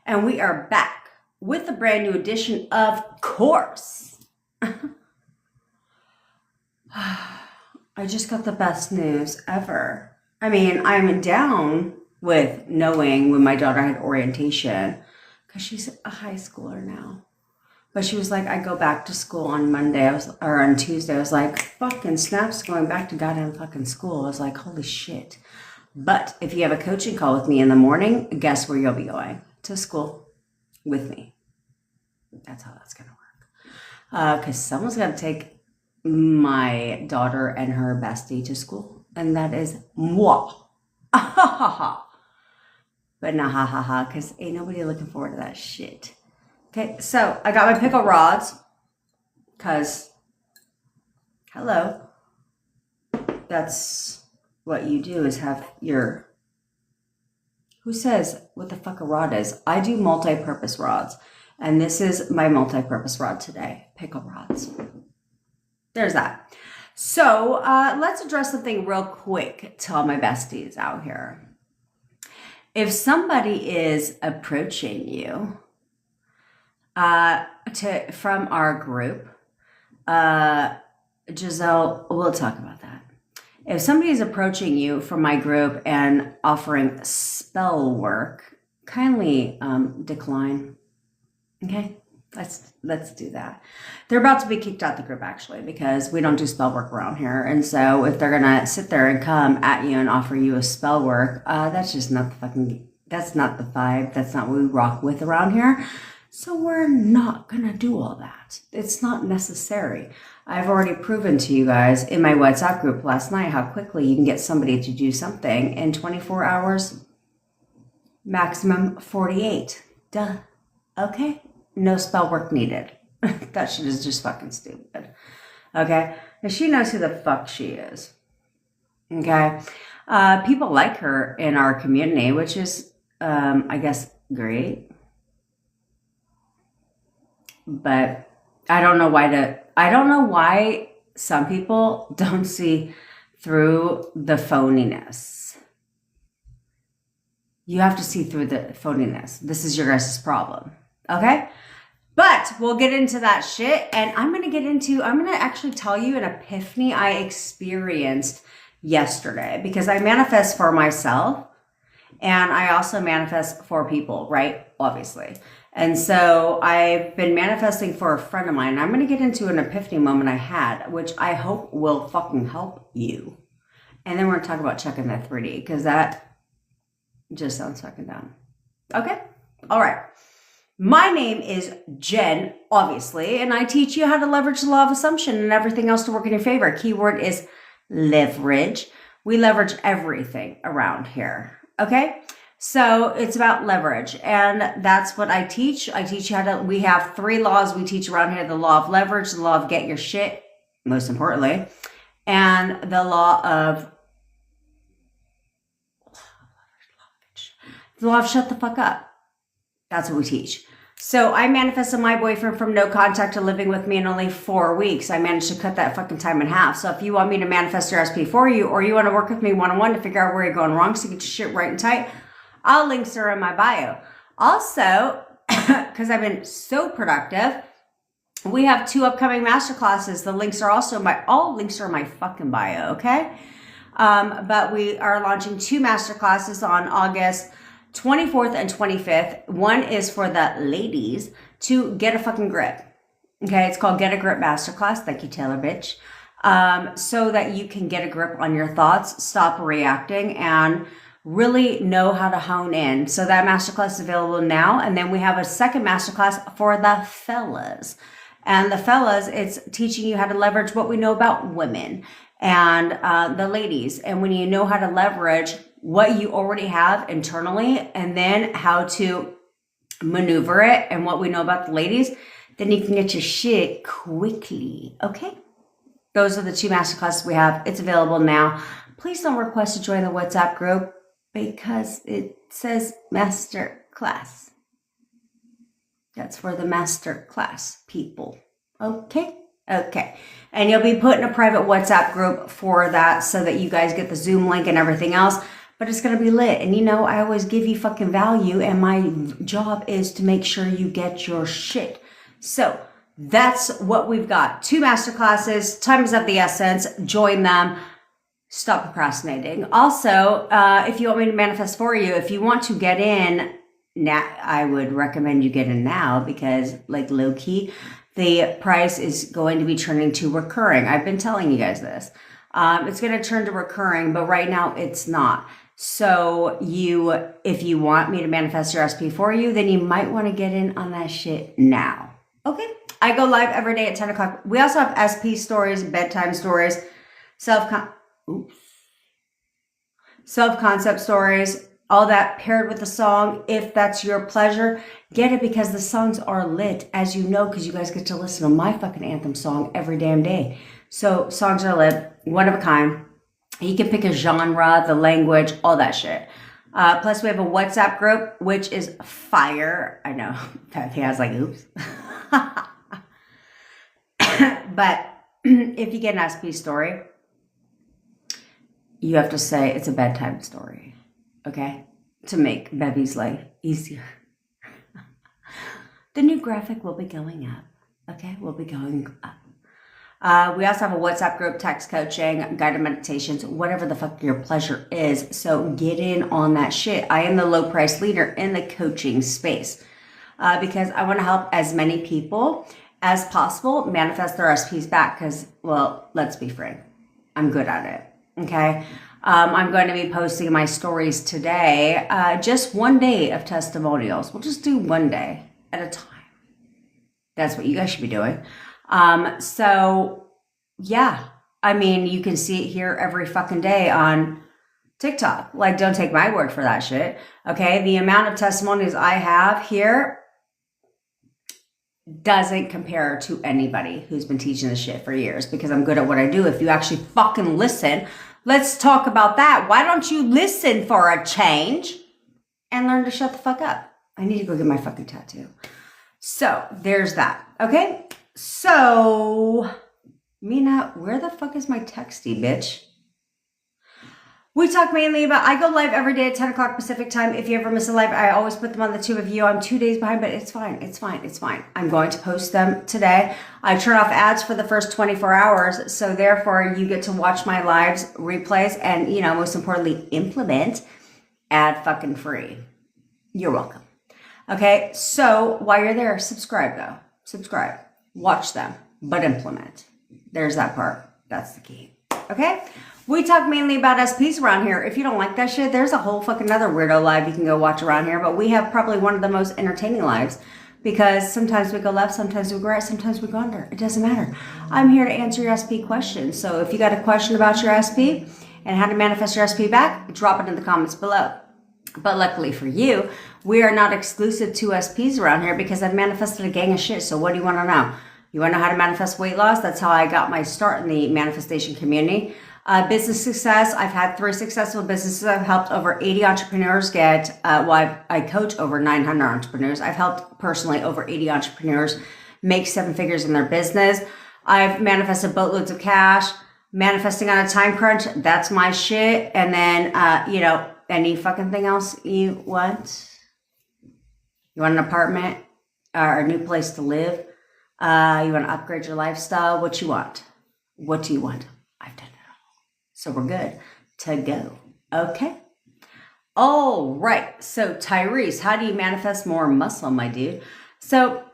And we are back with a brand new edition of Course. I just got the best news ever. I mean, I'm down with knowing when my daughter had orientation because she's a high schooler now. But she was like, I go back to school on Monday, or on Tuesday. I was like, fucking snaps, going back to goddamn fucking school. I was like, holy shit. But if you have a coaching call with me in the morning, guess where you'll be going? To school with me. That's how that's going to work. Because someone's got to take my daughter and her bestie to school. And that is moi. Ah, ha, ha, ha. But not ha, ha, ha, because ain't nobody looking forward to that shit. Okay, so I got my pickle rods. Because, hello. That's what you do is have your... Who says what the fuck a rod is? I do multi-purpose rods. And this is my multi-purpose rod today. Pickle rods. There's that. So let's address something real quick to all my besties out here. If somebody is approaching you from our group, Giselle, we'll talk about that. If somebody is approaching you from my group and offering spell work, kindly decline. Okay, let's do that. They're about to be kicked out the group actually because we don't do spell work around here. And so if they're gonna sit there and come at you and offer you a spell work, that's just not that's not the vibe. That's not what we rock with around here. So we're not gonna do all that. It's not necessary. I've already proven to you guys in my WhatsApp group last night how quickly you can get somebody to do something in 24 hours, maximum 48. Duh. Okay? No spell work needed. That shit is just fucking stupid. Okay? And she knows who the fuck she is. Okay? People like her in our community, which is, I guess, great. But I don't know why some people don't see through the phoniness. You have to see through the phoniness. This is your guys' problem. Okay? But we'll get into that shit. And I'm going to actually tell you an epiphany I experienced yesterday. Because I manifest for myself. And I also manifest for people, right? Obviously. And so I've been manifesting for a friend of mine. I'm going to get into an epiphany moment I had, which I hope will fucking help you. And then we're going to talk about checking that 3D because that just sounds fucking dumb. Okay? All right. My name is Jen, obviously, and I teach you how to leverage the law of assumption and everything else to work in your favor. Keyword is leverage. We leverage everything around here. Okay? So it's about leverage, and that's what I teach. I teach you how to, we have 3 laws we teach around here. The law of leverage, the law of get your shit, most importantly, and the law of shut the fuck up. That's what we teach. So I manifested my boyfriend from no contact to living with me in only 4 weeks. I managed to cut that fucking time in half. So if you want me to manifest your SP for you, or you want to work with me one-on-one to figure out where you're going wrong so you get your shit right and tight, all links are in my bio. Also, because I've been so productive, we have 2 upcoming masterclasses. The links are also all links are in my fucking bio, okay? But we are launching 2 masterclasses on August 24th and 25th. One is for the ladies to get a fucking grip. Okay, it's called Get a Grip Masterclass. Thank you, Taylor bitch. So that you can get a grip on your thoughts, stop reacting, and really know how to hone in. So that masterclass is available now. And then we have a second masterclass for the fellas. And the fellas, it's teaching you how to leverage what we know about women and the ladies. And when you know how to leverage what you already have internally and then how to maneuver it and what we know about the ladies, then you can get your shit quickly. Okay? Those are the 2 masterclasses we have. It's available now. Please don't request to join the WhatsApp group because it says master class. That's for the master class people. Okay? Okay. And you'll be put in a private WhatsApp group for that so that you guys get the Zoom link and everything else. but it's going to be lit. And you know, I always give you fucking value, and my job is to make sure you get your shit. So that's what we've got. 2 masterclasses. Time is of the essence. Join them. Stop procrastinating. Also, if you want me to manifest for you, if you want to get in now, I would recommend you get in now, because like low key, the price is going to be turning to recurring. I've been telling you guys this. It's going to turn to recurring, but right now it's not. So if you want me to manifest your SP for you, then you might want to get in on that shit now. Okay. I go live every day at 10 o'clock. We also have SP stories, bedtime stories, self-concept stories, all that paired with the song. If that's your pleasure, get it, because the songs are lit, as you know, because you guys get to listen to my fucking anthem song every damn day. So songs are lit, one of a kind. You can pick a genre, the language, all that shit. Plus we have a WhatsApp group, which is fire. I know, I think I was like, oops. But if you get an SP story, you have to say it's a bedtime story, okay? To make Bevvy's life easier. The new graphic will be going up, okay? Will be going up. We also have a WhatsApp group, text coaching, guided meditations, whatever the fuck your pleasure is. So get in on that shit. I am the low price leader in the coaching space because I want to help as many people as possible manifest their SPs back, because, well, let's be frank, I'm good at it, okay? I'm going to be posting my stories today, just one day of testimonials. We'll just do one day at a time. That's what you guys should be doing. So yeah, I mean, you can see it here every fucking day on TikTok. Like, don't take my word for that shit. Okay. The amount of testimonials I have here doesn't compare to anybody who's been teaching this shit for years, because I'm good at what I do. If you actually fucking listen, let's talk about that. Why don't you listen for a change and learn to shut the fuck up? I need to go get my fucking tattoo. So there's that. Okay. So Mina, where the fuck is my texty, bitch? We talk mainly about, I go live every day at 10 o'clock Pacific time. If you ever miss a live, I always put them on the tube of you. I'm 2 days behind, but it's fine. It's fine. It's fine. I'm going to post them today. I turn off ads for the first 24 hours. So therefore you get to watch my lives, replays, and, you know, most importantly, implement ad fucking free. You're welcome. Okay. So while you're there, subscribe though. Subscribe, watch them, but implement. There's that part. That's the key. Okay. We talk mainly about SPs around here. If you don't like that shit, there's a whole fucking other weirdo live you can go watch around here. But we have probably one of the most entertaining lives, because sometimes we go left, sometimes we go right, sometimes we go under. It doesn't matter. I'm here to answer your SP questions. So if you got a question about your SP and how to manifest your SP back, drop it in the comments below. But luckily for you, we are not exclusive to SPs around here, because I've manifested a gang of shit. So what do you want to know? You want to know how to manifest weight loss? That's how I got my start in the manifestation community. Business success. I've had 3 successful businesses. I've helped over 80 entrepreneurs get, I coach over 900 entrepreneurs. I've helped personally over 80 entrepreneurs make 7 figures in their business. I've manifested boatloads of cash. Manifesting on a time crunch, that's my shit. And then, you know, any fucking thing else you want? You want an apartment or a new place to live? You want to upgrade your lifestyle? What you want? What do you want? I've done it. So we're good to go. Okay. All right. So Tyrese, how do you manifest more muscle, my dude? So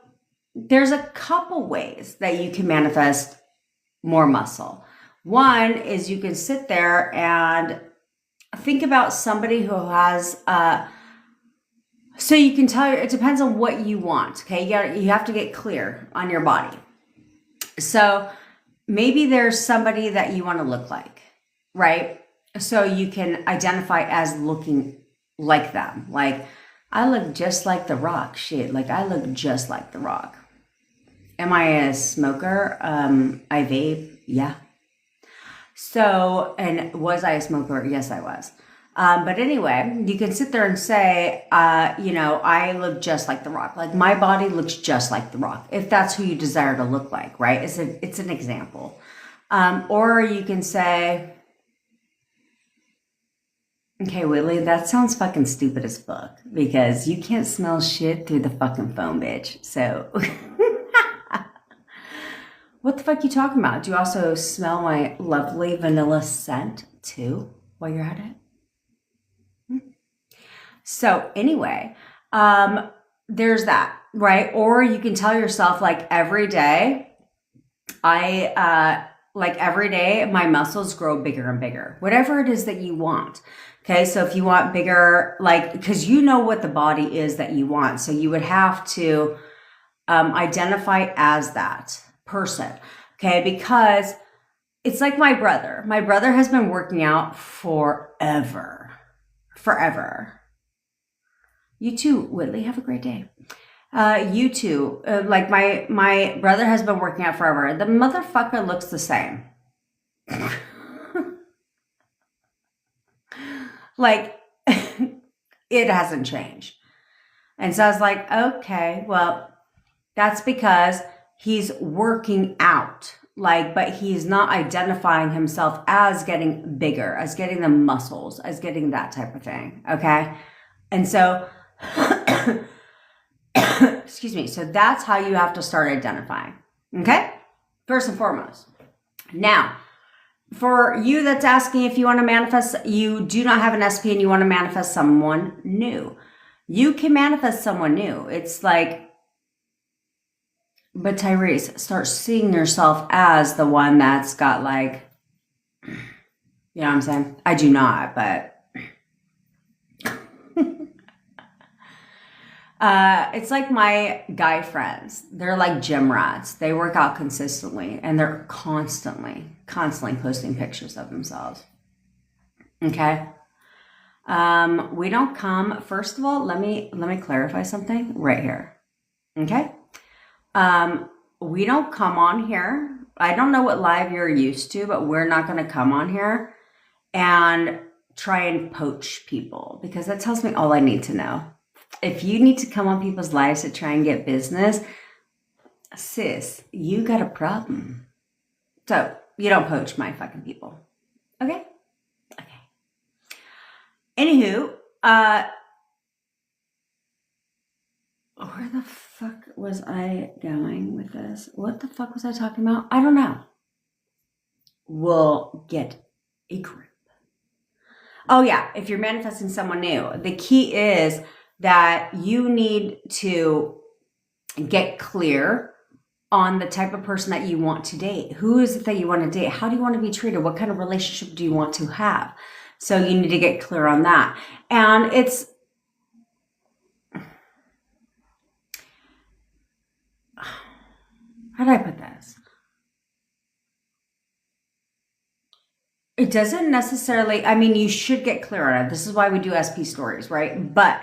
there's a couple ways that you can manifest more muscle. One is you can sit there and think about somebody who has, so you can tell, it depends on what you want. Okay. You have to get clear on your body. So maybe there's somebody that you want to look like. Right? So you can identify as looking like them. Like, I look just like The Rock. Shit, like I look just like The Rock. Am I a smoker? I vape. Yeah. So, and was I a smoker? Yes, I was. But anyway, you can sit there and say, you know, I look just like The Rock. Like my body looks just like The Rock. If that's who you desire to look like, right? It's an example. Or you can say, Okay, Whitley, that sounds fucking stupid as fuck because you can't smell shit through the fucking phone, bitch. So, what the fuck you talking about? Do you also smell my lovely vanilla scent too while you're at it? So anyway, there's that, right? Or you can tell yourself like every day, every day my muscles grow bigger and bigger, whatever it is that you want. Okay. So if you want bigger, like, because you know what the body is that you want. So you would have to identify as that person. Okay. Because it's like my brother. My brother has been working out forever. You too, Whitley. Have a great day. You too. Like my brother has been working out forever. The motherfucker looks the same. Like it hasn't changed. And so I was like, okay, well, that's because he's working out. Like, but he's not identifying himself as getting bigger, as getting the muscles, as getting that type of thing. Okay. And so, excuse me. So that's how you have to start identifying. Okay. First and foremost. Now, for you that's asking if you want to manifest, you do not have an SP and you want to manifest someone new. You can manifest someone new. It's like, but Tyrese, start seeing yourself as the one that's got like, you know what I'm saying? I do not, but it's like my guy friends. They're like gym rats. They work out consistently and they're constantly posting pictures of themselves. Okay. We don't come, first of all, let me clarify something right here. Okay. We don't come on here. I don't know what live you're used to, but we're not going to come on here and try and poach people because that tells me all I need to know. If you need to come on people's lives to try and get business, sis, you got a problem. So you don't poach my fucking people. Okay? Okay. Anywho, where the fuck was I going with this? What the fuck was I talking about? I don't know. We'll get a grip. Oh yeah, if you're manifesting someone new, the key is that you need to get clear on the type of person that you want to date. Who is it that you want to date? How do you want to be treated? What kind of relationship do you want to have? So you need to get clear on that. And it's, how do I put this? It doesn't necessarily, I mean, you should get clear on it. This is why we do SP stories, right? But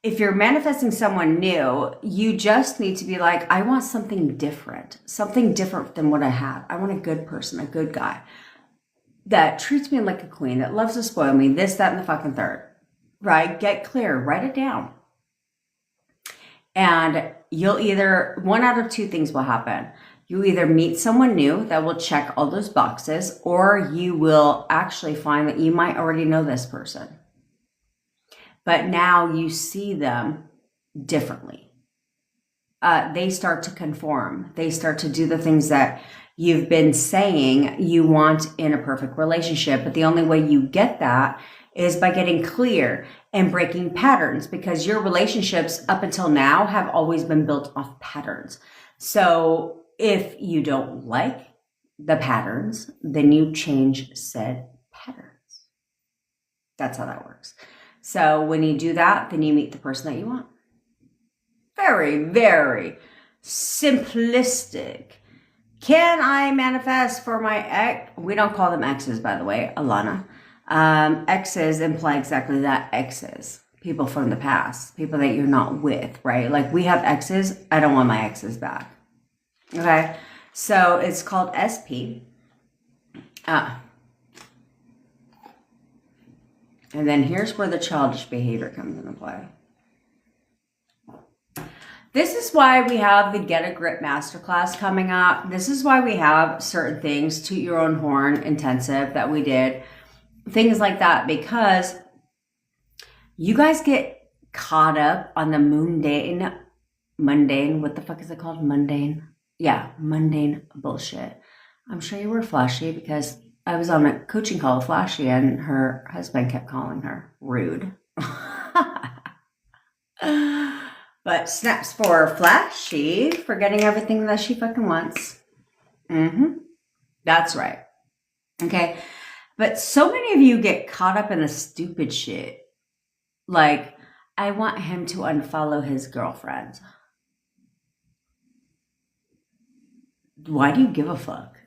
if you're manifesting someone new, you just need to be like, I want something different than what I have. I want a good person, a good guy that treats me like a queen, that loves to spoil me, this, that, and the fucking third, right? Get clear, write it down. And you'll either, one out of two things will happen. You either meet someone new that will check all those boxes, or you will actually find that you might already know this person. But now you see them differently. They start to conform. They start to do the things that you've been saying you want in a perfect relationship. But the only way you get that is by getting clear and breaking patterns, because your relationships up until now have always been built off patterns. So if you don't like the patterns, then you change said patterns. That's how that works. So when you do that, then you meet the person that you want. Very, very simplistic. Can I manifest for my ex? We don't call them exes, by the way, Alana. Exes imply exactly that, exes. People from the past, people that you're not with, right? Like we have exes. I don't want my exes back. Okay. So it's called SP. And then here's where the childish behavior comes into play. This is why we have the Get a Grip Masterclass coming up. This is why we have certain things, Toot Your Own Horn Intensive that we did. Things like that, because You guys get caught up on the mundane, what the fuck is it called? Mundane? Yeah, mundane bullshit. I'm sure you were Flashy because I was on a coaching call with Flashy and her husband kept calling her rude. But snaps for Flashy for getting everything that she fucking wants. That's right. Okay. But so many of you get caught up in the stupid shit. Like, I want him to unfollow his girlfriend. Why do you give a fuck?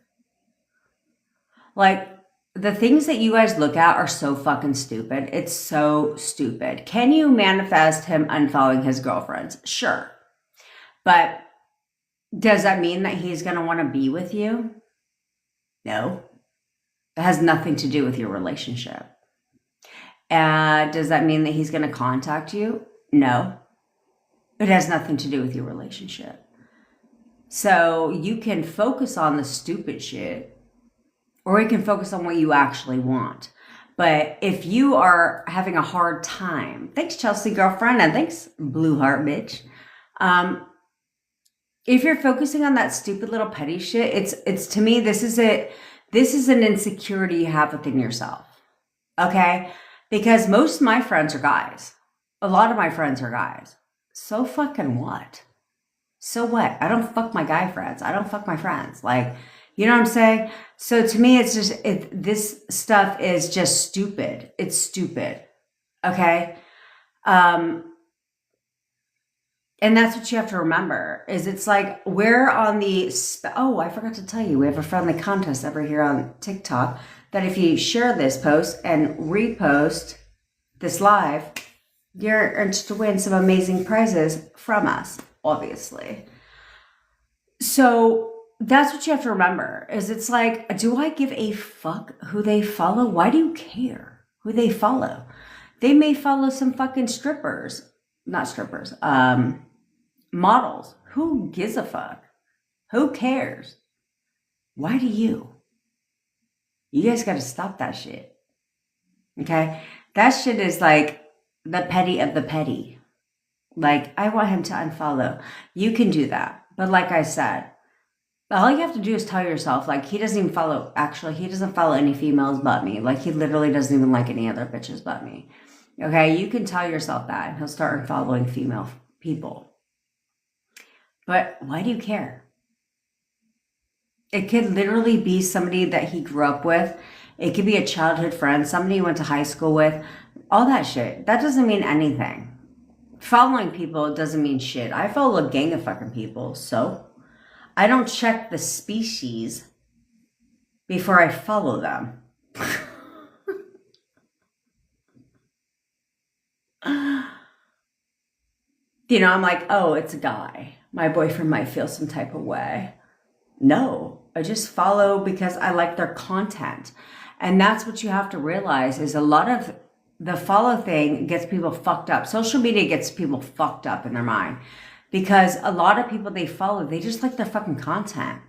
Like, the things that you guys look at are so fucking stupid. It's so stupid. Can you manifest him unfollowing his girlfriends? Sure. But does that mean that he's going to want to be with you? No. It has nothing to do with your relationship. Does that mean that he's going to contact you? No. It has nothing to do with your relationship. So you can focus on the stupid shit, or you can focus on what you actually want. But if you are having a hard time, thanks Chelsea girlfriend, and thanks Blue Heart bitch. If you're focusing on that stupid little petty shit, it's to me, this is an insecurity you have within yourself. Okay? Because most of my friends are guys. A lot of my friends are guys. So fucking what? So what? I don't fuck my guy friends. I don't fuck my friends. Like, you know what I'm saying? So to me, it's just, this stuff is just stupid. It's stupid. Okay? And that's what you have to remember, is it's like, we're on the, I forgot to tell you, we have a friendly contest over here on TikTok that if you share this post and repost this live, you're entered to win some amazing prizes from us, obviously. So that's what you have to remember, is it's like, do I give a fuck who they follow? Why do you care who they follow? They may follow some fucking models. Who gives a fuck? Who cares? Why do you? You guys got to stop that shit. Okay? That shit is like the petty of the petty. Like, I want him to unfollow. You can do that. But like I said, all you have to do is tell yourself, like, he doesn't follow any females but me. Like, he literally doesn't even like any other bitches but me. Okay? You can tell yourself that, and he'll start following female people. But why do you care? It could literally be somebody that he grew up with. It could be a childhood friend, somebody he went to high school with. All that shit. That doesn't mean anything. Following people doesn't mean shit. I follow a gang of fucking people, so I don't check the species before I follow them. You know, I'm like, oh, it's a guy. My boyfriend might feel some type of way. No, I just follow because I like their content. And that's what you have to realize, is a lot of the follow thing gets people fucked up. Social media gets people fucked up in their mind, because a lot of people they follow, they just like their fucking content.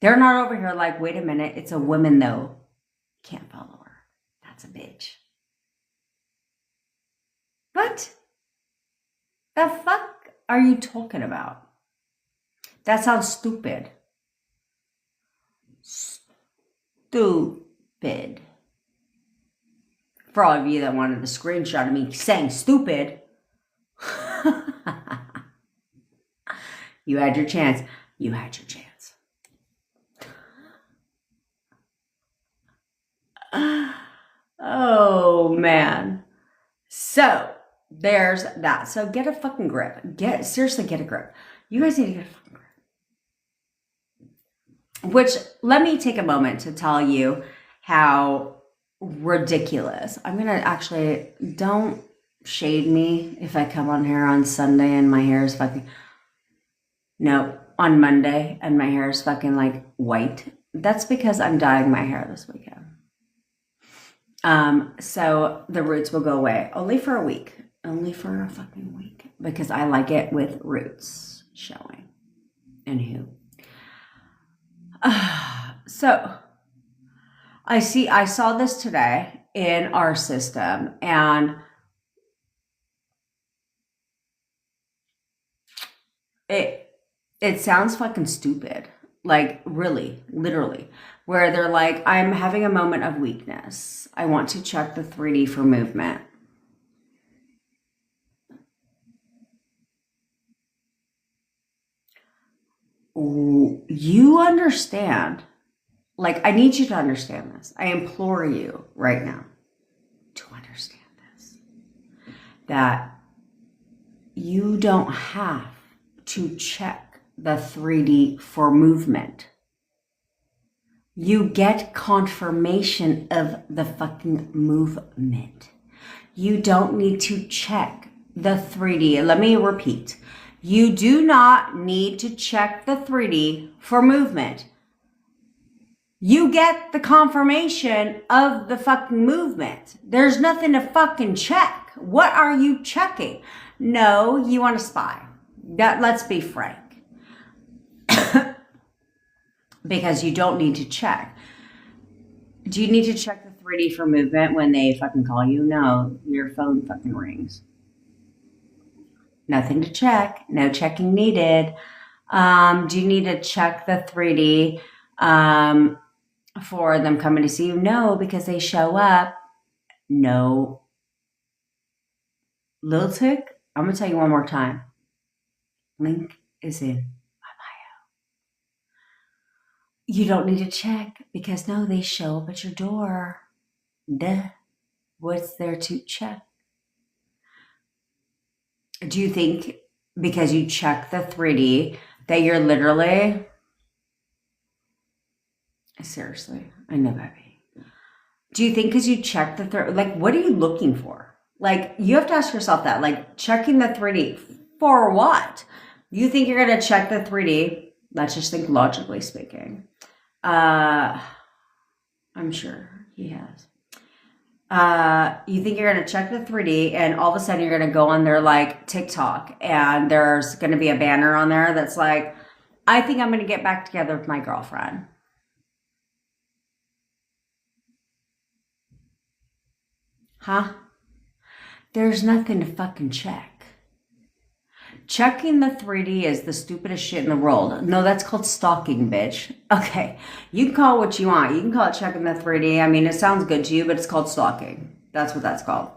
They're not over here like, wait a minute, it's a woman though. Can't follow her. That's a bitch. What the fuck are you talking about? That sounds stupid. Stupid. For all of you that wanted the screenshot of me saying stupid, you had your chance. You had your chance. Oh, man. So, there's that. So, get a fucking grip. Seriously, get a grip. You guys need to get a fucking grip. Which, let me take a moment to tell you how ridiculous. I'm going to actually, don't shade me if I come on here on Sunday and my hair is fucking, no, on Monday and my hair is fucking like white. That's because I'm dyeing my hair this weekend. So the roots will go away only for a week, only for a fucking week, because I like it with roots showing. Anywho. So I saw this today in our system, and it sounds fucking stupid. Like, really, literally. Where they're like, I'm having a moment of weakness. I want to check the 3D for movement. You understand. Like, I need you to understand this. I implore you right now to understand this. That you don't have to check the 3D for movement. You get confirmation of the fucking movement. You don't need to check the 3D. Let me repeat. You do not need to check the 3D for movement. You get the confirmation of the fucking movement. There's nothing to fucking check. What are you checking? No, you want to spy. Let's be frank. Because you don't need to check. Do you need to check the 3D for movement when they fucking call you? No, your phone fucking rings. Nothing to check. No checking needed. Do you need to check the 3D for them coming to see you? No, because they show up. No. Little tick, I'm going to tell you one more time. Link is in my bio. You don't need to check because no, they show up at your door. Duh. What's there to check? Do you think because you check the 3D that you're literally... Seriously, I know, baby. Do you think because you check the like, what are you looking for? Like, you have to ask yourself that. Like, checking the 3D for what? You think you're going to check the 3D? Let's just think logically speaking. I'm sure he has. You think you're going to check the 3D and all of a sudden you're going to go on their like TikTok and there's going to be a banner on there that's like, I think I'm going to get back together with my girlfriend. Huh? There's nothing to fucking check. Checking the 3D is the stupidest shit in the world. No, that's called stalking, bitch. Okay, you can call it what you want. You can call it checking the 3D. I mean, it sounds good to you, but it's called stalking. That's what that's called.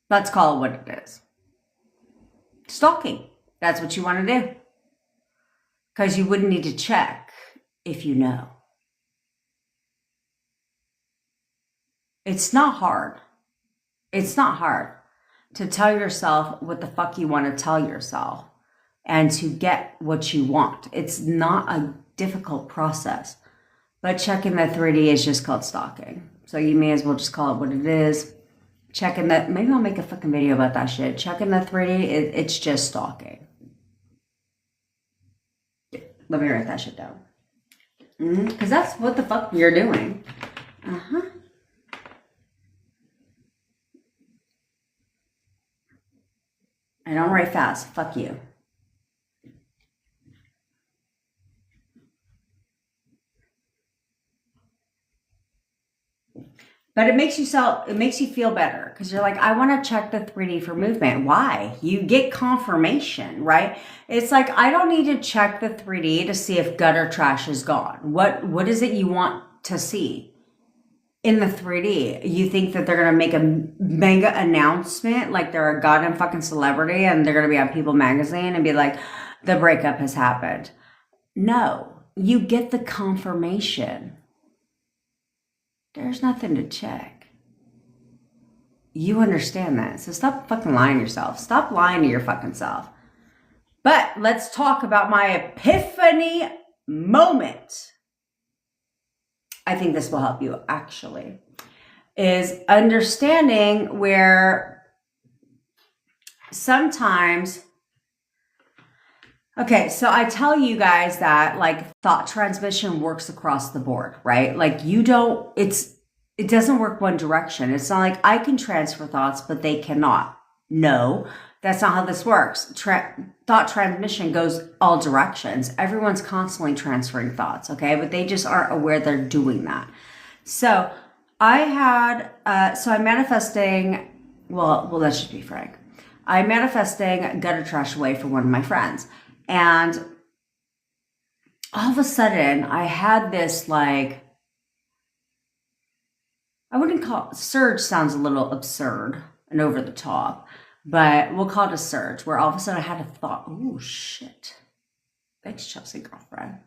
Let's call it what it is. Stalking. That's what you want to do. Because you wouldn't need to check if you know. It's not hard. It's not hard to tell yourself what the fuck you want to tell yourself and to get what you want. It's not a difficult process. But checking the 3D is just called stalking. So you may as well just call it what it is. Checking that, maybe I'll make a fucking video about that shit. Checking the 3D, it's just stalking. Let me write that shit down. Because that's what the fuck you're doing. Uh-huh. I don't write fast. Fuck you. But it makes you feel better because you're like, I want to check the 3D for movement. Why? You get confirmation, right? It's like, I don't need to check the 3D to see if gutter trash is gone. What is it you want to see in the 3D? You think that they're going to make a mega announcement like they're a goddamn fucking celebrity and they're going to be on People magazine and be like, the breakup has happened. No, you get the confirmation. There's nothing to check. You understand that. So stop fucking lying to yourself. Stop lying to your fucking self. But let's talk about my epiphany moment. I think this will help you actually. Is understanding where sometimes... Okay, so I tell you guys that like thought transmission works across the board, right? Like it doesn't work one direction. It's not like I can transfer thoughts, but they cannot. No, that's not how this works. Thought transmission goes all directions. Everyone's constantly transferring thoughts, okay? But they just aren't aware they're doing that. So I'm manifesting, well, let's just be frank. I'm manifesting gutter trash away for one of my friends. And all of a sudden, I had this like, I wouldn't call it, surge sounds a little absurd and over the top, but we'll call it a surge, where all of a sudden I had a thought, oh shit. Thanks, Chelsea girlfriend.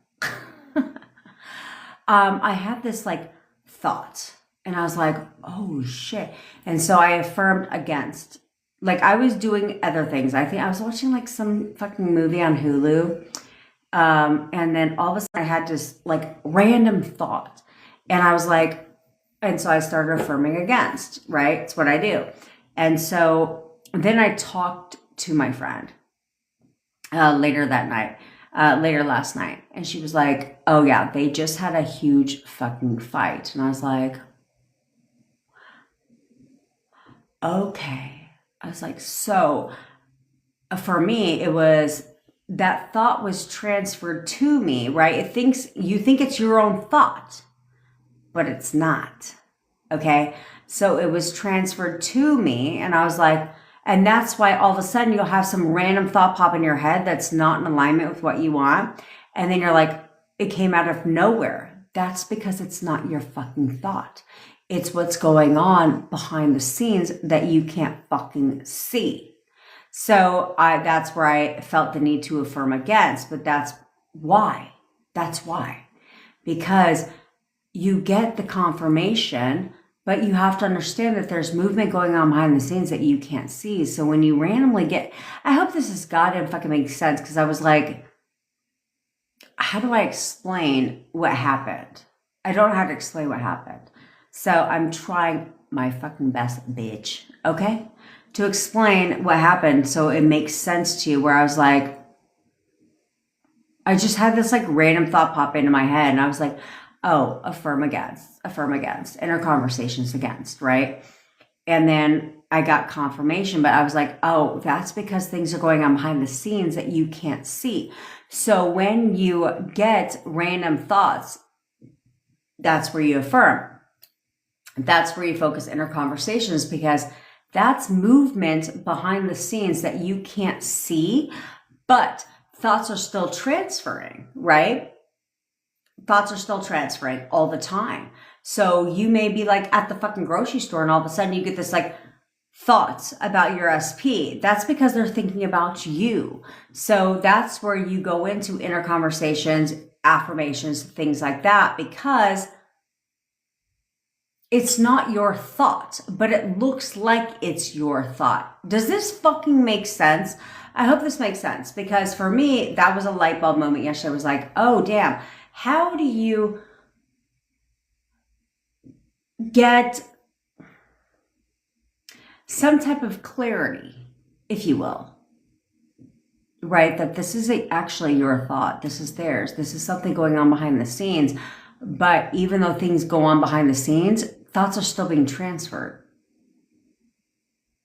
I had this like thought, and I was like, oh shit. And so I affirmed against. Like, I was doing other things. I think I was watching like some fucking movie on Hulu. And then all of a sudden I had this like random thought. And I was like, and so I started affirming against, right? It's what I do. And so then I talked to my friend later last night. And she was like, oh yeah, they just had a huge fucking fight. And I was like, okay. I was like, so for me, it was that thought was transferred to me, right? You think it's your own thought, but it's not. Okay. So it was transferred to me, and I was like, and that's why all of a sudden you'll have some random thought pop in your head that's not in alignment with what you want. And then you're like, it came out of nowhere. That's because it's not your fucking thought. It's what's going on behind the scenes that you can't fucking see. So that's where I felt the need to affirm against, but that's why. Because you get the confirmation, but you have to understand that there's movement going on behind the scenes that you can't see. So when you randomly I hope this is goddamn fucking makes sense, because I was like, how do I explain what happened? I don't know how to explain what happened. So I'm trying my fucking best, bitch, okay, to explain what happened so it makes sense to you, where I was like, I just had this like random thought pop into my head, and I was like, oh, affirm against, inner conversations against, right? And then I got confirmation, but I was like, oh, that's because things are going on behind the scenes that you can't see. So when you get random thoughts, that's where you affirm. That's where you focus inner conversations, because that's movement behind the scenes that you can't see, but thoughts are still transferring, right? Thoughts are still transferring all the time. So you may be like at the fucking grocery store, and all of a sudden you get this like thoughts about your SP. That's because they're thinking about you. So that's where you go into inner conversations, affirmations, things like that, because it's not your thought, but it looks like it's your thought. Does this fucking make sense? I hope this makes sense, because for me, that was a light bulb moment yesterday. I was like, oh, damn. How do you get some type of clarity, if you will, right? That this isn't actually your thought. This is theirs. This is something going on behind the scenes. But even though things go on behind the scenes, thoughts are still being transferred.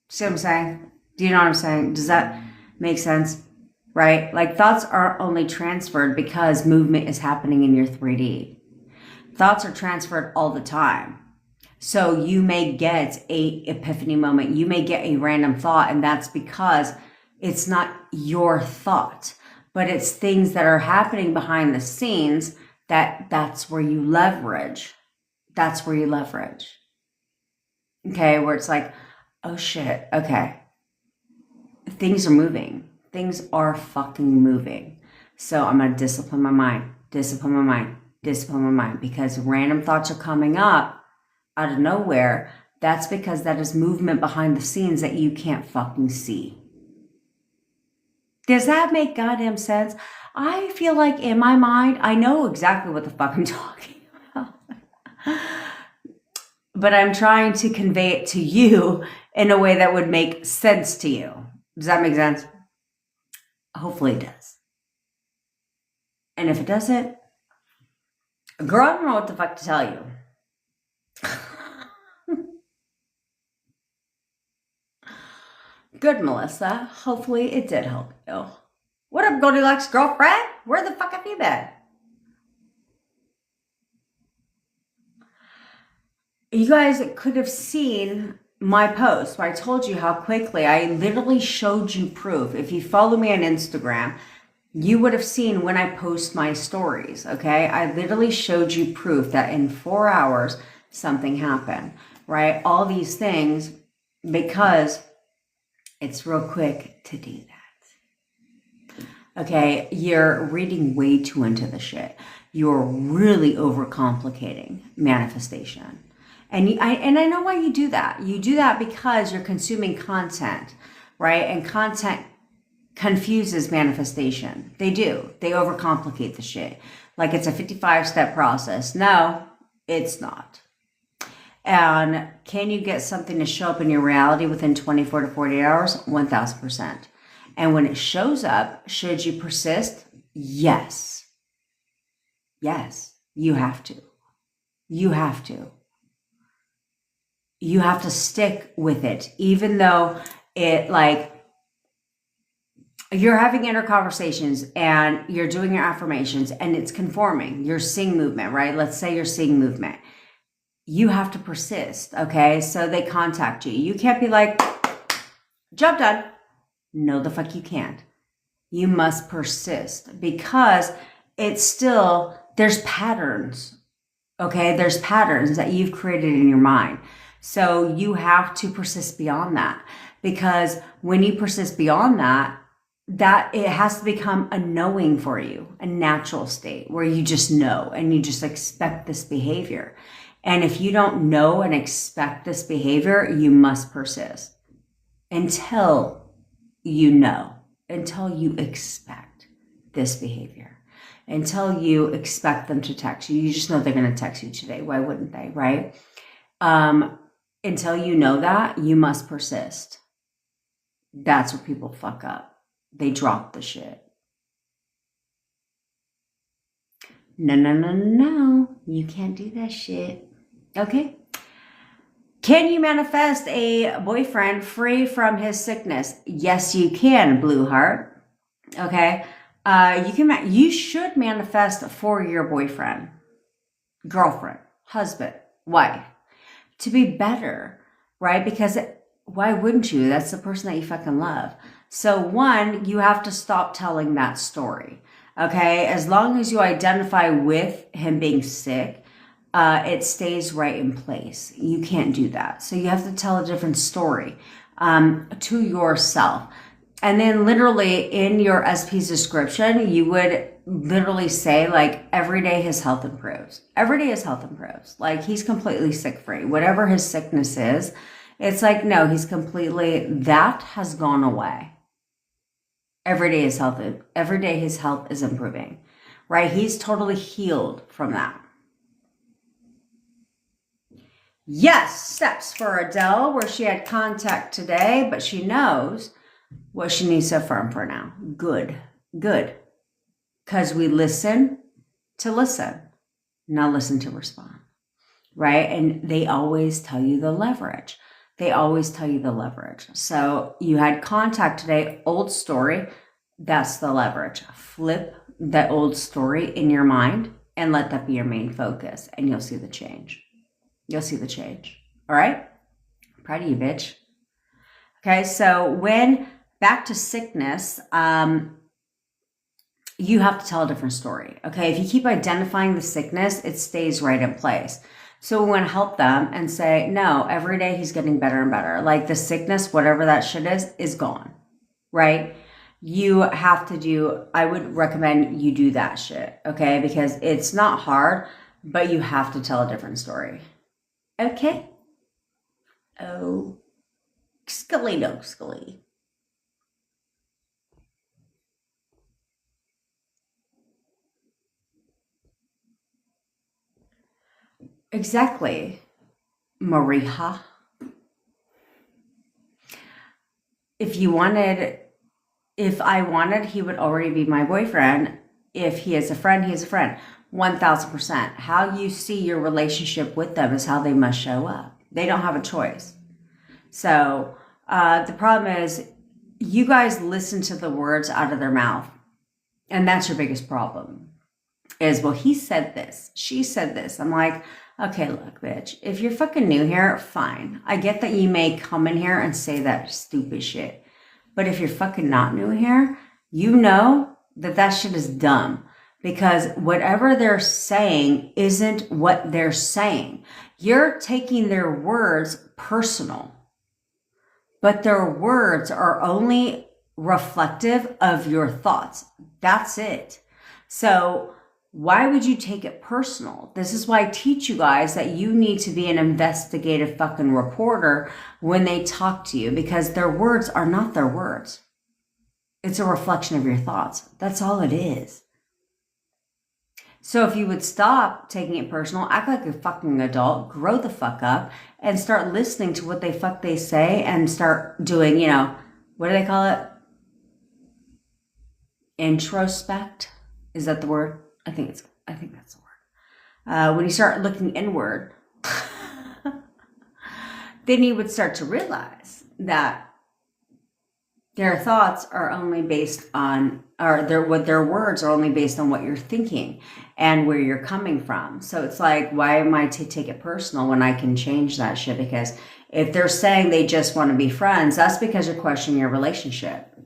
See what I'm saying? Do you know what I'm saying? Does that make sense? Right? Like, thoughts aren't only transferred because movement is happening in your 3D. Thoughts are transferred all the time. So you may get a epiphany moment. You may get a random thought, and that's because it's not your thought, but it's things that are happening behind the scenes that's where you leverage. That's where you leverage. Okay, where it's like, oh shit, okay. Things are moving. Things are fucking moving. So I'm going to discipline my mind, because random thoughts are coming up out of nowhere. That's because that is movement behind the scenes that you can't fucking see. Does that make goddamn sense? I feel like in my mind, I know exactly what the fuck I'm talking about. But I'm trying to convey it to you in a way that would make sense to you. Does that make sense? Hopefully it does. And if it doesn't, girl, I don't know what the fuck to tell you. Good, Melissa. Hopefully it did help you. What up, Goldilocks girlfriend? Where the fuck have you been? You guys could have seen my post where I told you how quickly I literally showed you proof. If you follow me on Instagram, you would have seen when I post my stories, okay? I literally showed you proof that in 4 hours, something happened, right? All these things because it's real quick to do that. Okay, you're reading way too into the shit. You're really overcomplicating manifestation. And I know why you do that. You do that because you're consuming content, right? And content confuses manifestation. They do. They overcomplicate the shit. Like it's a 55-step process. No, it's not. And can you get something to show up in your reality within 24 to 48 hours? 1000%. And when it shows up, should you persist? Yes. Yes, you have to. You have to. You have to stick with it, even though it like you're having inner conversations and you're doing your affirmations and it's conforming. You're seeing movement, right? Let's say you're seeing movement. You have to persist, okay? So they contact you. You can't be like, job done. No, the fuck you can't. You must persist because it's still, there's patterns, okay? There's patterns that you've created in your mind. So you have to persist beyond that because when you persist beyond that, it has to become a knowing for you, a natural state where you just know and you just expect this behavior. And if you don't know and expect this behavior, you must persist until you know, until you expect this behavior, until you expect them to text you. You just know they're going to text you today. Why wouldn't they, right? Until you know that, you must persist. That's where people fuck up. They drop the shit. No. You can't do that shit. Okay? Can you manifest a boyfriend free from his sickness? Yes, you can, blue heart. Okay? You should manifest for your boyfriend, girlfriend, husband, wife, to be better, right? Because why wouldn't you? That's the person that you fucking love. So one, you have to stop telling that story, okay? As long as you identify with him being sick, it stays right in place. You can't do that. So you have to tell a different story to yourself. And then literally in your SP's description, you would literally say like, every day his health improves. Every day his health improves. Like he's completely sick free. Whatever his sickness is, it's like, no, he's completely, that has gone away. Every day his health is improving, right? He's totally healed from that. Yes, steps for Adele, where she had contact today, but she knows what she needs to affirm for now. Good. Because we listen to listen, not listen to respond, right? And they always tell you the leverage. So you had contact today, old story. That's the leverage. Flip that old story in your mind and let that be your main focus. And you'll see the change. All right? Proud of you, bitch. Okay, so when back to sickness, you have to tell a different story. Okay, if you keep identifying the sickness, it stays right in place. So we want to help them and say, no, every day he's getting better and better. Like the sickness, whatever that shit is gone, right? You have to I would recommend you do that shit, okay? Because it's not hard, but you have to tell a different story. Okay? Oh, Scully. Exactly, Mariha. If I wanted, he would already be my boyfriend. If he is a friend, he is a friend. 1000%. How you see your relationship with them is how they must show up. They don't have a choice. So the problem is you guys listen to the words out of their mouth. And that's your biggest problem is, well, he said this. She said this. I'm like, Okay, look, bitch. If you're fucking new here, fine. I get that you may come in here and say that stupid shit. But if you're fucking not new here, you know that that shit is dumb. Because whatever they're saying isn't what they're saying. You're taking their words personal. But their words are only reflective of your thoughts. That's it. So why would you take it personal? This is why I teach you guys that you need to be an investigative fucking reporter when they talk to you, because their words are not their words. It's a reflection of your thoughts. That's all it is. So if you would stop taking it personal, act like a fucking adult, grow the fuck up, and start listening to what they say and start doing, what do they call it? Introspect? Is that the word? I think that's the word. When you start looking inward, then you would start to realize that their thoughts are only based on, their words are only based on what you're thinking and where you're coming from. So it's like, why am I to take it personal when I can change that shit? Because if they're saying they just want to be friends, that's because you're questioning your relationship,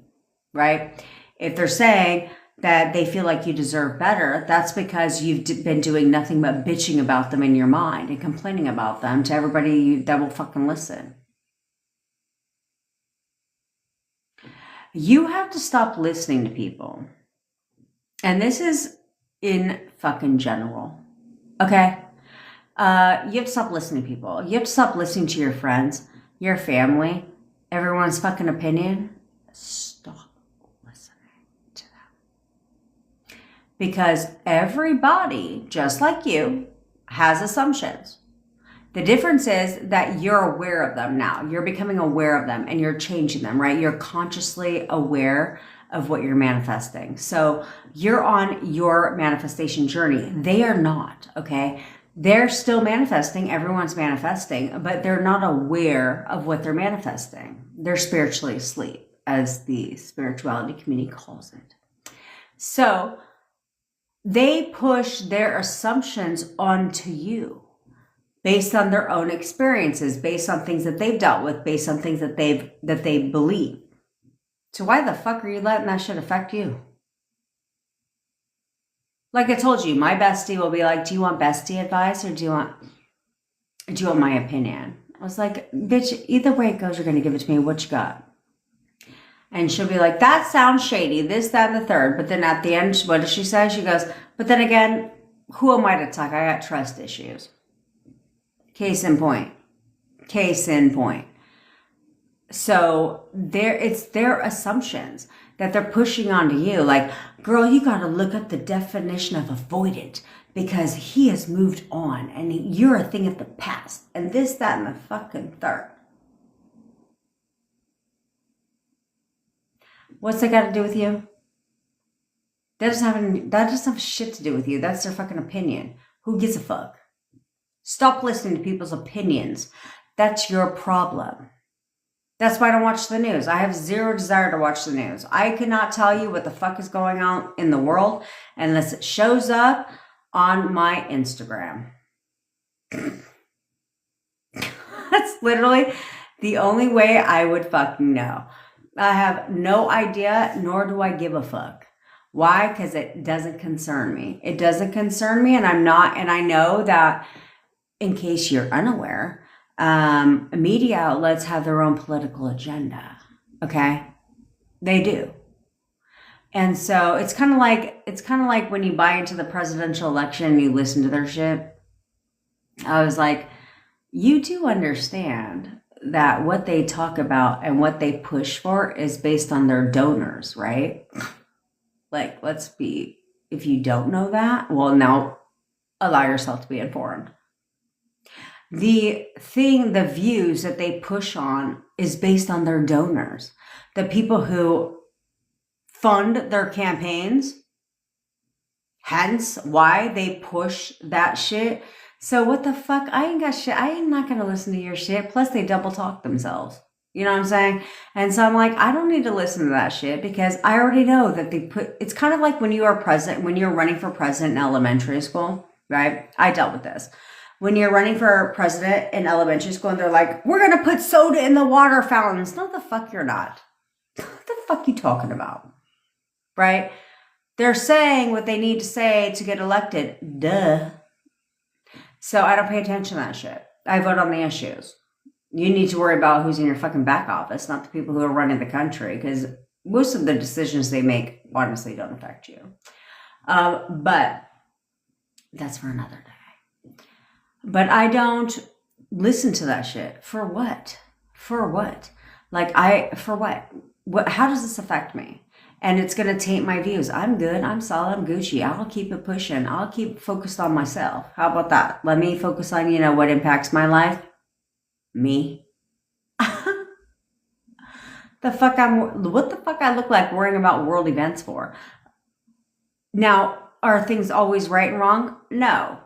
right? If they're saying that they feel like you deserve better, that's because you've been doing nothing but bitching about them in your mind and complaining about them to everybody that will fucking listen. You have to stop listening to people. And this is in fucking general. Okay? You have to stop listening to people. You have to stop listening to your friends, your family, everyone's fucking opinion. Stop listening to them. Because everybody, just like you, has assumptions. The difference is that you're aware of them now. You're becoming aware of them and you're changing them, right? You're consciously aware of what you're manifesting. So you're on your manifestation journey. They are not, okay? They're still manifesting. Everyone's manifesting, but they're not aware of what they're manifesting. They're spiritually asleep, as the spirituality community calls it. So they push their assumptions onto you, based on their own experiences, based on things that they've dealt with, based on things that they believe. So why the fuck are you letting that shit affect you? Like I told you, my bestie will be like, do you want bestie advice or do you want my opinion? I was like, bitch, either way it goes, you're going to give it to me. What you got? And she'll be like, that sounds shady, this, that, and the third. But then at the end, what does she say? She goes, but then again, who am I to talk? I got trust issues. Case in point. So it's their assumptions that they're pushing onto you. Like, girl, you got to look up the definition of avoidant because he has moved on and you're a thing of the past and this, that, and the fucking third. What's that got to do with you? That doesn't have shit to do with you. That's their fucking opinion. Who gives a fuck? Stop listening to people's opinions. That's your problem. That's why I don't watch the news. I have zero desire to watch the news. I cannot tell you what the fuck is going on in the world unless it shows up on my Instagram. That's literally the only way I would fucking know. I have no idea, nor do I give a fuck. Why? Because it doesn't concern me. It doesn't concern me, and I know that, in case you're unaware, media outlets have their own political agenda. Okay? They do. And so it's kind of like when you buy into the presidential election and you listen to their shit. I was like, you do understand that what they talk about and what they push for is based on their donors, right? Like, if you don't know that, well, now allow yourself to be informed. The views that they push on is based on their donors, the people who fund their campaigns, hence why they push that shit. So what the fuck? I ain't got shit. I am not going to listen to your shit. Plus they double talk themselves. You know what I'm saying? And so I'm like, I don't need to listen to that shit because I already know that it's kind of like when you're running for president in elementary school, right? I dealt with this. When you're running for president in elementary school and they're like, we're going to put soda in the water fountains. No, the fuck you're not. What the fuck you talking about? Right? They're saying what they need to say to get elected. Duh. So I don't pay attention to that shit. I vote on the issues. You need to worry about who's in your fucking back office, not the people who are running the country, because most of the decisions they make honestly don't affect you. But that's for another day. But I don't listen to that shit. For what? For what? For what? How does this affect me? And it's going to taint my views. I'm good. I'm solid. I'm Gucci. I'll keep it pushing. I'll keep focused on myself. How about that? Let me focus on, what impacts my life. Me. What the fuck I look like worrying about world events for? Now, are things always right and wrong? No.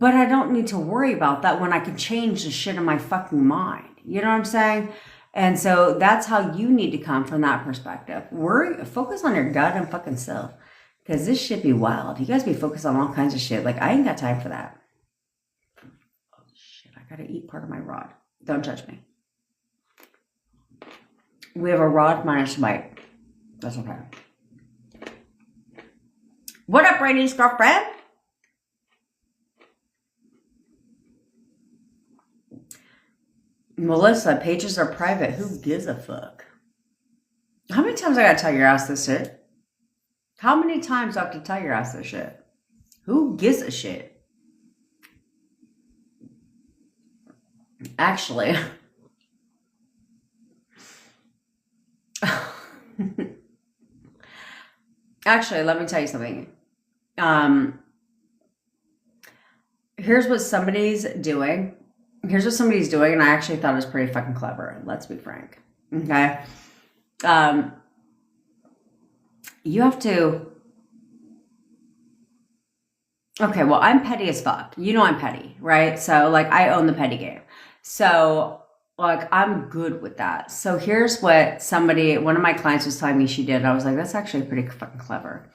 But I don't need to worry about that when I can change the shit in my fucking mind. You know what I'm saying? And so that's how you need to come from that perspective. Focus on your gut and fucking self. Because this shit be wild. You guys be focused on all kinds of shit. Like, I ain't got time for that. Oh, shit. I gotta eat part of my rod. Don't judge me. We have a rod minus bite. That's okay. What up, Brady's girlfriend? Melissa, pages are private. Who gives a fuck? How many times I gotta tell your ass this shit? How many times do I have to tell your ass this shit? Who gives a shit? Actually, let me tell you something. Here's what somebody's doing. And I actually thought it was pretty fucking clever. Let's be frank. Okay? You have to... Okay, well, I'm petty as fuck. You know I'm petty, right? So, I own the petty game. So, I'm good with that. So, here's what one of my clients was telling me she did. I was like, that's actually pretty fucking clever.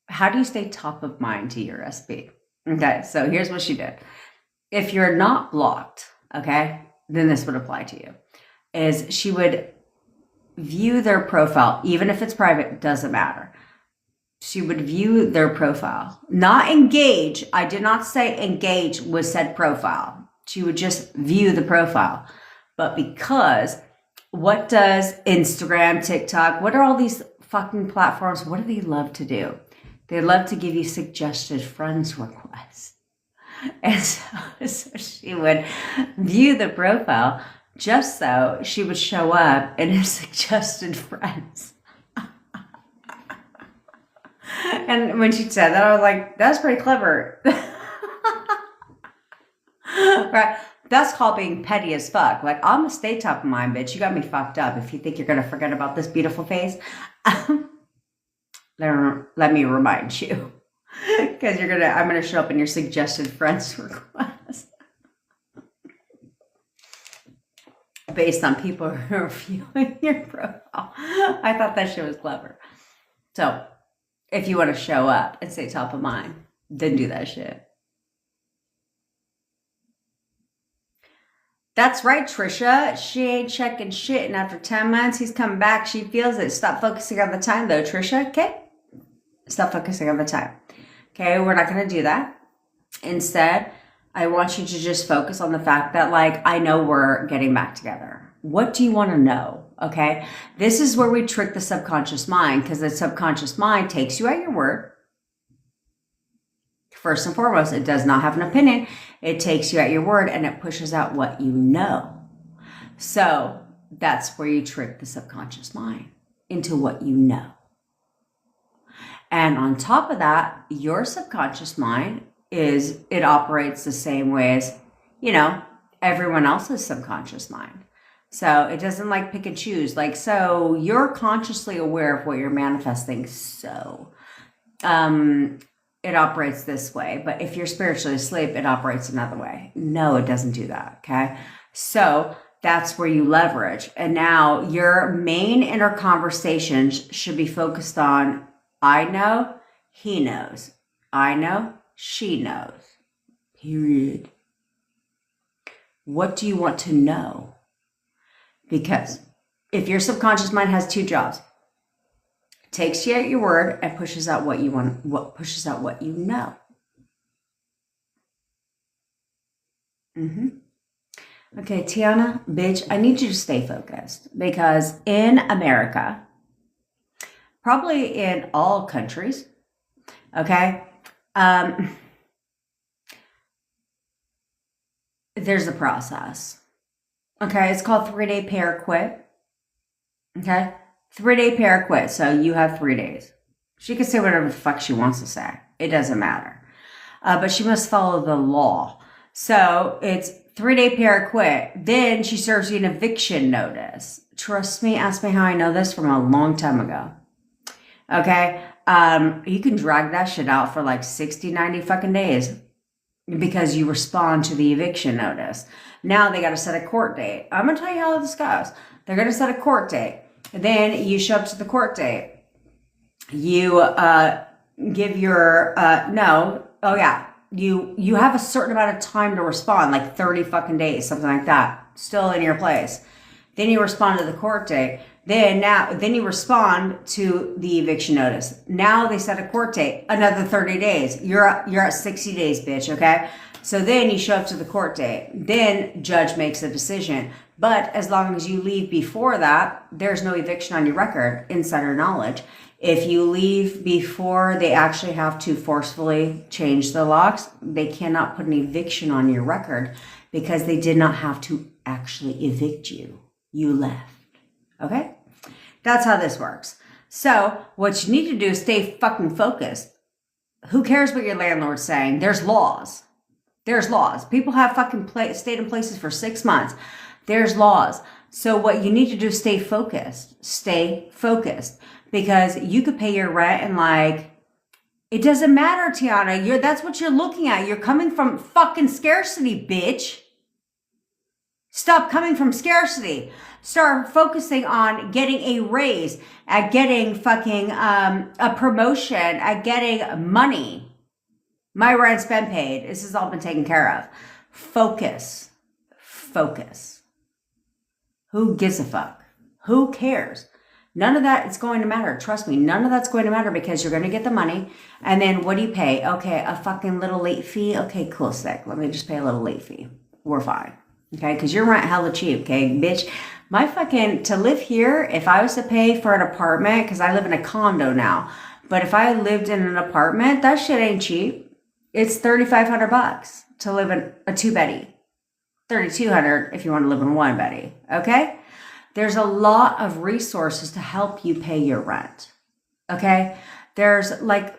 How do you stay top of mind to your SP? Okay, so here's what she did. If you're not blocked, okay, then this would apply to you. Is she would view their profile, even if it's private, doesn't matter. She would view their profile. Not engage. I did not say engage with said profile. She would just view the profile. But because what does Instagram, TikTok, what are all these fucking platforms, what do they love to do? They love to give you suggested friends requests. And so she would view the profile just so she would show up in her suggested friends. And when she said that, I was like, that's pretty clever. Right? That's called being petty as fuck. I'm gonna stay top of mind, bitch. You got me fucked up. If you think you're gonna forget about this beautiful face, let me remind you. Because I'm gonna show up in your suggested friends request. Based on people who are viewing your profile. I thought that shit was clever. So, if you want to show up and stay top of mind, then do that shit. That's right, Trisha. She ain't checking shit, and after 10 months, he's coming back. She feels it. Stop focusing on the time, though, Trisha, okay? Stop focusing on the time. Okay, we're not going to do that. Instead, I want you to just focus on the fact that, I know we're getting back together. What do you want to know? Okay, this is where we trick the subconscious mind, because the subconscious mind takes you at your word. First and foremost, it does not have an opinion. It takes you at your word and it pushes out what you know. So that's where you trick the subconscious mind into what you know. And on top of that, your subconscious mind it operates the same way as, everyone else's subconscious mind. So it doesn't pick and choose. So you're consciously aware of what you're manifesting. So it operates this way. But if you're spiritually asleep, it operates another way. No, it doesn't do that. Okay. So that's where you leverage. And now your main inner conversations should be focused on, I know, he knows. I know. She knows. Period. What do you want to know? Because if your subconscious mind has two jobs, it takes you at your word and pushes out what you want, pushes out what you know. Okay, Tiana, bitch, I need you to stay focused because in America, probably in all countries, okay, there's a process. Okay, it's called 3-day pay or quit. Okay, 3-day pay or quit. So you have 3 days. She can say whatever the fuck she wants to say. It doesn't matter. But she must follow the law. So it's 3-day pay or quit. Then she serves you an eviction notice. Trust me, ask me how I know this from a long time ago. Okay, you can drag that shit out for like 60, 90 fucking days because you respond to the eviction notice. Now they got to set a court date. I'm going to tell you how this goes. They're going to set a court date. Then you show up to the court date. You give your, you have a certain amount of time to respond, like 30 fucking days, something like that, still in your place. Then you respond to the court date. Then you respond to the eviction notice. Now they set a court date, another 30 days. You're at 60 days, bitch, okay? So then you show up to the court date. Then judge makes a decision. But as long as you leave before that, there's no eviction on your record, insider knowledge. If you leave before they actually have to forcefully change the locks, they cannot put an eviction on your record because they did not have to actually evict you. You left. Okay? That's how this works. So what you need to do is stay fucking focused. Who cares what your landlord's saying? There's laws. There's laws. People have fucking stayed in places for 6 months. There's laws. So what you need to do is stay focused. Stay focused. Because you could pay your rent and like, it doesn't matter, Tiana. That's what you're looking at. You're coming from fucking scarcity, bitch. Stop coming from scarcity. Start focusing on getting a raise, at getting fucking a promotion, at getting money. My rent's been paid. This has all been taken care of. Focus. Focus. Who gives a fuck? Who cares? None of that is going to matter. Trust me, none of that's going to matter because you're going to get the money. And then what do you pay? Okay, a fucking little late fee. Okay, cool, sick. Let me just pay a little late fee. We're fine. Okay, because your rent hella cheap. Okay, bitch. My fucking, to live here, if I was to pay for an apartment, because I live in a condo now, but if I lived in an apartment, that shit ain't cheap. It's $3,500 to live in a 2-beddy. $3,200 if you want to live in 1-beddy. Okay? There's a lot of resources to help you pay your rent. Okay? There's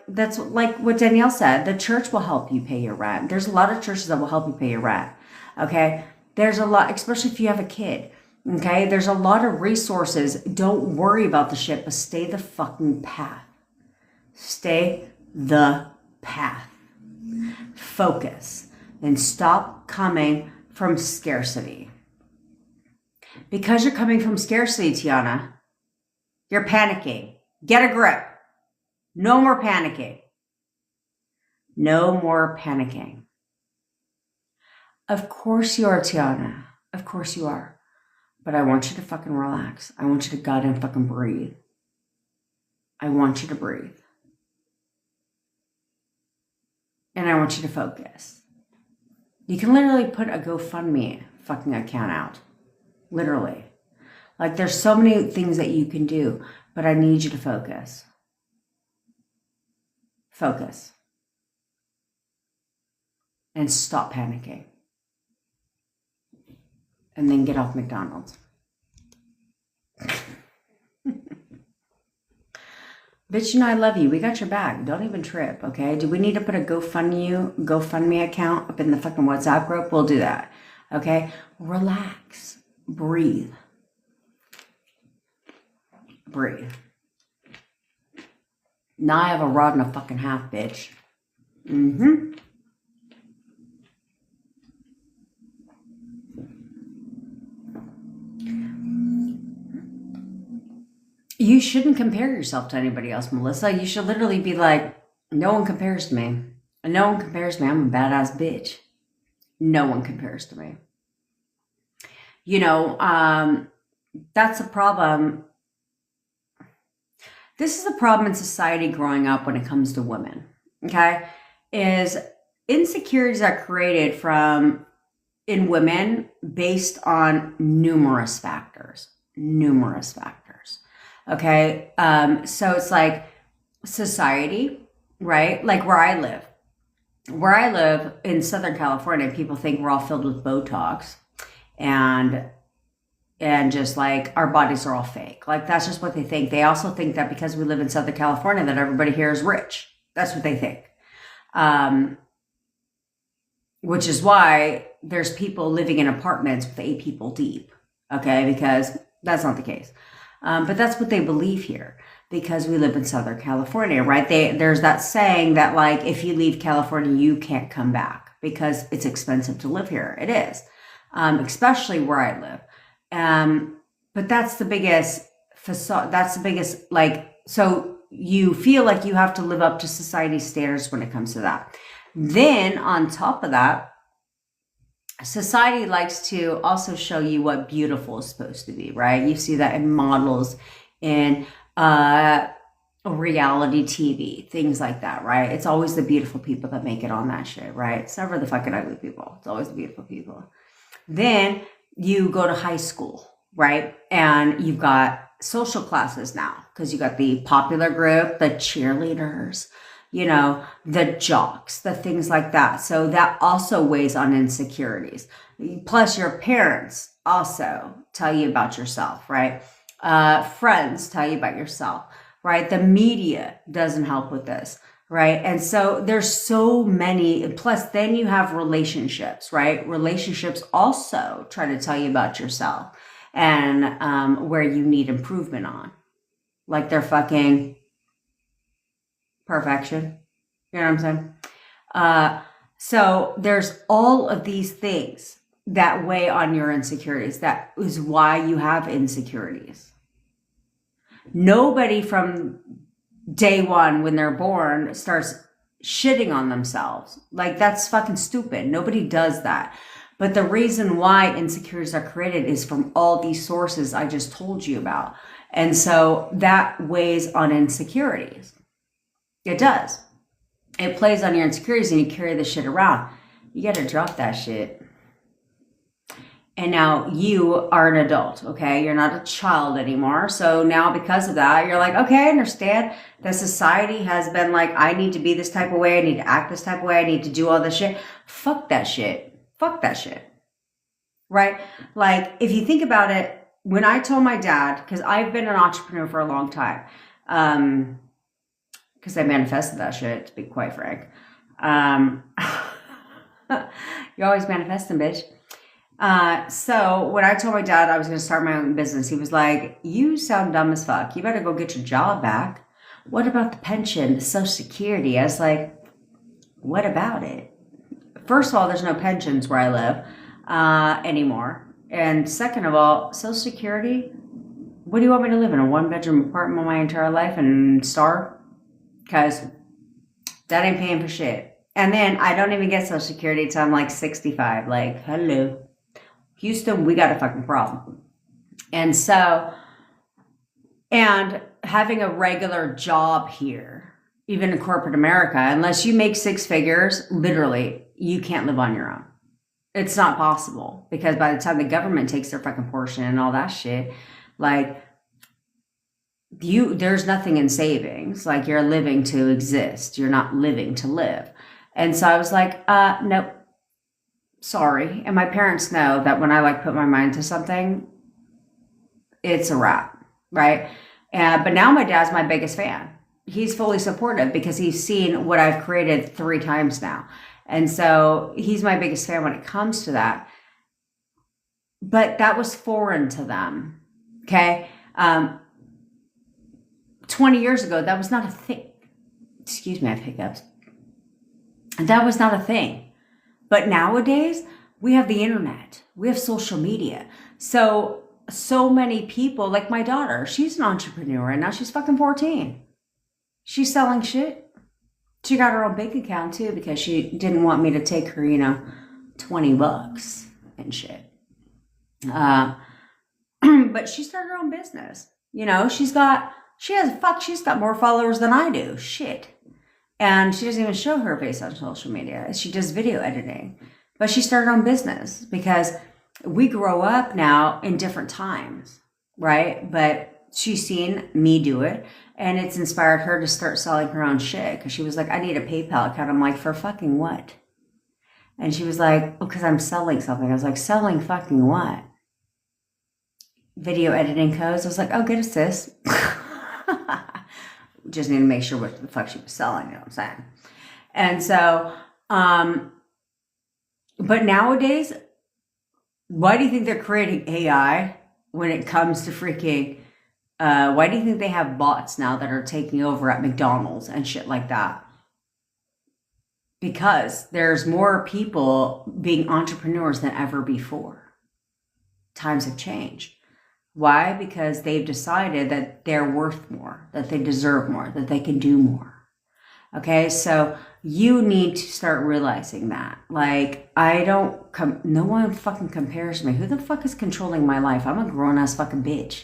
that's like what Danielle said. The church will help you pay your rent. There's a lot of churches that will help you pay your rent. Okay? There's a lot, especially if you have a kid. Okay? There's a lot of resources. Don't worry about the shit, but stay the fucking path. Stay the path. Focus. And stop coming from scarcity. Because you're coming from scarcity, Tiana, you're panicking. Get a grip. No more panicking. No more panicking. Of course you are, Tiana. Of course you are. But I want you to fucking relax. I want you to goddamn fucking breathe. I want you to breathe. And I want you to focus. You can literally put a GoFundMe fucking account out. Literally. Like there's so many things that you can do, but I need you to focus. Focus. And stop panicking. And then get off McDonald's. Bitch, I love you. We got your back. Don't even trip, okay? Do we need to put a GoFundMe account up in the fucking WhatsApp group? We'll do that, okay? Relax. Breathe. Breathe. Now I have a rod and a fucking half, bitch. You shouldn't compare yourself to anybody else, Melissa. You should literally be like, No one compares to me. No one compares to me. I'm a badass bitch. No one compares to me. You know, that's a problem. This is a problem in society growing up when it comes to women. Okay. Is insecurities are created in women based on numerous factors. Numerous factors. Okay. So it's like society, right? Like where I live. Where I live in Southern California, people think we're all filled with Botox and just like our bodies are all fake. Like that's just what they think. They also think that because we live in Southern California that everybody here is rich. That's what they think. Which is why there's people living in apartments with 8 people deep. Okay, because that's not the case. But that's what they believe here because we live in Southern California, right? There's that saying that like if you leave California, you can't come back because it's expensive to live here. It is, especially where I live. But that's the biggest facade. That's the biggest, like, so you feel like you have to live up to society's standards when it comes to that. Then on top of that, society likes to also show you what beautiful is supposed to be, right? You see that in models, in reality TV, things like that, right? It's always the beautiful people that make it on that shit, right? It's never the fucking ugly people. It's always the beautiful people. Then you go to high school, right? And you've got social classes now because you got the popular group, the cheerleaders, you know, the jocks, the things like that. So that also weighs on insecurities. Plus your parents also tell you about yourself, right? Friends tell you about yourself, right? The media doesn't help with this, right? And so there's so many, plus then you have relationships, right? Relationships also try to tell you about yourself and where you need improvement on. Like they're fucking perfection. You know what I'm saying? So there's all of these things that weigh on your insecurities. That is why you have insecurities. Nobody from day one when they're born starts shitting on themselves. Like that's fucking stupid. Nobody does that. But the reason why insecurities are created is from all these sources I just told you about. And so that weighs on insecurities. It does. It plays on your insecurities and you carry the shit around. You got to drop that shit. And now you are an adult, okay? You're not a child anymore. So now because of that, you're like, okay, I understand that society has been like, I need to be this type of way. I need to act this type of way. I need to do all this shit. Fuck that shit. Fuck that shit. Right? Like, if you think about it, when I told my dad, because I've been an entrepreneur for a long time, because I manifested that shit, to be quite frank. You're always manifesting, bitch. So when I told my dad I was going to start my own business, he was like, you sound dumb as fuck. You better go get your job back. What about the pension, the Social Security? I was like, what about it? First of all, there's no pensions where I live anymore. And second of all, Social Security, what do you want me to live in? A 1-bedroom apartment my entire life and starve? Because that ain't paying for shit. And then I don't even get Social Security until I'm like 65. Like, hello. Houston, we got a fucking problem. And so, and having a regular job here, even in corporate America, unless you make 6 figures, literally, you can't live on your own. It's not possible because by the time the government takes their fucking portion and all that shit, like there's nothing in savings. Like you're living to exist. You're not living to live. And so I was like, nope, sorry. And my parents know that when I like put my mind to something, it's a wrap, right? But now my dad's my biggest fan. He's fully supportive because he's seen what I've created 3 times now. And so he's my biggest fan when it comes to that. But that was foreign to them. Okay. 20 years ago, that was not a thing. Excuse me, I have hiccups. That was not a thing. But nowadays, we have the internet. We have social media. So many people, like my daughter, she's an entrepreneur and now she's fucking 14. She's selling shit. She got her own bank account too because she didn't want me to take her, $20 and shit. But she started her own business. She's got more followers than I do. Shit. And she doesn't even show her face on social media. She does video editing. But she started her own business because we grow up now in different times, right? But she's seen me do it, and it's inspired her to start selling her own shit because she was like, I need a PayPal account. I'm like, for fucking what? And she was like, oh, because I'm selling something. I was like, selling fucking what? Video editing codes. I was like, oh, get a sis. Just need to make sure what the fuck she was selling, you know what I'm saying? And so, but nowadays, why do you think they're creating AI when it comes to freaking, why do you think they have bots now that are taking over at McDonald's and shit like that? Because there's more people being entrepreneurs than ever before. Times have changed. Why? Because they've decided that they're worth more, that they deserve more, that they can do more. Okay, so you need to start realizing that. Like, no one fucking compares to me. Who the fuck is controlling my life? I'm a grown-ass fucking bitch.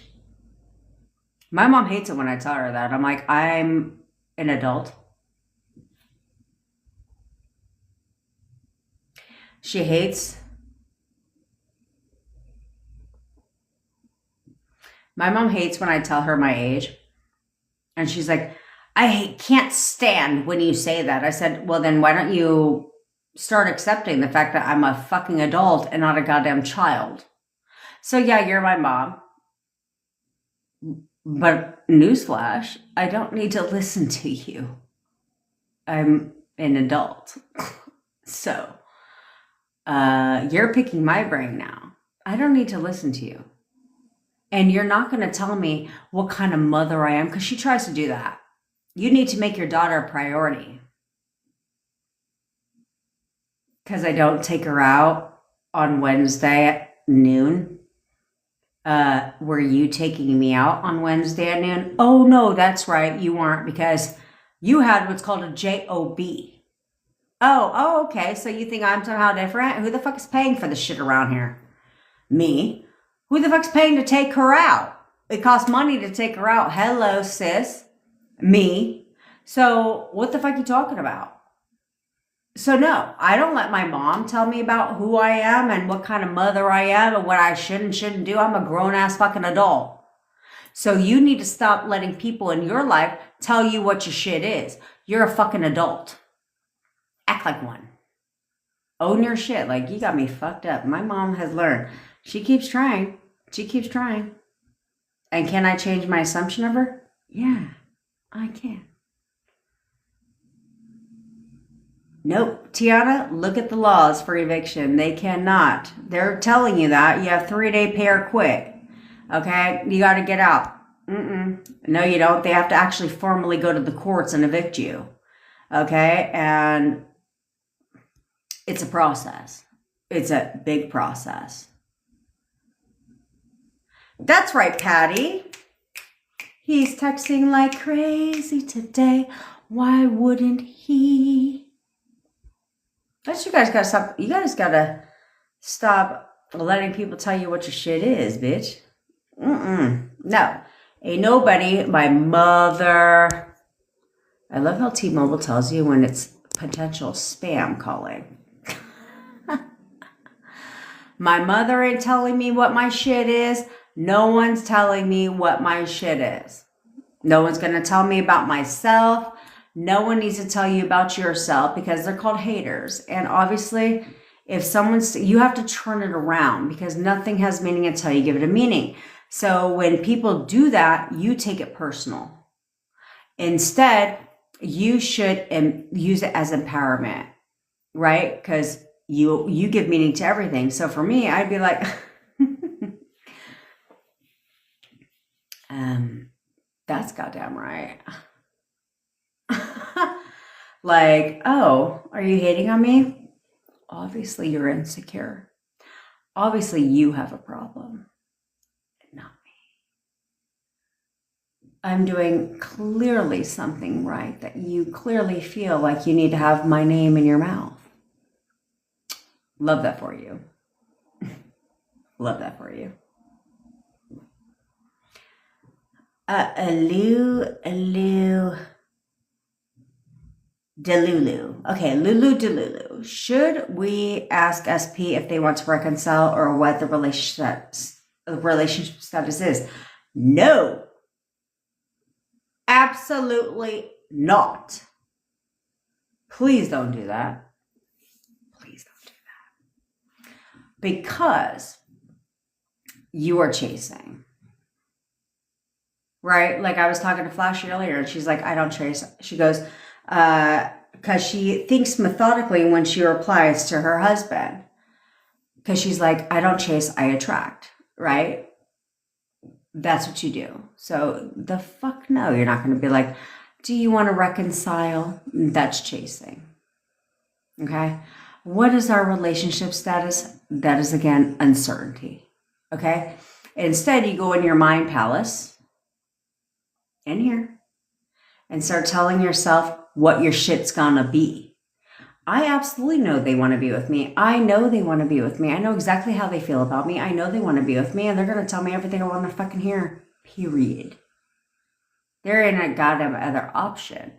My mom hates it when I tell her that. I'm like, I'm an adult. She hates. My mom hates when I tell her my age. And she's like, can't stand when you say that. I said, well, then why don't you start accepting the fact that I'm a fucking adult and not a goddamn child? So yeah, you're my mom. But newsflash, I don't need to listen to you. I'm an adult. So, you're picking my brain now. I don't need to listen to you. And you're not going to tell me what kind of mother I am, because she tries to do that. You need to make your daughter a priority. Because I don't take her out on Wednesday at noon. Were you taking me out on Wednesday at noon? Oh, no, that's right. You weren't, because you had what's called a JOB. Oh, okay. So you think I'm somehow different? Who the fuck is paying for this shit around here? Me. Who the fuck's paying to take her out? It costs money to take her out. Hello, sis. Me. So what the fuck are you talking about? So no, I don't let my mom tell me about who I am and what kind of mother I am and what I should and shouldn't do. I'm a grown-ass fucking adult. So you need to stop letting people in your life tell you what your shit is. You're a fucking adult. Act like one. Own your shit. Like, you got me fucked up. My mom has learned. She keeps trying. She keeps trying. And can I change my assumption of her? Yeah, I can. Nope. Tiana, look at the laws for eviction. They cannot. They're telling you that. You have 3-day pay or quit. Okay? You got to get out. No, you don't. They have to actually formally go to the courts and evict you. Okay? And it's a process. It's a big process. That's right, Patty. He's texting like crazy today. Why wouldn't he? But you guys gotta stop. You guys gotta stop letting people tell you what your shit is, bitch. No. Ain't nobody. My mother. I love how T-Mobile tells you when it's potential spam calling. My mother ain't telling me what my shit is. No one's telling me what my shit is. No one's going to tell me about myself. No one needs to tell you about yourself because they're called haters. And obviously, if you have to turn it around because nothing has meaning until you give it a meaning. So when people do that, you take it personal. Instead, you should use it as empowerment, right? Because you give meaning to everything. So for me, I'd be like, that's goddamn right. Like, oh, are you hating on me? Obviously, you're insecure. Obviously, you have a problem, not I'm doing clearly something right, that you clearly feel like you need to have my name in your mouth. Love that for you. Love that for you. Delulu. Okay, Lulu Delulu. Should we ask SP if they want to reconcile or what the relationship status is? No. Absolutely not. Please don't do that. Please don't do that. Because you are chasing. Right? Like I was talking to Flashy earlier and she's like, I don't chase. She goes, because she thinks methodically when she replies to her husband. Because she's like, I don't chase, I attract. Right? That's what you do. So the fuck no, you're not going to be like, do you want to reconcile? That's chasing. Okay. What is our relationship status? That is again, uncertainty. Okay. Instead, you go in your mind palace in here and start telling yourself what your shit's gonna be. I absolutely know they want to be with me. I know they want to be with me. I know exactly how they feel about me. I know they want to be with me and they're going to tell me everything I want to fucking hear. Period. There ain't a goddamn other option.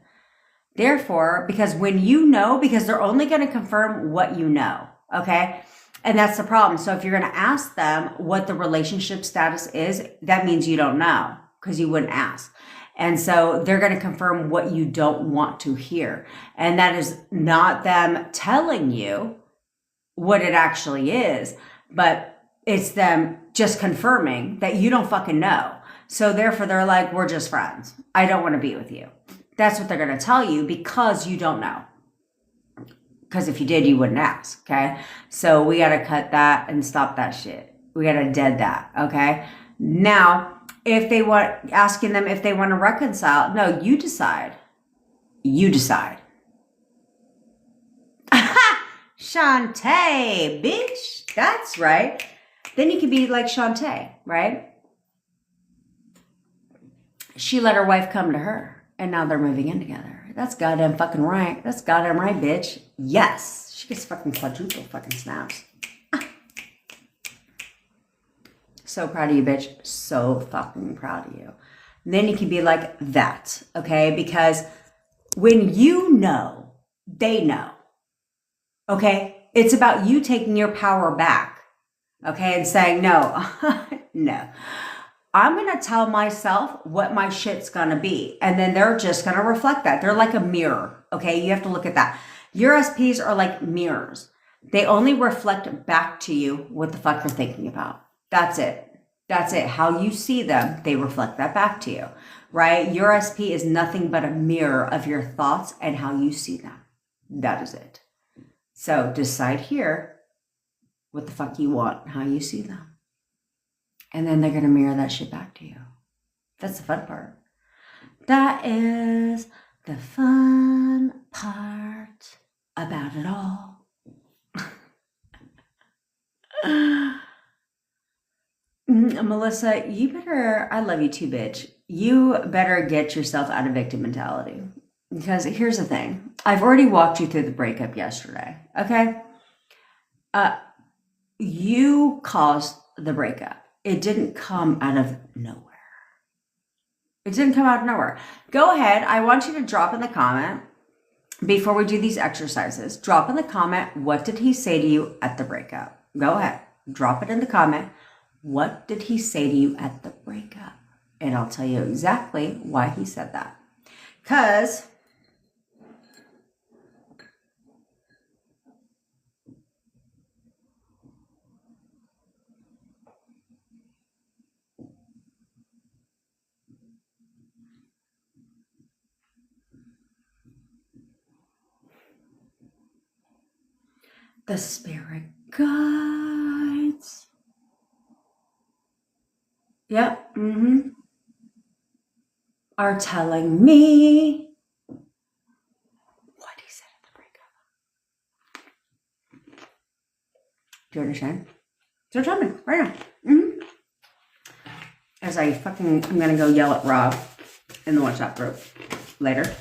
Therefore, because when you know, because they're only going to confirm what you know. Okay. And that's the problem. So if you're going to ask them what the relationship status is, that means you don't know because you wouldn't ask. And so they're going to confirm what you don't want to hear. And that is not them telling you what it actually is, but it's them just confirming that you don't fucking know. So therefore they're like, we're just friends. I don't want to be with you. That's what they're going to tell you because you don't know. Because if you did, you wouldn't ask. Okay. So we got to cut that and stop that shit. We got to dead that. Okay. Now, if they want, asking them if they want to reconcile, no, you decide. You decide. Shantae, bitch. That's right. Then you could be like Shantae, right? She let her wife come to her, and now they're moving in together. That's goddamn fucking right. That's goddamn right, bitch. Yes. She gets fucking quadruple fucking snaps. So proud of you, bitch. So fucking proud of you. And then you can be like that, okay? Because when you know, they know, okay? It's about you taking your power back, okay? And saying, no, no. I'm going to tell myself what my shit's going to be. And then they're just going to reflect that. They're like a mirror, okay? You have to look at that. Your SPs are like mirrors. They only reflect back to you what the fuck you're thinking about. That's it. That's it. How you see them, they reflect that back to you, right? Your SP is nothing but a mirror of your thoughts and how you see them. That is it. So decide here what the fuck you want, how you see them. And then they're going to mirror that shit back to you. That's the fun part. That is the fun part about it all. Melissa, you better, I love you too, bitch. You better get yourself out of victim mentality. Because here's the thing. I've already walked you through the breakup yesterday. Okay? You caused the breakup. It didn't come out of nowhere. It didn't come out of nowhere. Go ahead. I want you to drop in the comment before we do these exercises. Drop in the comment, what did he say to you at the breakup? Go ahead. Drop it in the comment. What did he say to you at the breakup? And I'll tell you exactly why he said that. Because the spirit guides. Yep. Are telling me what he said at the breakup. Do you understand? So tell me right now. As I'm gonna go yell at Rob. in the WhatsApp group later.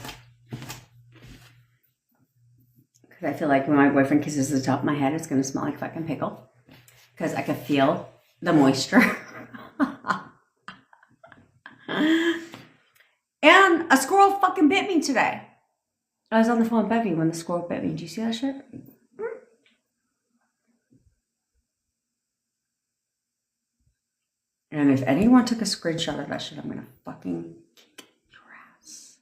Because I feel like when my boyfriend kisses the top of my head, it's going to smell like fucking pickle. Because I can feel the moisture. And a squirrel fucking bit me today. I was on the phone with Bevy when the squirrel bit me. Did you see that shit? And if anyone took a screenshot of that shit, I'm going to fucking kick your ass.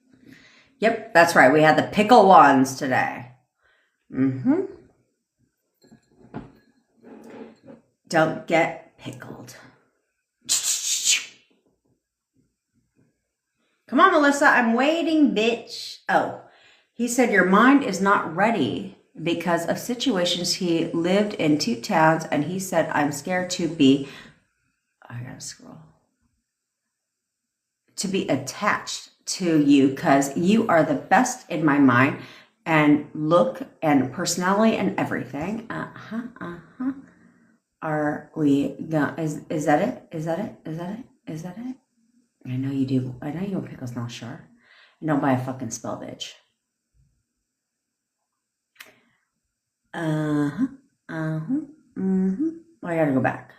Yep, that's right. We had the pickle ones today. Mm-hmm. Don't get pickled. Come on, Melissa. I'm waiting, bitch. Oh, he said your mind is not ready because of situations. He lived in 2 towns and he said, I'm scared to be, I gotta scroll, to be attached to you because you are the best in my mind and look and personality and everything. Are we gonna, is that it? Is that it? Is that it? Is that it? I know you do. I know you want pickles, not sure. And don't buy a fucking spell, bitch. I gotta go back.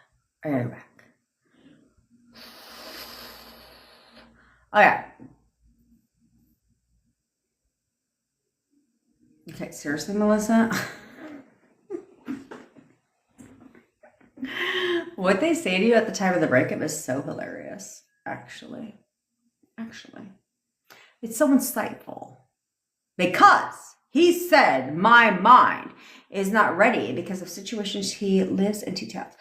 Okay. Okay, seriously, Melissa? What they say to you at the time of the breakup is so hilarious. Actually, it's so insightful because he said my mind is not ready because of situations. He lives in 2 towns.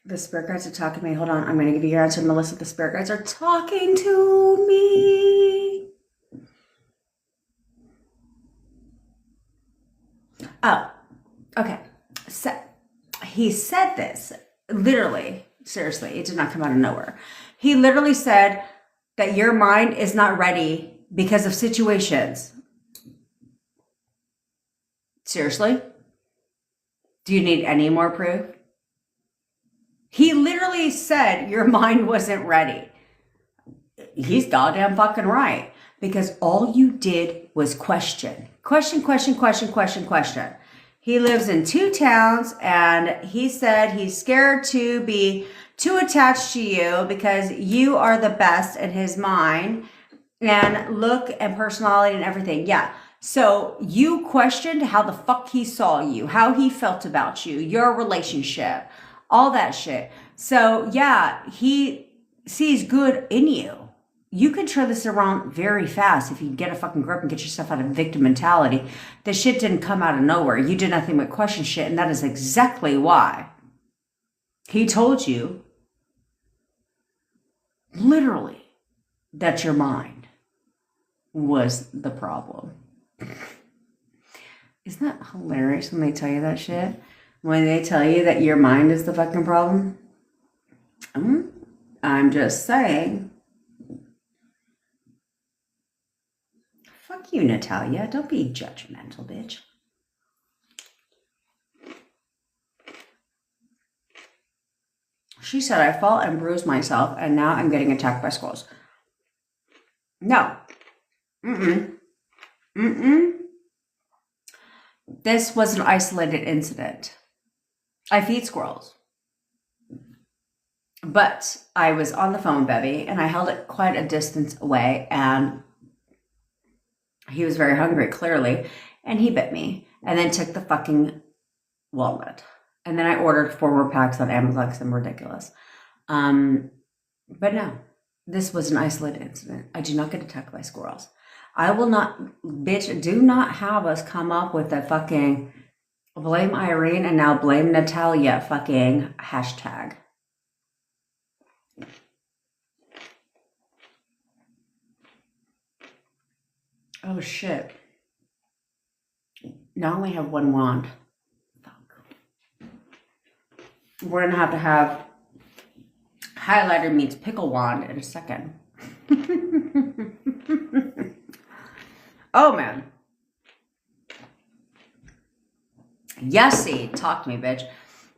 The spirit guides are talking to me. Hold on, I'm going to give you your answer, Melissa. The spirit guides are talking to me. Oh, okay. So he said this literally, seriously, it did not come out of nowhere. He literally said that your mind is not ready because of situations. Seriously? Do you need any more proof? He literally said your mind wasn't ready. He's goddamn fucking right. Because all you did was question. Question. He lives in 2 towns and he said he's scared to be too attached to you because you are the best in his mind and look and personality and everything. Yeah. So you questioned how the fuck he saw you, how he felt about you, your relationship, all that shit. So yeah, he sees good in you. You can turn this around very fast if you get a fucking grip and get yourself out of victim mentality. The shit didn't come out of nowhere. You did nothing but question shit, and that is exactly why he told you, literally, that your mind was the problem. Isn't that hilarious when they tell you that shit? When they tell you that your mind is the fucking problem? I'm just saying. Fuck you, Natalia. Don't be judgmental, bitch. She said I fought and bruised myself, and now I'm getting attacked by squirrels. No. This was an isolated incident. I feed squirrels. But I was on the phone, Bevy, and I held it quite a distance away, and he was very hungry, clearly, and he bit me and then took the fucking walnut. And then I ordered 4 more packs on Amazon because I'm ridiculous. But no, this was an isolated incident. I do not get attacked by squirrels. I will not, bitch, do not have us come up with a fucking blame Irene and now blame Natalia fucking hashtag. Oh shit. Now I only have 1 wand. Fuck. We're gonna have to have highlighter meets pickle wand in a second. Oh man. Yessie, talk to me, bitch.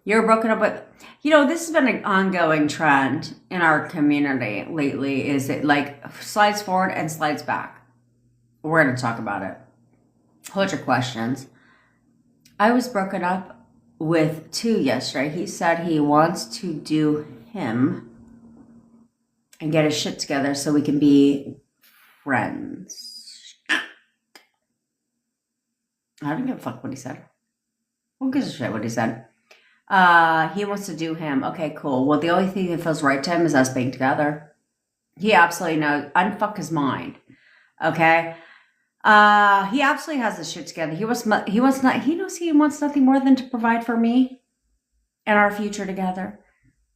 You're broken up with, this has been an ongoing trend in our community lately. Is it like slides forward and slides back? We're going to talk about it. Hold your questions. I was broken up with 2 yesterday. He said he wants to do him and get his shit together so we can be friends. I don't give a fuck what he said. Who gives a shit what he said? He wants to do him. Okay, cool. Well, the only thing that feels right to him is us being together. He absolutely knows. Unfuck his mind. Okay? He absolutely has his shit together. He knows he wants nothing more than to provide for me and our future together.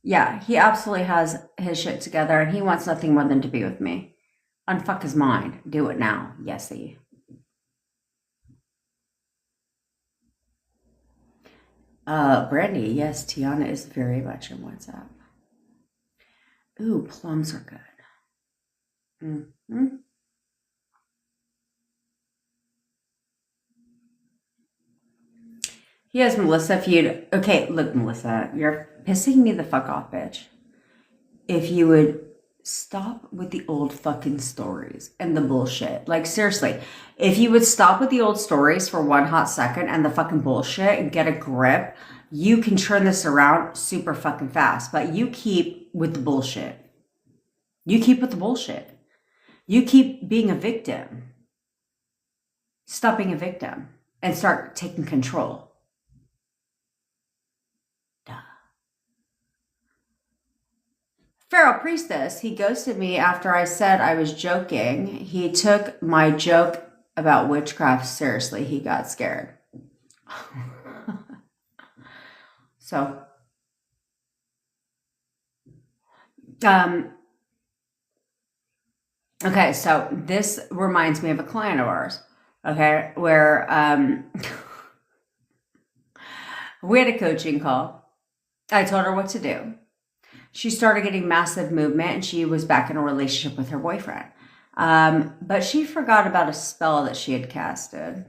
Yeah, he absolutely has his shit together and he wants nothing more than to be with me. Unfuck his mind. Do it now. Yesy. Brandy, yes, Tiana is very much in WhatsApp. Ooh, plums are good. Mm-hmm. Yes, Melissa, okay, look, Melissa, you're pissing me the fuck off, bitch. If you would stop with the old fucking stories and the bullshit. Like, seriously, if you would stop with the old stories for one hot second and the fucking bullshit and get a grip, you can turn this around super fucking fast. But you keep with the bullshit. You keep with the bullshit. You keep being a victim. Stop being a victim and start taking control. Pharaoh Priestess, he ghosted me after I said I was joking. He took my joke about witchcraft seriously. He got scared. So, okay, so this reminds me of a client of ours, okay, where we had a coaching call. I told her what to do. She started getting massive movement and she was back in a relationship with her boyfriend. But she forgot about a spell that she had casted.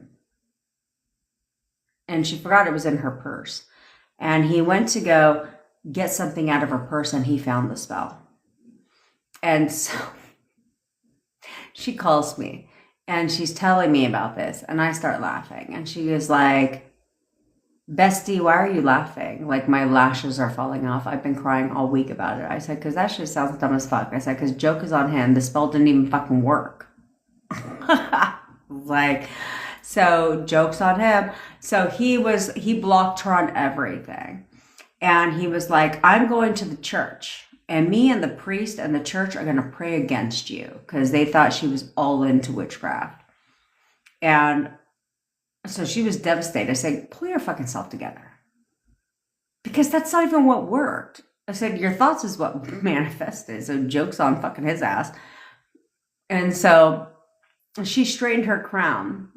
And she forgot it was in her purse. And he went to go get something out of her purse and he found the spell. And so she calls me and she's telling me about this. And I start laughing. And she is like, bestie, why are you laughing? Like, my lashes are falling off. I've been crying all week about it. I said, because that shit sounds dumb as fuck. I said, because joke is on him. The spell didn't even fucking work. Like, so joke's on him. So he blocked her on everything. And he was like, I'm going to the church. And me and the priest and the church are going to pray against you. Because they thought she was all into witchcraft. And so she was devastated. I said, pull your fucking self together. Because that's not even what worked. I said, your thoughts is what manifested. So joke's on fucking his ass. And so she straightened her crown.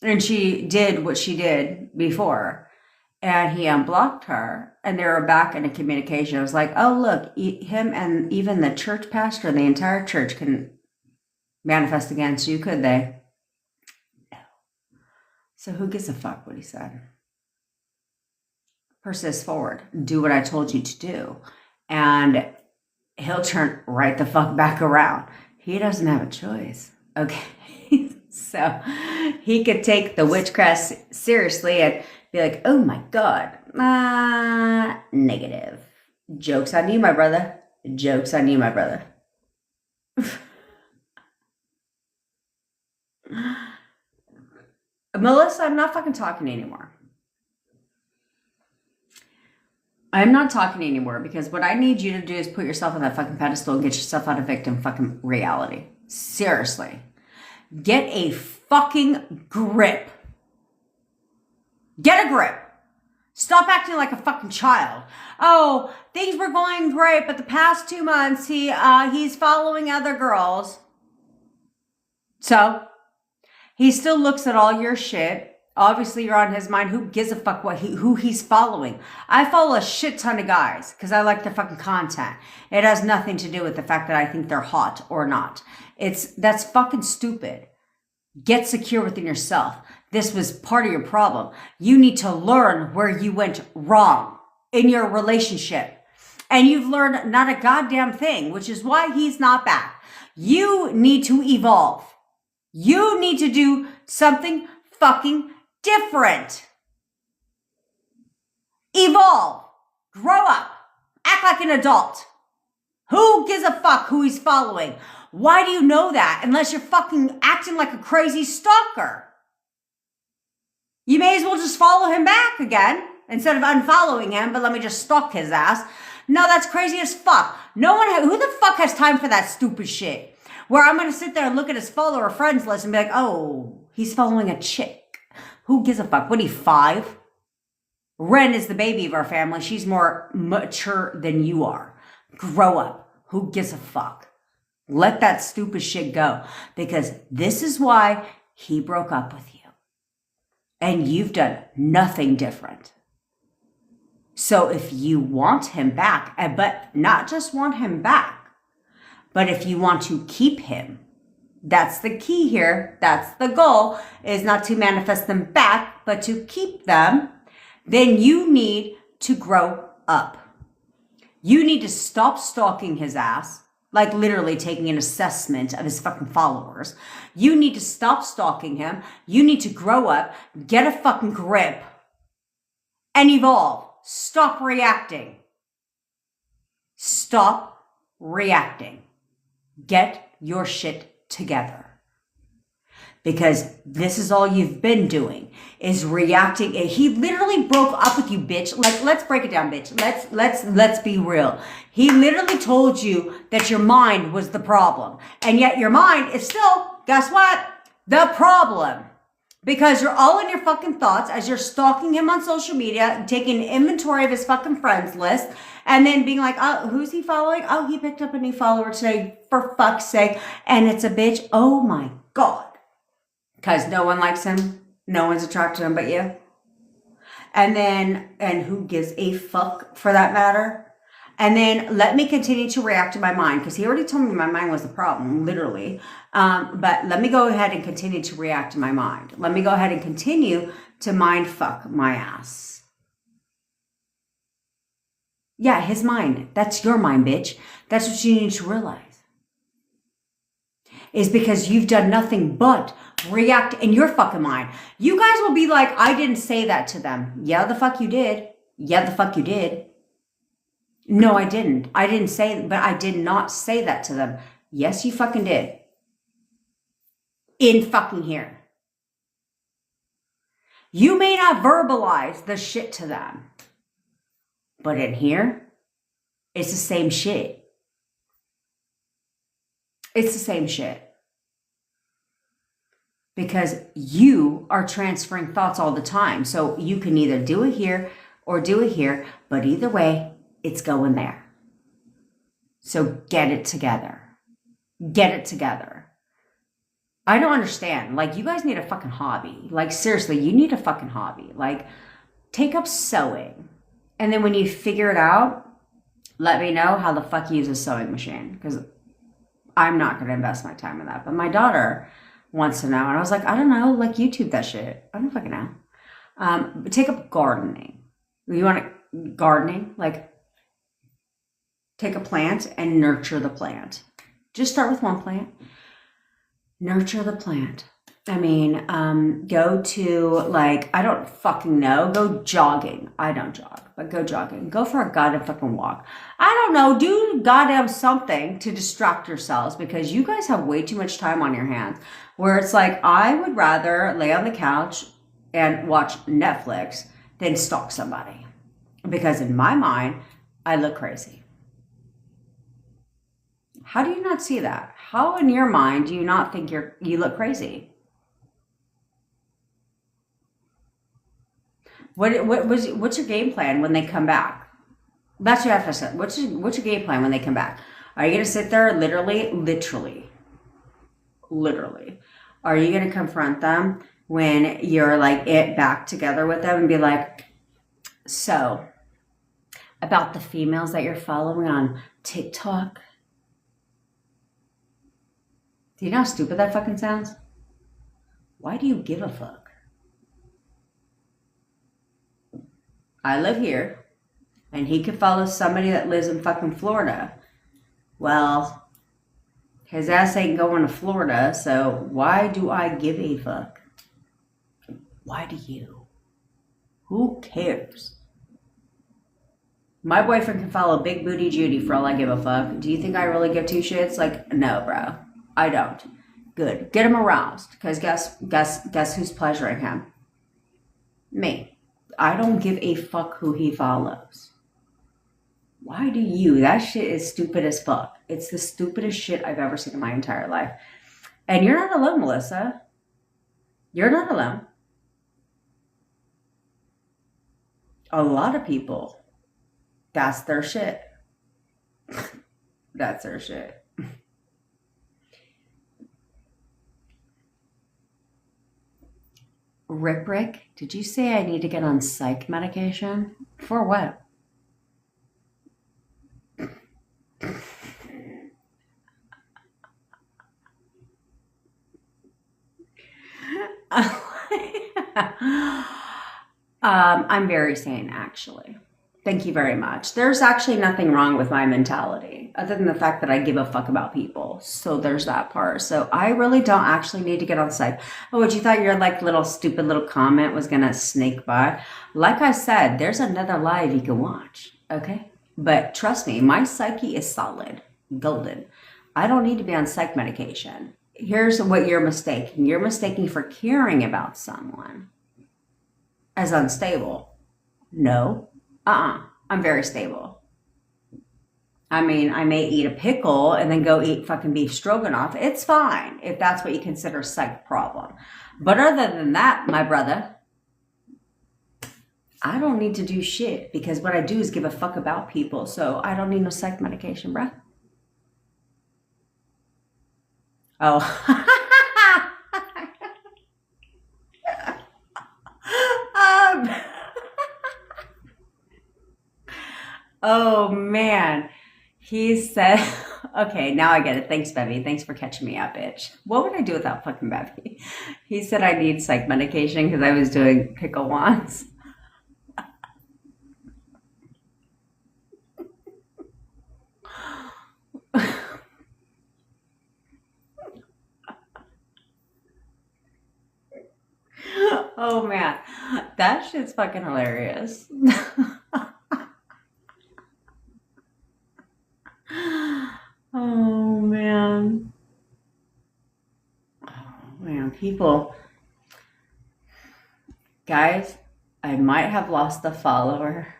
And she did what she did before. And he unblocked her. And they were back in a communication. I was like, oh, look, him and even the church pastor, the entire church can manifest against you, could they? So who gives a fuck what he said? Persist forward. Do what I told you to do. And he'll turn right the fuck back around. He doesn't have a choice. Okay. So he could take the witchcraft seriously and be like, oh my God. Negative. Joke's on you, my brother. Joke's on you, my brother. Melissa, I'm not fucking talking anymore. I'm not talking anymore because what I need you to do is put yourself on that fucking pedestal and get yourself out of victim fucking reality. Seriously. Get a fucking grip. Get a grip. Stop acting like a fucking child. Oh, things were going great, but the past 2 months he's following other girls. So he still looks at all your shit. Obviously, you're on his mind. Who gives a fuck who he's following? I follow a shit ton of guys because I like their fucking content. It has nothing to do with the fact that I think they're hot or not. That's fucking stupid. Get secure within yourself. this was part of your problem. You need to learn where you went wrong in your relationship. And you've learned not a goddamn thing, which is why he's not back. You need to evolve. You need to do something fucking different. Evolve. Grow up. Act like an adult. Who gives a fuck who he's following? Why do you know that unless you're fucking acting like a crazy stalker? You may as well just follow him back again instead of unfollowing him, but let me just stalk his ass. No, that's crazy as fuck. Who the fuck has time for that stupid shit? Where I'm going to sit there and look at his follower friends list and be like, oh, he's following a chick. Who gives a fuck? What, he 5? Ren is the baby of our family. She's more mature than you are. Grow up. Who gives a fuck? Let that stupid shit go. Because this is why he broke up with you. And you've done nothing different. So if you want him back, but not just want him back, but if you want to keep him, that's the key here. That's the goal, is not to manifest them back, but to keep them. Then you need to grow up. You need to stop stalking his ass, like literally taking an assessment of his fucking followers. You need to stop stalking him. You need to grow up, get a fucking grip, and evolve. Stop reacting. Stop reacting. Get your shit together. Because this is all you've been doing, is reacting. He literally broke up with you, bitch. Like, let's break it down, bitch. Let's be real. He literally told you that your mind was the problem. And yet your mind is still, guess what? The problem. Because you're all in your fucking thoughts as you're stalking him on social media, taking inventory of his fucking friends list, and then being like, oh, who's he following? Oh, he picked up a new follower today, for fuck's sake. And it's a bitch. Oh my God. Because no one likes him. No one's attracted to him but you. And who gives a fuck for that matter? And then let me continue to react to my mind, because he already told me my mind was the problem, literally. But let me go ahead and continue to react to my mind. Let me go ahead and continue to mind fuck my ass. Yeah, his mind. That's your mind, bitch. That's what you need to realize. Is because you've done nothing but react in your fucking mind. You guys will be like, I didn't say that to them. Yeah, the fuck you did. Yeah, the fuck you did. No, I didn't. I didn't say, but I did not say that to them. Yes, you fucking did. In fucking here. You may not verbalize the shit to them, but in here, it's the same shit. It's the same shit. Because you are transferring thoughts all the time. So you can either do it here or do it here, but either way, it's going there. So get it together. Get it together. I don't understand. Like, you guys need a fucking hobby. Like, seriously, you need a fucking hobby. Like, take up sewing. And then when you figure it out, let me know how the fuck you use a sewing machine. Because I'm not going to invest my time in that. But my daughter wants to know. And I was like, I don't know. Like, YouTube that shit. I don't fucking know. But take up gardening. You want to gardening? Like, take a plant and nurture the plant. Just start with one plant. Nurture the plant. I mean, go to, like, I don't fucking know. Go jogging. I don't jog, but go jogging. Go for a goddamn fucking walk. I don't know. Do goddamn something to distract yourselves, because you guys have way too much time on your hands, where it's like, I would rather lay on the couch and watch Netflix than stalk somebody. Because in my mind, I look crazy. How do you not see that? How in your mind do you not think you look crazy? What's your game plan when they come back? That's what I have to say. What's your game plan when they come back? Are you going to sit there literally? Are you going to confront them when you're like back together with them and be like, so about the females that you're following on TikTok? Do you know how stupid that fucking sounds? Why do you give a fuck? I live here, and he could follow somebody that lives in fucking Florida. Well, his ass ain't going to Florida, so why do I give a fuck? Why do you? Who cares? My boyfriend can follow Big Booty Judy for all I give a fuck. Do you think I really give two shits? Like, no, bro. I don't. Good. Get him aroused. Because guess who's pleasuring him? Me. I don't give a fuck who he follows. Why do you? That shit is stupid as fuck. It's the stupidest shit I've ever seen in my entire life. And you're not alone, Melissa. You're not alone. A lot of people, that's their shit. That's their shit. Rick, did you say I need to get on psych medication? For what? I'm very sane, actually. Thank you very much. There's actually nothing wrong with my mentality, other than the fact that I give a fuck about people. So there's that part. So I really don't actually need to get on psych. Oh, what you thought your like little stupid little comment was gonna snake by? Like I said, there's another live you can watch. Okay, but trust me, my psyche is solid, golden. I don't need to be on psych medication. Here's what you're mistaking. You're mistaking for caring about someone as unstable. No. I'm very stable. I mean, I may eat a pickle and then go eat fucking beef stroganoff. It's fine if that's what you consider a psych problem. But other than that, my brother, I don't need to do shit because what I do is give a fuck about people. So I don't need no psych medication, bruh. Oh. Oh man, he said, okay, now I get it. Thanks, Bevy. Thanks for catching me up, bitch. What would I do without fucking Bevy? He said I need psych medication because I was doing pickle wands. Oh man, that shit's fucking hilarious. Oh man. Oh man, people. Guys, I might have lost a follower.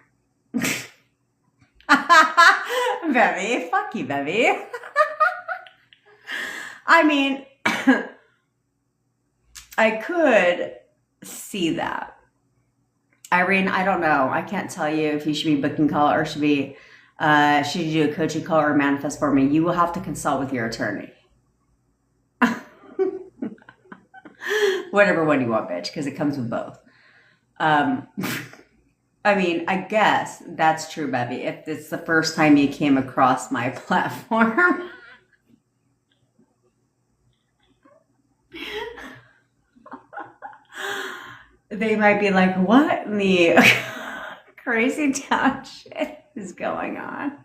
Bevy, fuck you, Bevy. I mean, I could see that. Irene, I don't know. I can't tell you if you should be booking call or should you do a coaching call or manifest for me. You will have to consult with your attorney. Whatever one you want, bitch, because it comes with both. I mean, I guess that's true, Bevy. If it's the first time you came across my platform. They might be like, what in the crazy town shit is going on?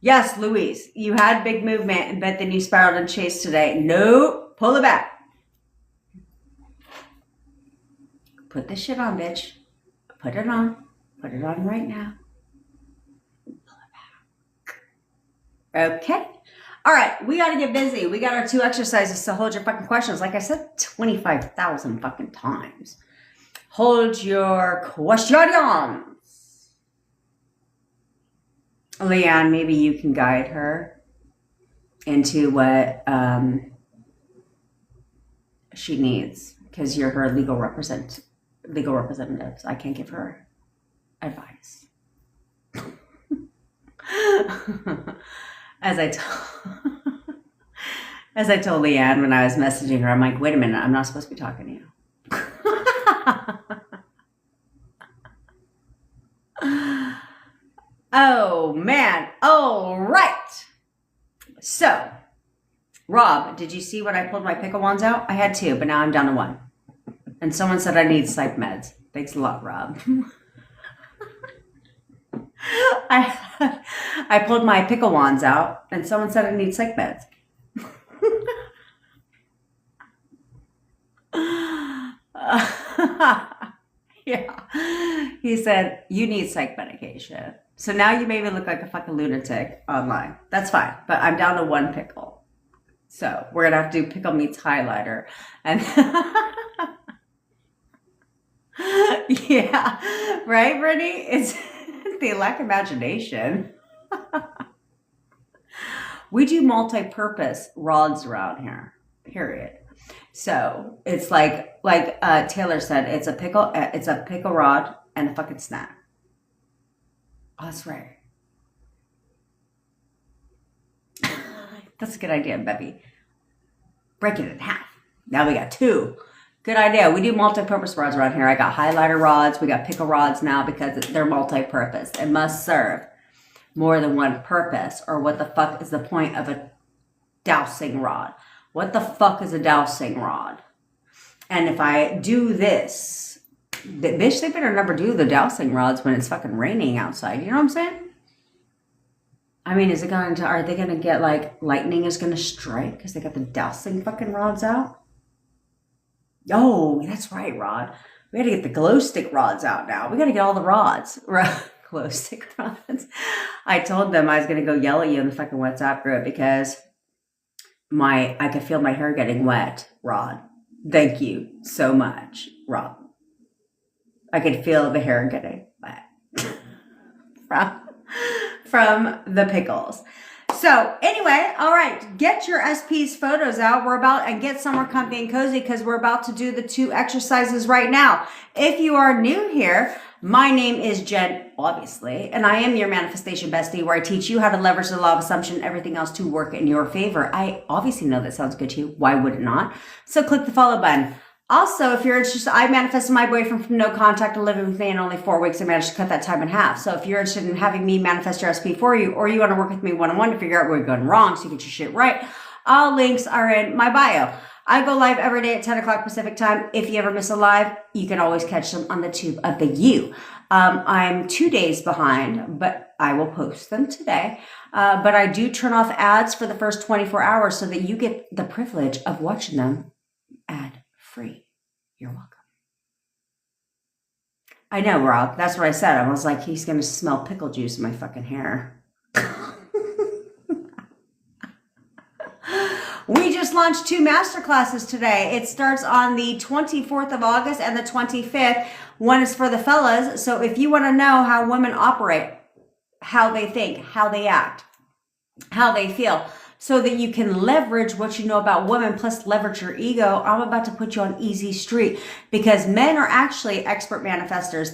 Yes, Louise, you had big movement, but then you spiraled and chased today. Nope, pull it back. Put this shit on, bitch. Put it on. Put it on right now. Pull it back. Okay. All right, we got to get busy. We got our 2 exercises to hold your fucking questions. Like I said 25,000 fucking times. Hold your questions. Leanne, maybe you can guide her into what she needs because you're her legal representatives. I can't give her advice. As I told Leanne when I was messaging her, I'm like, wait a minute, I'm not supposed to be talking to you. Oh man. All right. So, Rob, did you see when I pulled my pickle wands out? I had 2, but now I'm down to 1. And someone said I need psych meds. Thanks a lot, Rob. I pulled my pickle wands out, and someone said I need psych meds. Yeah. He said, you need psych medication. So now you made me look like a fucking lunatic online. That's fine. But I'm down to one pickle. So we're going to have to do pickle meets highlighter. And yeah. Right, Brittany? It's they lack imagination. We do multi-purpose rods around here. Period. So it's like Taylor said, it's a pickle rod and a fucking snack. Oh, that's right. That's a good idea, Bevy. Break it in half. Now we got two. Good idea. We do multi-purpose rods around here. I got highlighter rods. We got pickle rods now because they're multi-purpose. It must serve more than one purpose. Or what the fuck is the point of a dowsing rod? What the fuck is a dowsing rod? And if I do this, bitch, they better never do the dowsing rods when it's fucking raining outside. You know what I'm saying? I mean, are they going to get like lightning is going to strike because they got the dowsing fucking rods out? Oh, that's right, Rod. We got to get the glow stick rods out now. We got to get all the rods. Glow stick rods. I told them I was going to go yell at you in the fucking WhatsApp group because I could feel my hair getting wet, Rod. Thank you so much, Rob. I could feel the hair getting wet from the pickles. So anyway, all right, get your SP's photos out. And get somewhere comfy and cozy because we're about to do the 2 exercises right now. If you are new here, my name is Jen, obviously, and I am your manifestation bestie where I teach you how to leverage the law of assumption and everything else to work in your favor. I obviously know that sounds good to you. Why would it not? So click the follow button. Also, if you're interested, I manifested my boyfriend from no contact to living with me in only 4 weeks. I managed to cut that time in half. So if you're interested in having me manifest your SP for you, or you want to work with me one-on-one to figure out where you're going wrong so you get your shit right, all links are in my bio. I go live every day at 10 o'clock Pacific time. If you ever miss a live, you can always catch them on the tube of the U. I'm 2 days behind, but I will post them today. But I do turn off ads for the first 24 hours so that you get the privilege of watching them ad-free. You're welcome. I know, Rob. That's what I said. I was like, he's going to smell pickle juice in my fucking hair. We just launched 2 masterclasses today. It starts on the 24th of August and the 25th. One is for the fellas. So if you want to know how women operate, how they think, how they act, how they feel, so that you can leverage what you know about women plus leverage your ego, I'm about to put you on easy street because men are actually expert manifestors.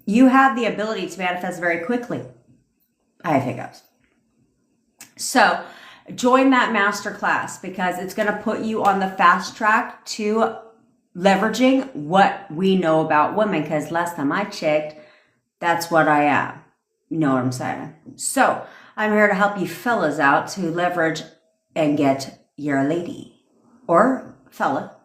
You have the ability to manifest very quickly. I have hiccups. So join that masterclass because it's going to put you on the fast track to leveraging what we know about women because last time I checked, that's what I am. You know what I'm saying? So I'm here to help you fellas out to leverage and get your lady or fella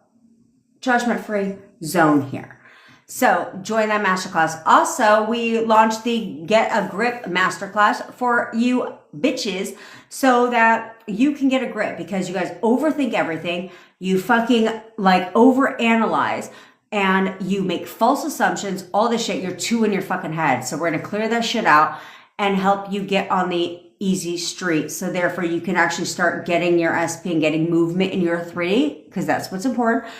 judgment-free zone here. So join that masterclass. Also, we launched the Get a Grip masterclass for you bitches so that you can get a grip because you guys overthink everything. You fucking like overanalyze and you make false assumptions, all this shit. You're too in your fucking head. So we're going to clear that shit out and help you get on the easy street. So therefore you can actually start getting your SP and getting movement in your 3D because that's what's important.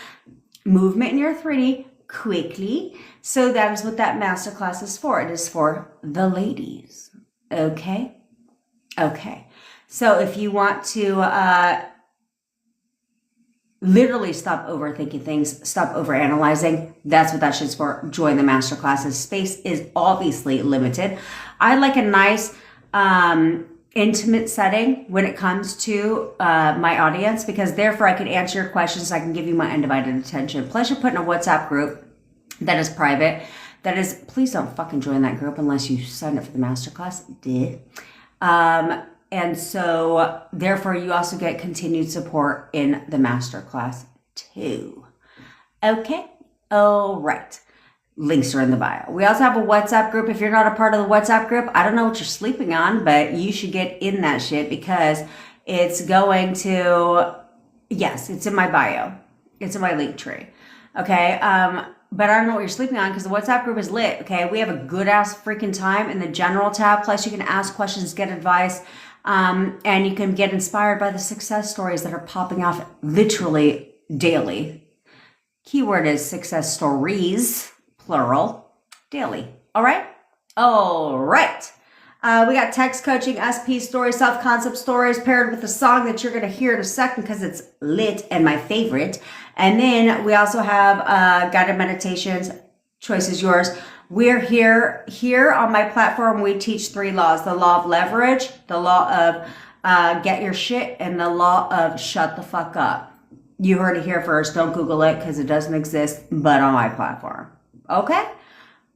Movement in your 3D quickly. So that is what that masterclass is for. It is for the ladies. Okay. Okay. So if you want to literally stop overthinking things, stop overanalyzing, that's what that shit's for. Join the masterclasses. Space is obviously limited. I like a nice intimate setting when it comes to my audience because therefore I can answer your questions. I can give you my undivided attention. Plus you're put in a WhatsApp group that is private. That is, please don't fucking join that group unless you sign up for the masterclass. And so therefore you also get continued support in the masterclass too. Okay. All right. Links are in the bio. We also have a WhatsApp group. If you're not a part of the WhatsApp group, I don't know what you're sleeping on, but you should get in that shit because it's going to, yes, it's in my bio. It's in my link tree. Okay. But I don't know what you're sleeping on because the WhatsApp group is lit. Okay. We have a good ass freaking time in the general tab. Plus you can ask questions, get advice, and you can get inspired by the success stories that are popping off literally daily. Keyword is success stories. Plural, daily. All right? All right. We got text coaching, SP stories, self-concept stories paired with a song that you're going to hear in a second because it's lit and my favorite. And then we also have guided meditations. Choice is yours. We're here on my platform. We teach 3 laws: the law of leverage, the law of get your shit, and the law of shut the fuck up. You heard it here first. Don't Google it because it doesn't exist, but on my platform. Okay?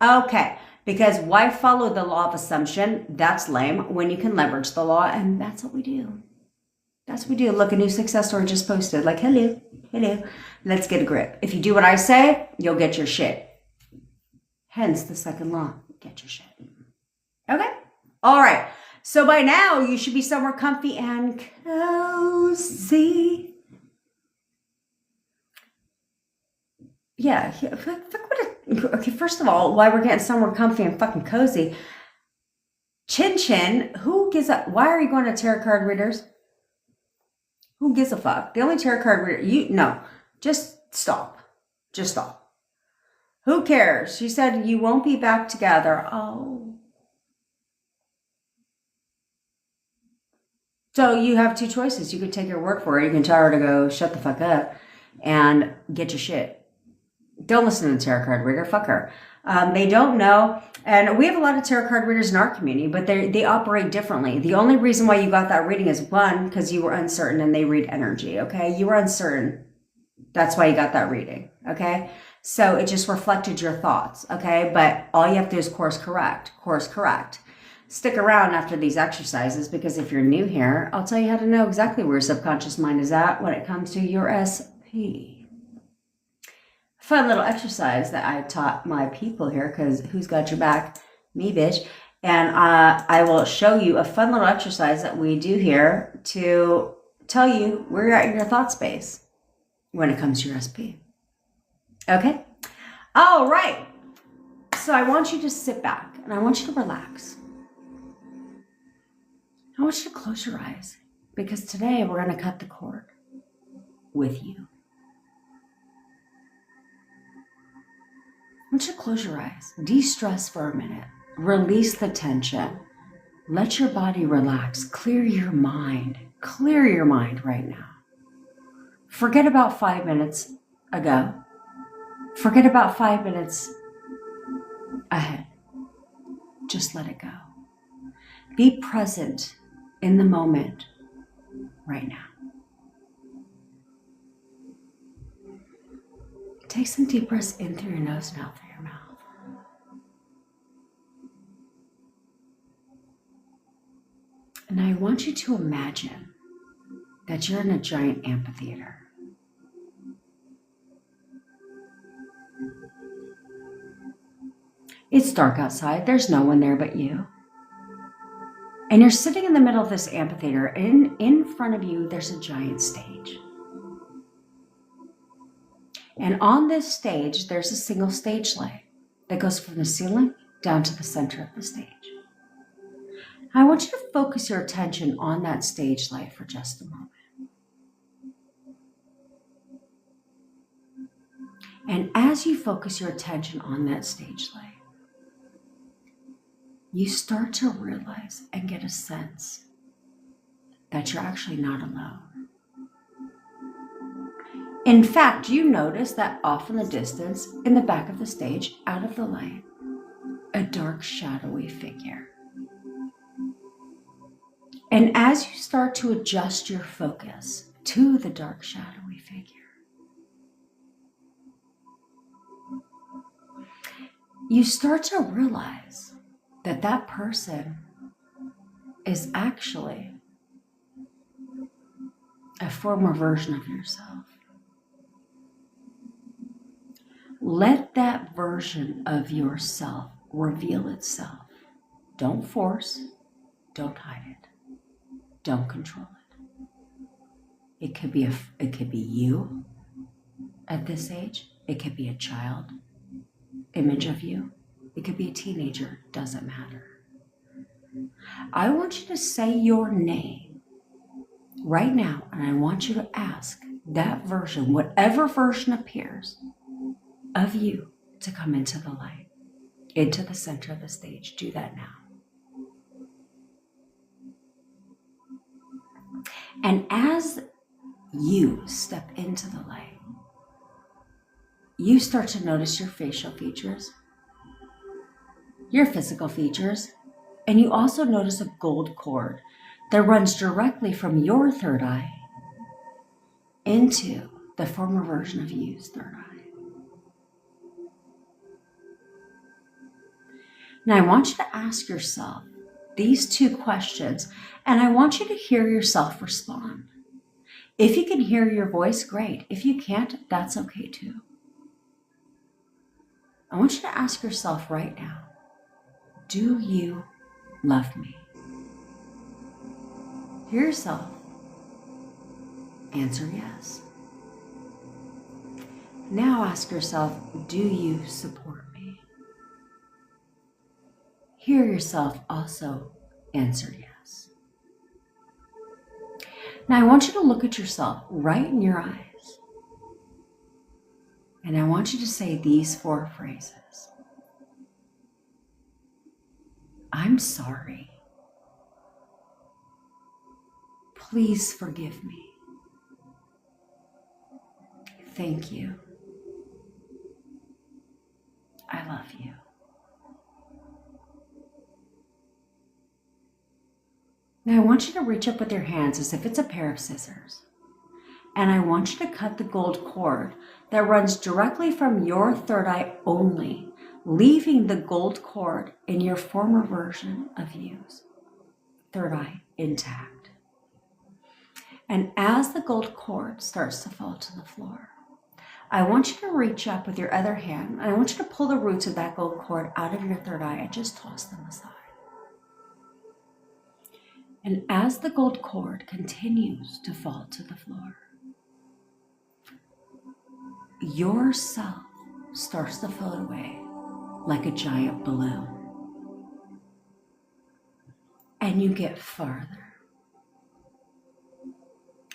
Okay. Because why follow the law of assumption? That's lame when you can leverage the law, and that's what we do. That's what we do. Look, a new success story just posted. Like, hello. Let's get a grip. If you do what I say, you'll get your shit. Hence the second law. Get your shit. Okay? All right. So by now, you should be somewhere comfy and cozy. Yeah, okay, first of all, why we're getting somewhere comfy and fucking cozy. Chin, who gives a, why are you going to tarot card readers? Who gives a fuck? The only tarot card reader, no, just stop. Just stop. Who cares? She said you won't be back together. Oh. So you have 2 choices. You could take her word for it. You can tell her to go shut the fuck up and get your shit. Don't listen to the tarot card reader. Fuck her. They don't know. And we have a lot of tarot card readers in our community, but they operate differently. The only reason why you got that reading is, 1, because you were uncertain and they read energy. Okay. You were uncertain. That's why you got that reading. Okay. So it just reflected your thoughts. Okay. But all you have to do is course correct. Stick around after these exercises because if you're new here, I'll tell you how to know exactly where your subconscious mind is at when it comes to your SP. Fun little exercise that I taught my people here because who's got your back? Me, bitch. And I will show you a fun little exercise that we do here to tell you where you're at in your thought space when it comes to your SP. Okay? All right. So I want you to sit back and I want you to relax. I want you to close your eyes because today we're going to cut the cord with you. I want you to close your eyes, de-stress for a minute, release the tension, let your body relax, clear your mind right now. Forget about 5 minutes ago. Forget about 5 minutes ahead. Just let it go. Be present in the moment right now. Take some deep breaths in through your nose and out through your mouth. And I want you to imagine that you're in a giant amphitheater. It's dark outside. There's no one there but you. And you're sitting in the middle of this amphitheater, and in front of you, there's a giant stage. And on this stage, there's a single stage light that goes from the ceiling down to the center of the stage. I want you to focus your attention on that stage light for just a moment. And as you focus your attention on that stage light, you start to realize and get a sense that you're actually not alone. In fact, you notice that off in the distance, in the back of the stage, out of the light, a dark, shadowy figure. And as you start to adjust your focus to the dark, shadowy figure, you start to realize that that person is actually a former version of yourself. Let that version of yourself reveal itself. Don't force. Don't hide it. Don't control it. It could be you at this age. It could be a child image of you. It could be a teenager. Doesn't matter. I want you to say your name right now, and I want you to ask that version, whatever version appears of you, to come into the light, into the center of the stage. Do that now. And as you step into the light, you start to notice your facial features, your physical features, and you also notice a gold cord that runs directly from your third eye into the former version of you's third eye. Now I want you to ask yourself these two questions, and I want you to hear yourself respond. If you can hear your voice, great. If you can't, that's okay too. I want you to ask yourself right now, do you love me? Hear yourself. Answer yes. Now ask yourself, do you support me? Hear yourself also answer yes. Now I want you to look at yourself right in your eyes. And I want you to say these 4 phrases. I'm sorry. Please forgive me. Thank you. I love you. Now I want you to reach up with your hands as if it's a pair of scissors. And I want you to cut the gold cord that runs directly from your third eye only, leaving the gold cord in your former version of you's third eye intact. And as the gold cord starts to fall to the floor, I want you to reach up with your other hand, and I want you to pull the roots of that gold cord out of your third eye and just toss them aside. And as the gold cord continues to fall to the floor, yourself starts to float away like a giant balloon. And you get farther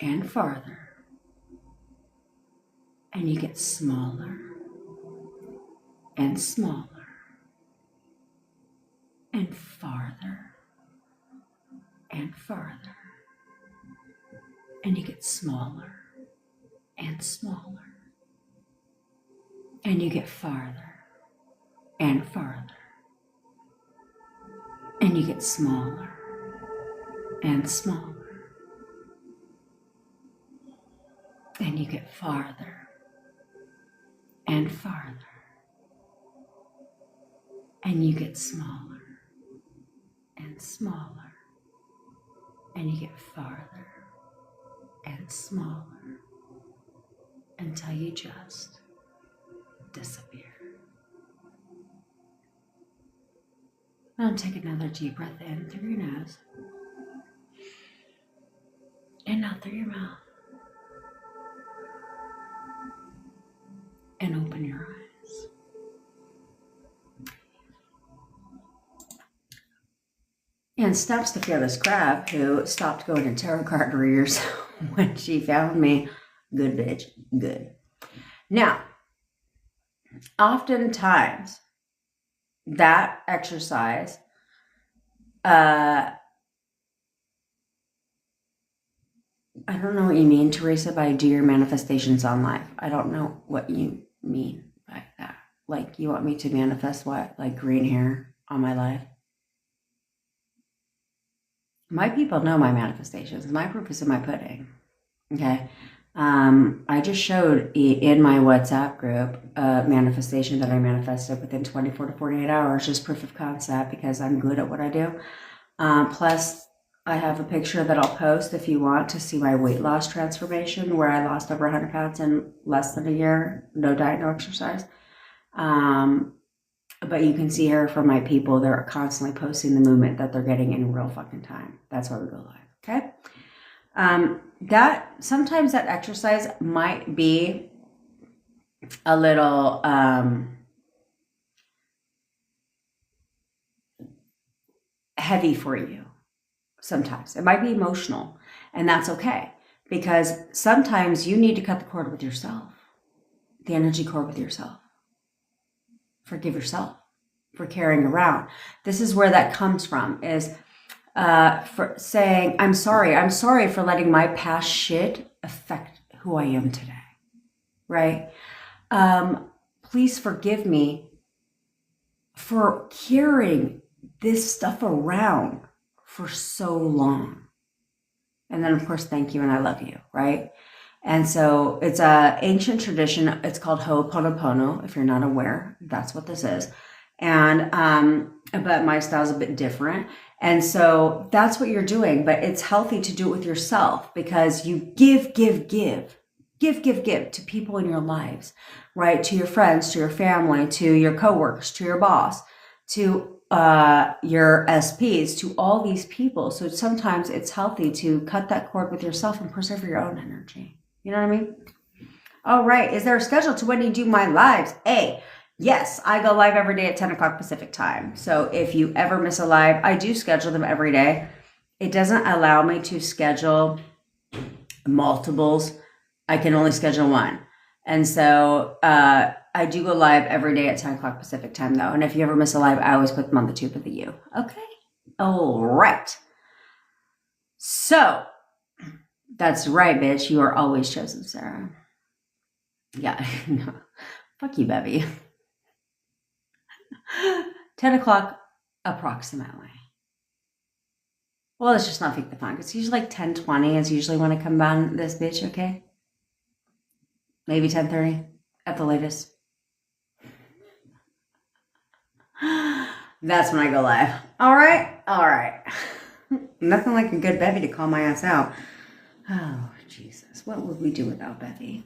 and farther. And you get smaller and smaller and farther and farther. And you get smaller and smaller. And you get farther and farther. And you get smaller and smaller. And you get farther and farther. And you get smaller and smaller. And you get farther and smaller until you just disappear. Now take another deep breath in through your nose and out through your mouth. And open your eyes. And Steps, the fearless crab, who stopped going to tarot card readers when she found me. Good bitch, good. Now, oftentimes, that exercise, I don't know what you mean, Teresa, by do your manifestations on life. I don't know what you mean by that. Like, you want me to manifest what? Like green hair on my life? My people know my manifestations. My proof is in my pudding. Okay. I just showed in my WhatsApp group a manifestation that I manifested within 24 to 48 hours, just proof of concept, because I'm good at what I do. Plus, I have a picture that I'll post if you want to see my weight loss transformation, where I lost over 100 pounds in less than a year, no diet, no exercise. But you can see here for my people, they're constantly posting the movement that they're getting in real fucking time. That's why we go live. Okay. That sometimes that exercise might be a little, heavy for you. Sometimes it might be emotional, and that's okay, because sometimes you need to cut the cord with yourself, the energy cord with yourself. Forgive yourself for carrying around. This is where that comes from, is for saying, I'm sorry for letting my past shit affect who I am today, right? Please forgive me for carrying this stuff around for so long. And then, of course, thank you and I love you, right? And so it's a ancient tradition. It's called Ho'oponopono. If you're not aware, that's what this is. And but my style's a bit different. And so that's what you're doing. But it's healthy to do it with yourself, because you give to people in your lives, right? To your friends, to your family, to your coworkers, to your boss, to your SPs, to all these people. So sometimes it's healthy to cut that cord with yourself and preserve your own energy. You know what I mean? All right. Is there a schedule to when you do my lives? Yes, I go live every day at 10 o'clock Pacific time. So if you ever miss a live, I do schedule them every day. It doesn't allow me to schedule multiples. I can only schedule one. And so I do go live every day at 10 o'clock Pacific time, though. And if you ever miss a live, I always put them on the tube of the U. Okay. All right. So that's right, bitch. You are always chosen, Sarah. Yeah. No. Fuck you, Bevy. 10 o'clock approximately. Well, let's just not fake the fun. It's usually like 10:20 is usually when I come on this bitch, okay? Maybe 10:30 at the latest. That's when I go live. All right. Nothing like a good Bevy to call my ass out. Oh, Jesus. What would we do without Bevy?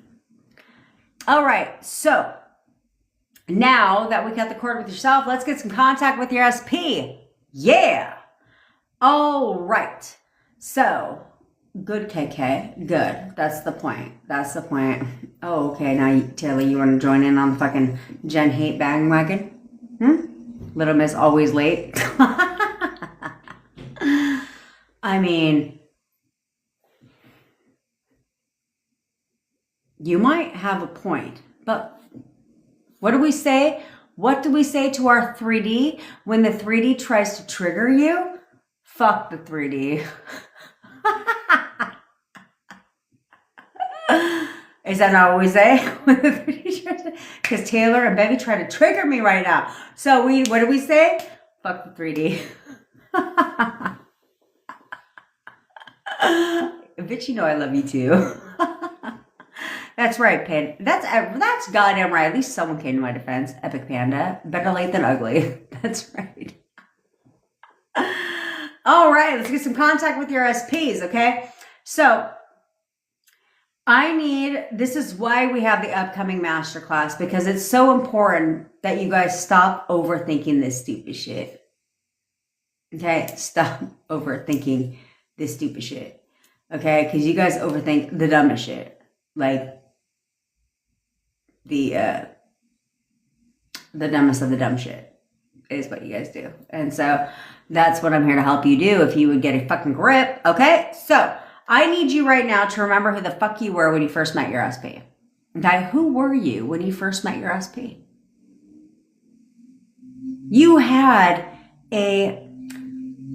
All right. So now that we got the cord with yourself, let's get some contact with your SP. Yeah. All right. So good, KK. Good. That's the point. Oh, okay. Now, Taylor, you want to join in on the fucking Jen hate bandwagon? Little Miss always late. I mean, you might have a point, but what do we say? What do we say to our 3D when the 3D tries to trigger you? Fuck the 3D. Is that not what we say? Because Taylor and Bevy try to trigger me right now. So what do we say? Fuck the 3D. Bitch, you know I love you too. That's right, Panda. That's goddamn right. At least someone came to my defense. Epic Panda. Better late than ugly. That's right. All right, let's get some contact with your SPs, okay? So this is why we have the upcoming masterclass, because it's so important that you guys stop overthinking this stupid shit. Okay? Stop overthinking this stupid shit. Okay? Because you guys overthink the dumbest shit. Like the dumbest of the dumb shit is what you guys do. And so that's what I'm here to help you do, if you would get a fucking grip. Okay? So I need you right now to remember who the fuck you were when you first met your SP. Okay? Who were you when you first met your SP? You had a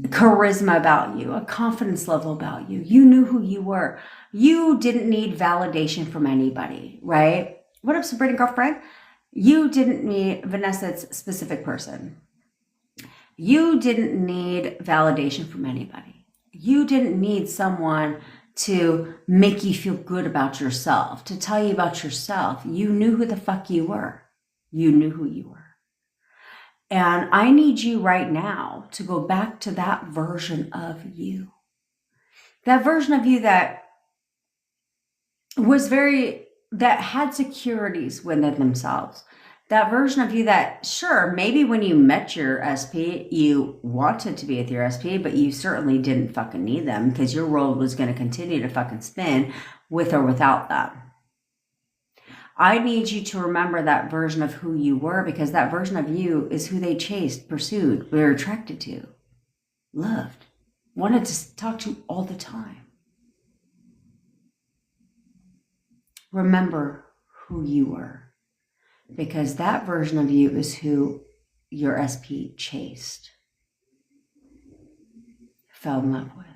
charisma about you, a confidence level about you. You knew who you were. You didn't need validation from anybody, right? What up, Sabrina girlfriend? You didn't need Vanessa's specific person. You didn't need validation from anybody. You didn't need someone to make you feel good about yourself, to tell you about yourself. You knew who the fuck you were. You knew who you were. And I need you right now to go back to that version of you. That version of you that was that had securities within themselves, that version of you that, sure, maybe when you met your SP, you wanted to be with your SP, but you certainly didn't fucking need them because your world was going to continue to fucking spin with or without them. I need you to remember that version of who you were, because that version of you is who they chased, pursued, were attracted to, loved, wanted to talk to all the time. Remember who you were, because that version of you is who your SP chased, fell in love with.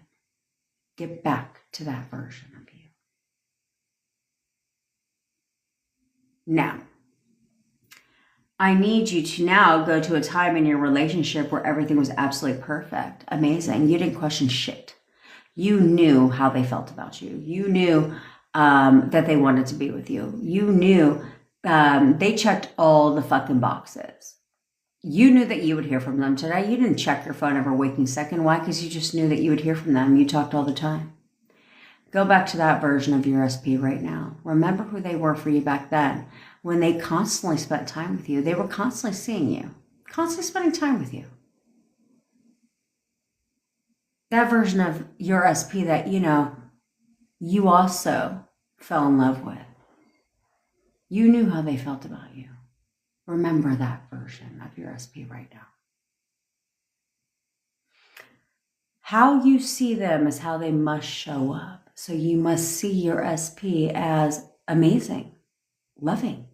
Get back to that version of you. Now, I need you to now go to a time in your relationship where everything was absolutely perfect, amazing. You didn't question shit. You knew how they felt about you. You knew that they wanted to be with you. You knew they checked all the fucking boxes. You knew that you would hear from them today. You didn't check your phone every waking second. Why? Because you just knew that you would hear from them. You talked all the time. Go back to that version of your SP right now. Remember who they were for you back then, when they constantly spent time with you. They were constantly seeing you, constantly spending time with you. That version of your SP that, you also fell in love with. You knew how they felt about you. Remember that version of your SP right now. How you see them is how they must show up. So you must see your SP as amazing, loving,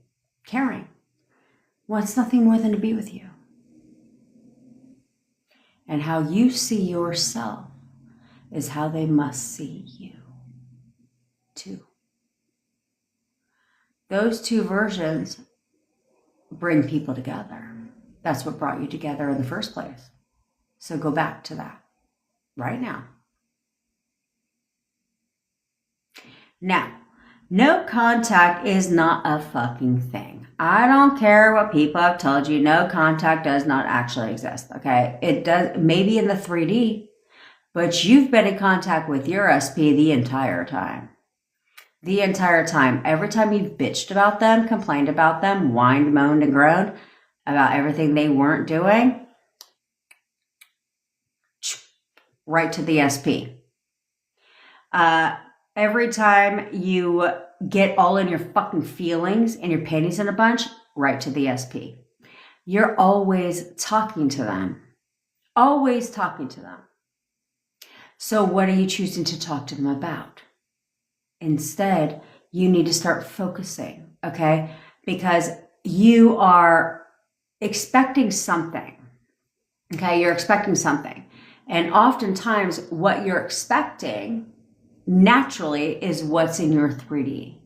caring, wants nothing more than to be with you. And how you see yourself is how they must see you too. Those two versions bring people together. That's what brought you together in the first place. So go back to that right now. Now, no contact is not a fucking thing. I don't care what people have told you. No contact does not actually exist, okay? It does, maybe in the 3D, but you've been in contact with your SP the entire time. The entire time. Every time you've bitched about them, complained about them, whined, moaned, and groaned about everything they weren't doing, right to the SP. Every time you get all in your fucking feelings and your panties in a bunch, right to the SP. You're always talking to them. Always talking to them. So what are you choosing to talk to them about? Instead, you need to start focusing, okay? Because you are expecting something, okay? You're expecting something. And oftentimes what you're expecting naturally is what's in your 3D.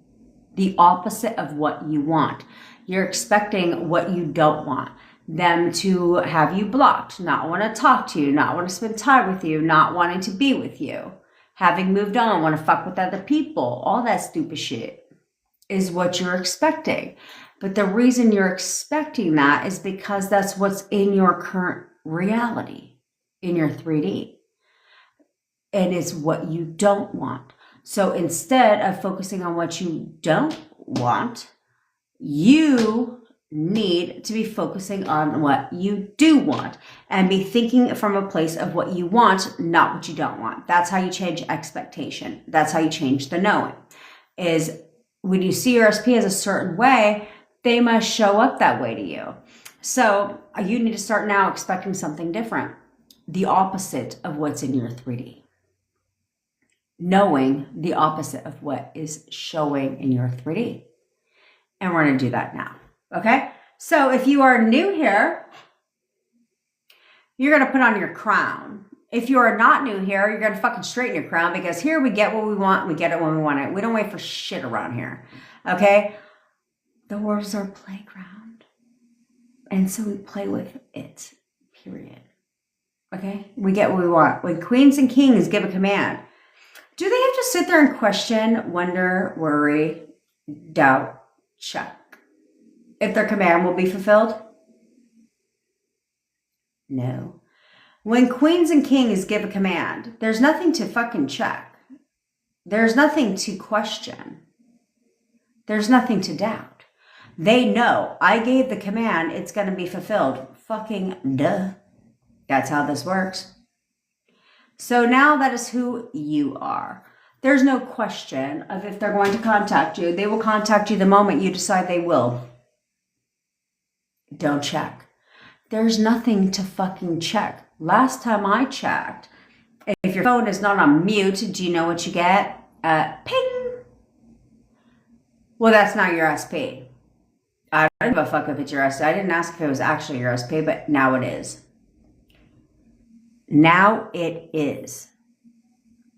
The opposite of what you want. You're expecting what you don't want. Them to have you blocked, not want to talk to you, not want to spend time with you, not wanting to be with you, having moved on, want to fuck with other people, all that stupid shit is what you're expecting. But the reason you're expecting that is because that's what's in your current reality, in your 3D. And it's what you don't want. So instead of focusing on what you don't want, you need to be focusing on what you do want and be thinking from a place of what you want, not what you don't want. That's how you change expectation. That's how you change the knowing. Is when you see your SP as a certain way, they must show up that way to you. So you need to start now expecting something different, the opposite of what's in your 3D. Knowing the opposite of what is showing in your 3D. And we're going to do that now. Okay? So if you are new here, you're going to put on your crown. If you are not new here, you're going to fucking straighten your crown, because here we get what we want. We get it when we want it. We don't wait for shit around here. Okay? The world is our playground. And so we play with it. Period. Okay? We get what we want. When queens and kings give a command, do they have to sit there and question, wonder, worry, doubt, check if their command will be fulfilled? No. When queens and kings give a command, there's nothing to fucking check. There's nothing to question. There's nothing to doubt. They know I gave the command, it's going to be fulfilled. Fucking duh. That's how this works. So now that is who you are. There's no question of if they're going to contact you. They will contact you the moment you decide they will. Don't check. There's nothing to fucking check. Last time I checked, if your phone is not on mute, do you know what you get? Ping. Well, that's not your SP. I don't give a fuck if it's your SP. I didn't ask if it was actually your SP, but now it is. Now it is.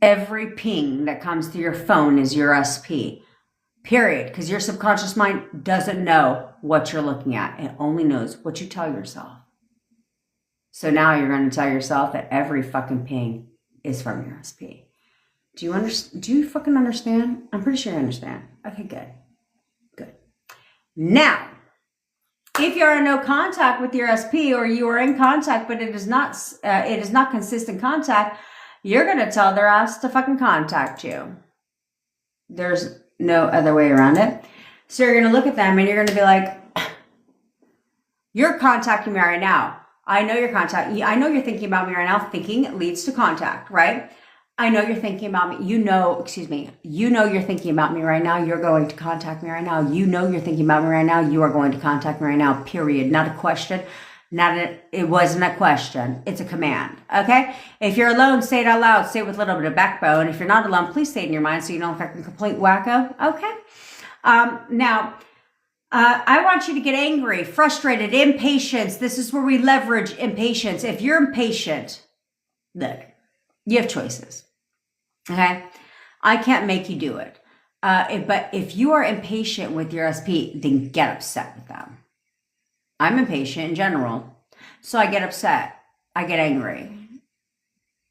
Every ping that comes through your phone is your SP. Period. Because your subconscious mind doesn't know what you're looking at. It only knows what you tell yourself. So now you're going to tell yourself that every fucking ping is from your SP. Do you fucking understand? I'm pretty sure you understand. Okay, good. Good. Now, if you're in no contact with your SP, or you are in contact but it is not consistent contact, you're going to tell their ass to fucking contact you. There's no other way around it. So you're going to look at them and you're going to be like, you're contacting me right now. I know you're I know you're thinking about me right now. Thinking leads to contact, right? I know you're thinking about me. You know you're thinking about me right now. You're going to contact me right now. You know you're thinking about me right now. You are going to contact me right now, period. Not a question. It wasn't a question. It's a command, okay? If you're alone, say it out loud. Say it with a little bit of backbone. If you're not alone, please say it in your mind so you don't look like a complete wacko, okay? Now, I want you to get angry, frustrated, impatience. This is where we leverage impatience. If you're impatient, look, you have choices. Okay, I can't make you do it. But if you are impatient with your SP, then get upset with them. I'm impatient in general, so I get upset. I get angry.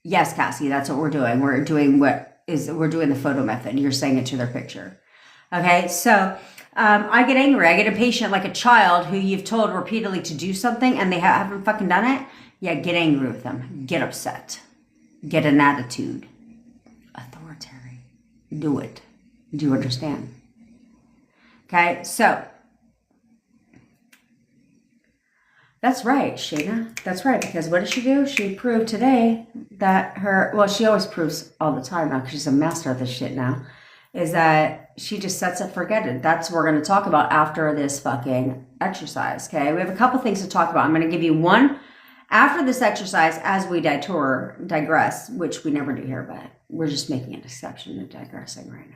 Yes, Cassie, that's what we're doing. We're doing the photo method. You're saying it to their picture. Okay, so I get angry. I get impatient like a child who you've told repeatedly to do something and they haven't fucking done it. Yeah, get angry with them. Get upset. Get an attitude. Authoritarian. Do it. Do you understand? Okay, so that's right, Shayna. That's right, because what did she do? She proved today that she always proves all the time now because she's a master of this shit now, is that she just sets it, forget it. That's what we're going to talk about after this fucking exercise, okay? We have a couple things to talk about. I'm going to give you one after this exercise as we digress, which we never do here, but we're just making an exception to digressing right now.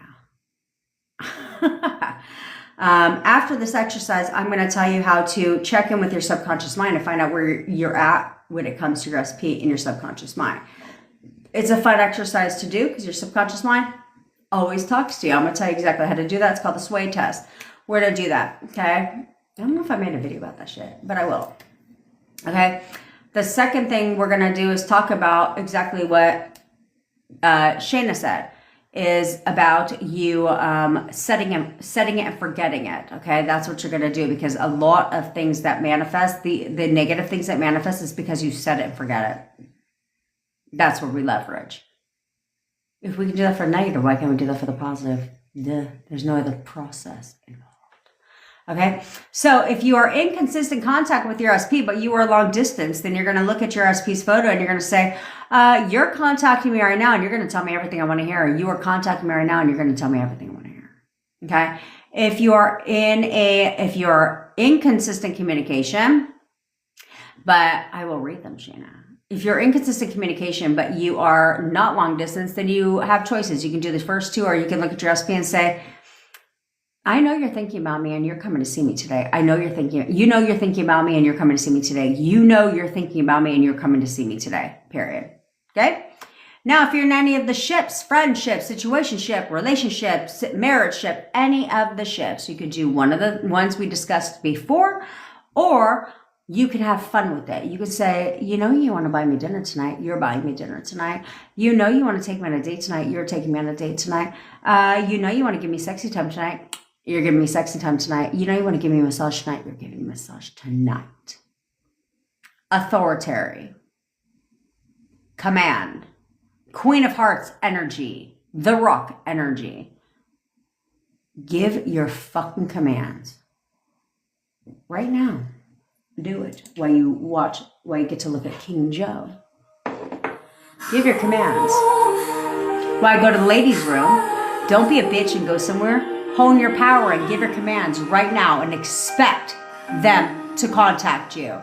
After this exercise, I'm going to tell you how to check in with your subconscious mind and find out where you're at when it comes to your SP in your subconscious mind. It's a fun exercise to do because your subconscious mind always talks to you. I'm going to tell you exactly how to do that. It's called the sway test. Where to do that, okay? I don't know if I made a video about that shit, but I will. Okay? The second thing we're going to do is talk about exactly what Shayna said, is about you setting it and forgetting it. Okay, that's what you're going to do, because a lot of things that manifest, the negative things that manifest, is because you set it and forget it. That's where we leverage. If we can do that for negative, why can't we do that for the positive? There's no other process involved. Okay, so if you are in consistent contact with your SP, but you are long distance, then you're going to look at your SP's photo and you're going to say, you're contacting me right now and you're going to tell me everything I want to hear. You are contacting me right now and you're going to tell me everything I want to hear. Okay, if you're in consistent communication, but I will read them, Shayna. If you're in consistent communication, but you are not long distance, then you have choices. You can do the first two, or you can look at your SP and say, I know you're thinking about me and you're coming to see me today. You know you're thinking about me and you're coming to see me today. You know you're thinking about me and you're coming to see me today, period. Okay? Now, if you're in any of the ships, friendship, situationship, relationship, marriage ship, any of the ships, you could do one of the ones we discussed before, or you can have fun with it. You could say, you know you want to buy me dinner tonight. You're buying me dinner tonight. You know you want to take me on a date tonight. You're taking me on a date tonight. You know you want to give me sexy time tonight. You're giving me sexy time tonight. You know you want to give me a massage tonight. You're giving me a massage tonight. Authoritarian. Command. Queen of Hearts energy. The Rock energy. Give your fucking commands. right now. Do it while you get to look at King Joe. Give your commands. While I go to the ladies' room, don't be a bitch and go somewhere. Hone your power and give your commands right now and expect them to contact you.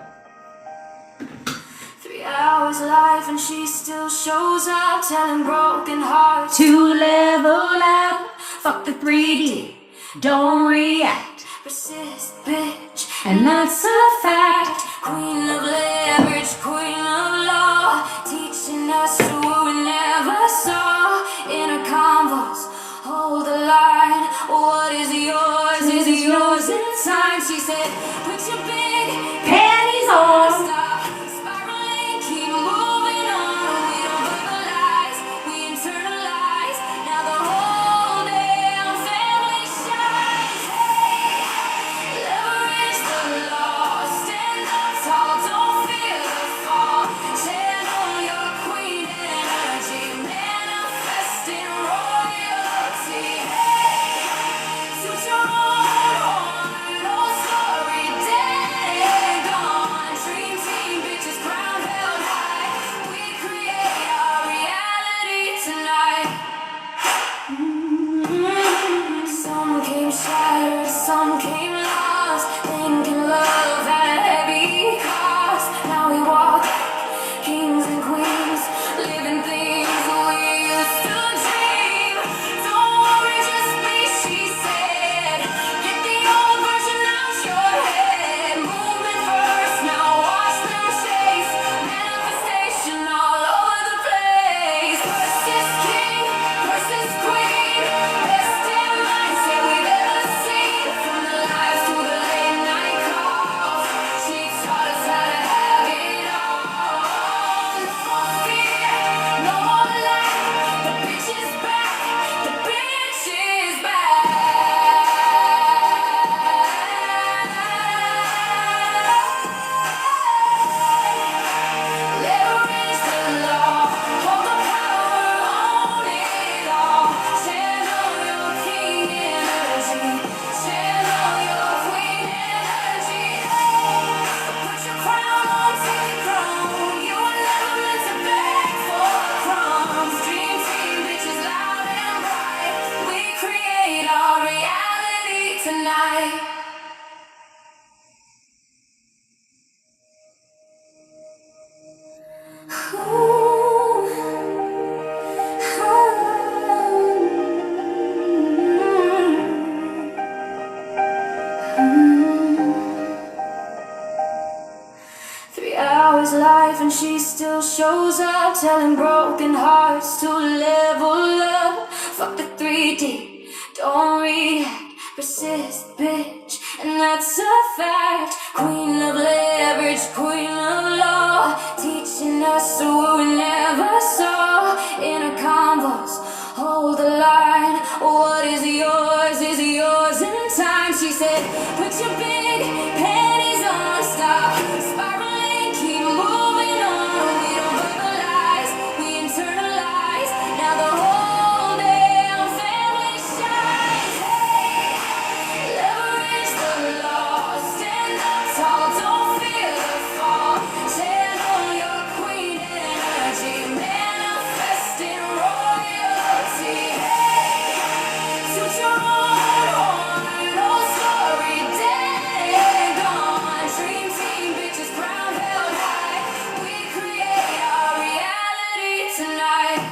3 hours life and she still shows up, telling broken hearts to level up. Fuck the 3D. Don't react. Persist, bitch, And that's a fact. queen of leverage, queen of law, teaching us what we never saw. Inner convos, hold the line. What is yours in time. She said, put your big Panties on. stop spiraling, keep moving on. We don't verbalize, we internalize. Now the whole damn family shines. Hey, leverage the law, stand up tall, don't fear the fall. Channel your queen energy, manifesting royalty. Hey, suit your own horn, no story, dead and gone. Dream team, bitches, crown held high. We create our reality tonight. Some came shattered, some came lost, thinking love had a heavy cost. Now we walk like kings and queens, living things we used to dream. Don't worry, just be, she said. Get the old version out your head. Movement first, now watch them chase. Manifestation all over the place. Versus king, versus queen. Best in mindset we've ever seen. From the lives to the late night calls, she taught us how to have it all. No more fear, no more lack. The bitch is back, the bitch is back. Leverage the law, hold the power, own it all. Channel your king energy, channel your queen energy. Put your crown on, take the crown. You were never meant to beg for crumbs. Dream team, bitches loud and bright. We create our reality tonight. Three hours life and she still shows up, telling broken hearts to level up. Fuck the 3D, don't react, persist, bitch, and that's a fact. Queen of leverage, queen of law, teaching us what we never saw. Inner convos, hold the line. What is yours in time. She said, put your big panties on, stop spiraling, keep moving on. We don't verbalize, we internalize. Now the whole damn family shines. Hey, leverage the law, stand up tall, don't fear the fall. Channel your queen energy, manifesting royalty. Hey, suit your own horn, no story, dead and gone. Dream team, bitches, crown held high. We create our reality tonight.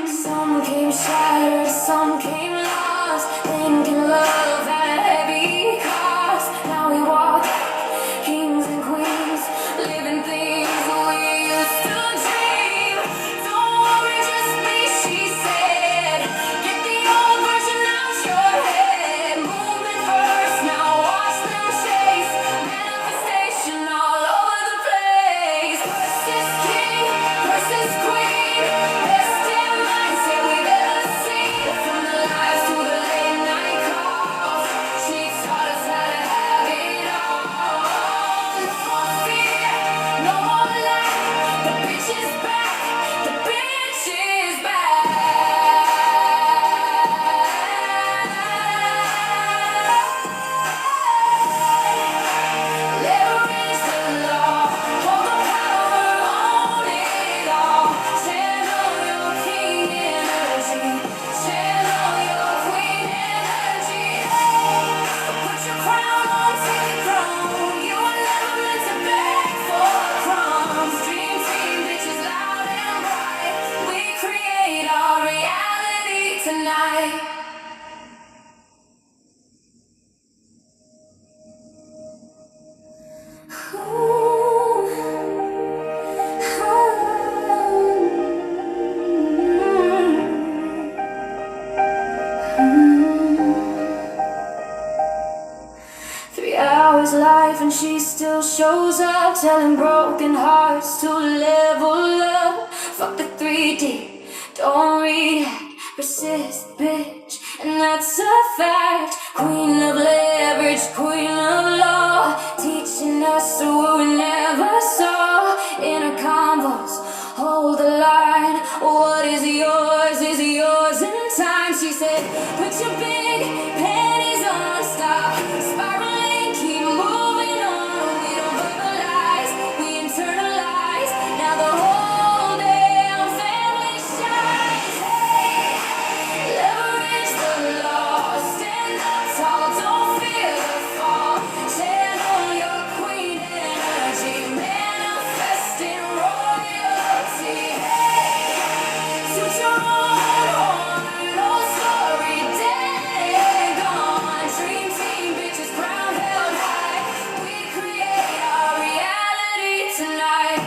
Some came shattered, some came lost, thinking love had a heavy cost. Now we walk like kings and queens, living things we used to dream. Don't worry, just be, she said. Get the old version out your head. Movement first, now watch them chase. Manifestation all over the place. Versus king, versus queen. Best in mindset we've ever seen. From the shows up, telling broken hearts to level up. Fuck the 3D, don't react, persist, bitch, and that's a fact. Queen of leverage, queen of law, teaching us what we never saw. Inner convos, hold the line. What is yours in time. She said, put your big panties on, stop spiraling, keep moving on. We don't verbalize, we internalize. Now the whole damn family shines. Hey, leverage the law, stand up tall, don't fear the fall. Channel your queen energy, manifesting royalty. Hey, suit your own horn, no story, dead gone. Dream team, bitches, crown held high. We create our reality tonight.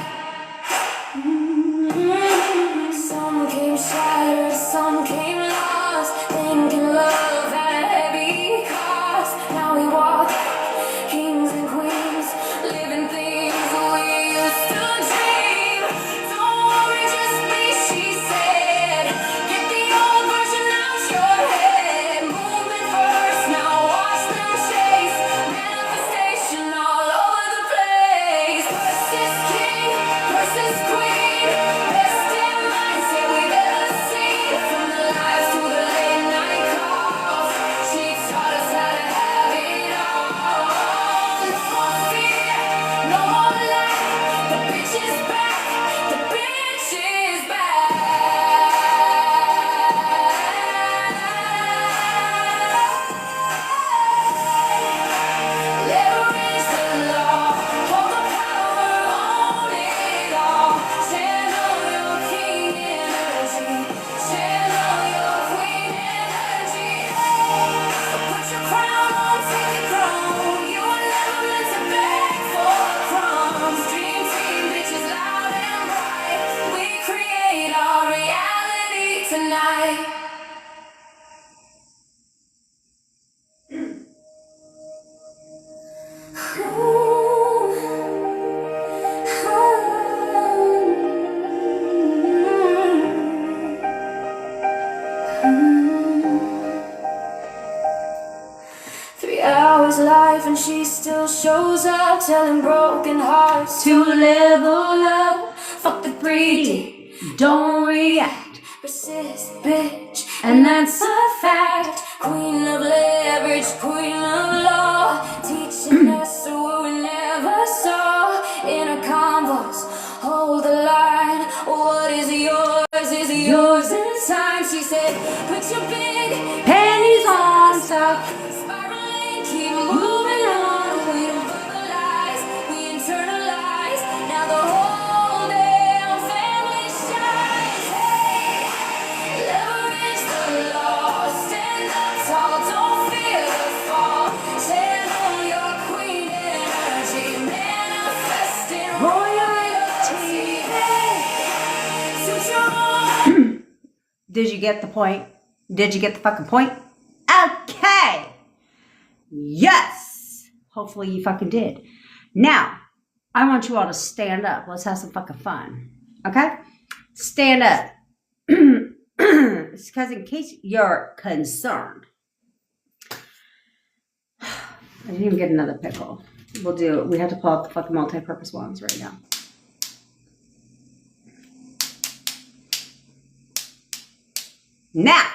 Some came shattered, some came lost, thinking love had a heavy cost. Now we walk like kings and queens, living things we used to dream. Don't worry, just be, she said. Get the old version out your head. Movement first, now watch them chase. Manifestation all over the place. Versus king, versus queen. Best in mindset we've ever seen. From the lives to the late night calls, she taught us how to have it all. No more fear, no more lack. The bitch is back, the bitch is back. Leverage the law, hold the power, own it all. Channel your king energy, channel your queen energy. Put your crown on, take the throne. You were never meant to beg for crumbs. Dream team, bitches loud and bright. We create our reality tonight. Three hours life and she still shows up, telling broken hearts to level up. Fuck the 3D, don't react, persist, bitch, and that's a fact. Queen of leverage, queen of law, teaching us what we never saw. Inner convos, hold the line. What is yours in time. She said, put your big panties on, stop spiraling, keep moving on. We don't verbalize, we internalize. Now the whole damn family shines. Hey, leverage the law, stand up tall, don't fear the fall. Channel your queen energy, manifesting royalty. Hey, suit your own. Did you get the point? Did you get the fucking point? Okay. Yes. Hopefully you fucking did. Now, I want you all to stand up. Let's have some fucking fun. Okay? Stand up. It's because in case you're concerned. I didn't even get another pickle. We have to pull out the fucking multi-purpose ones right now. Now,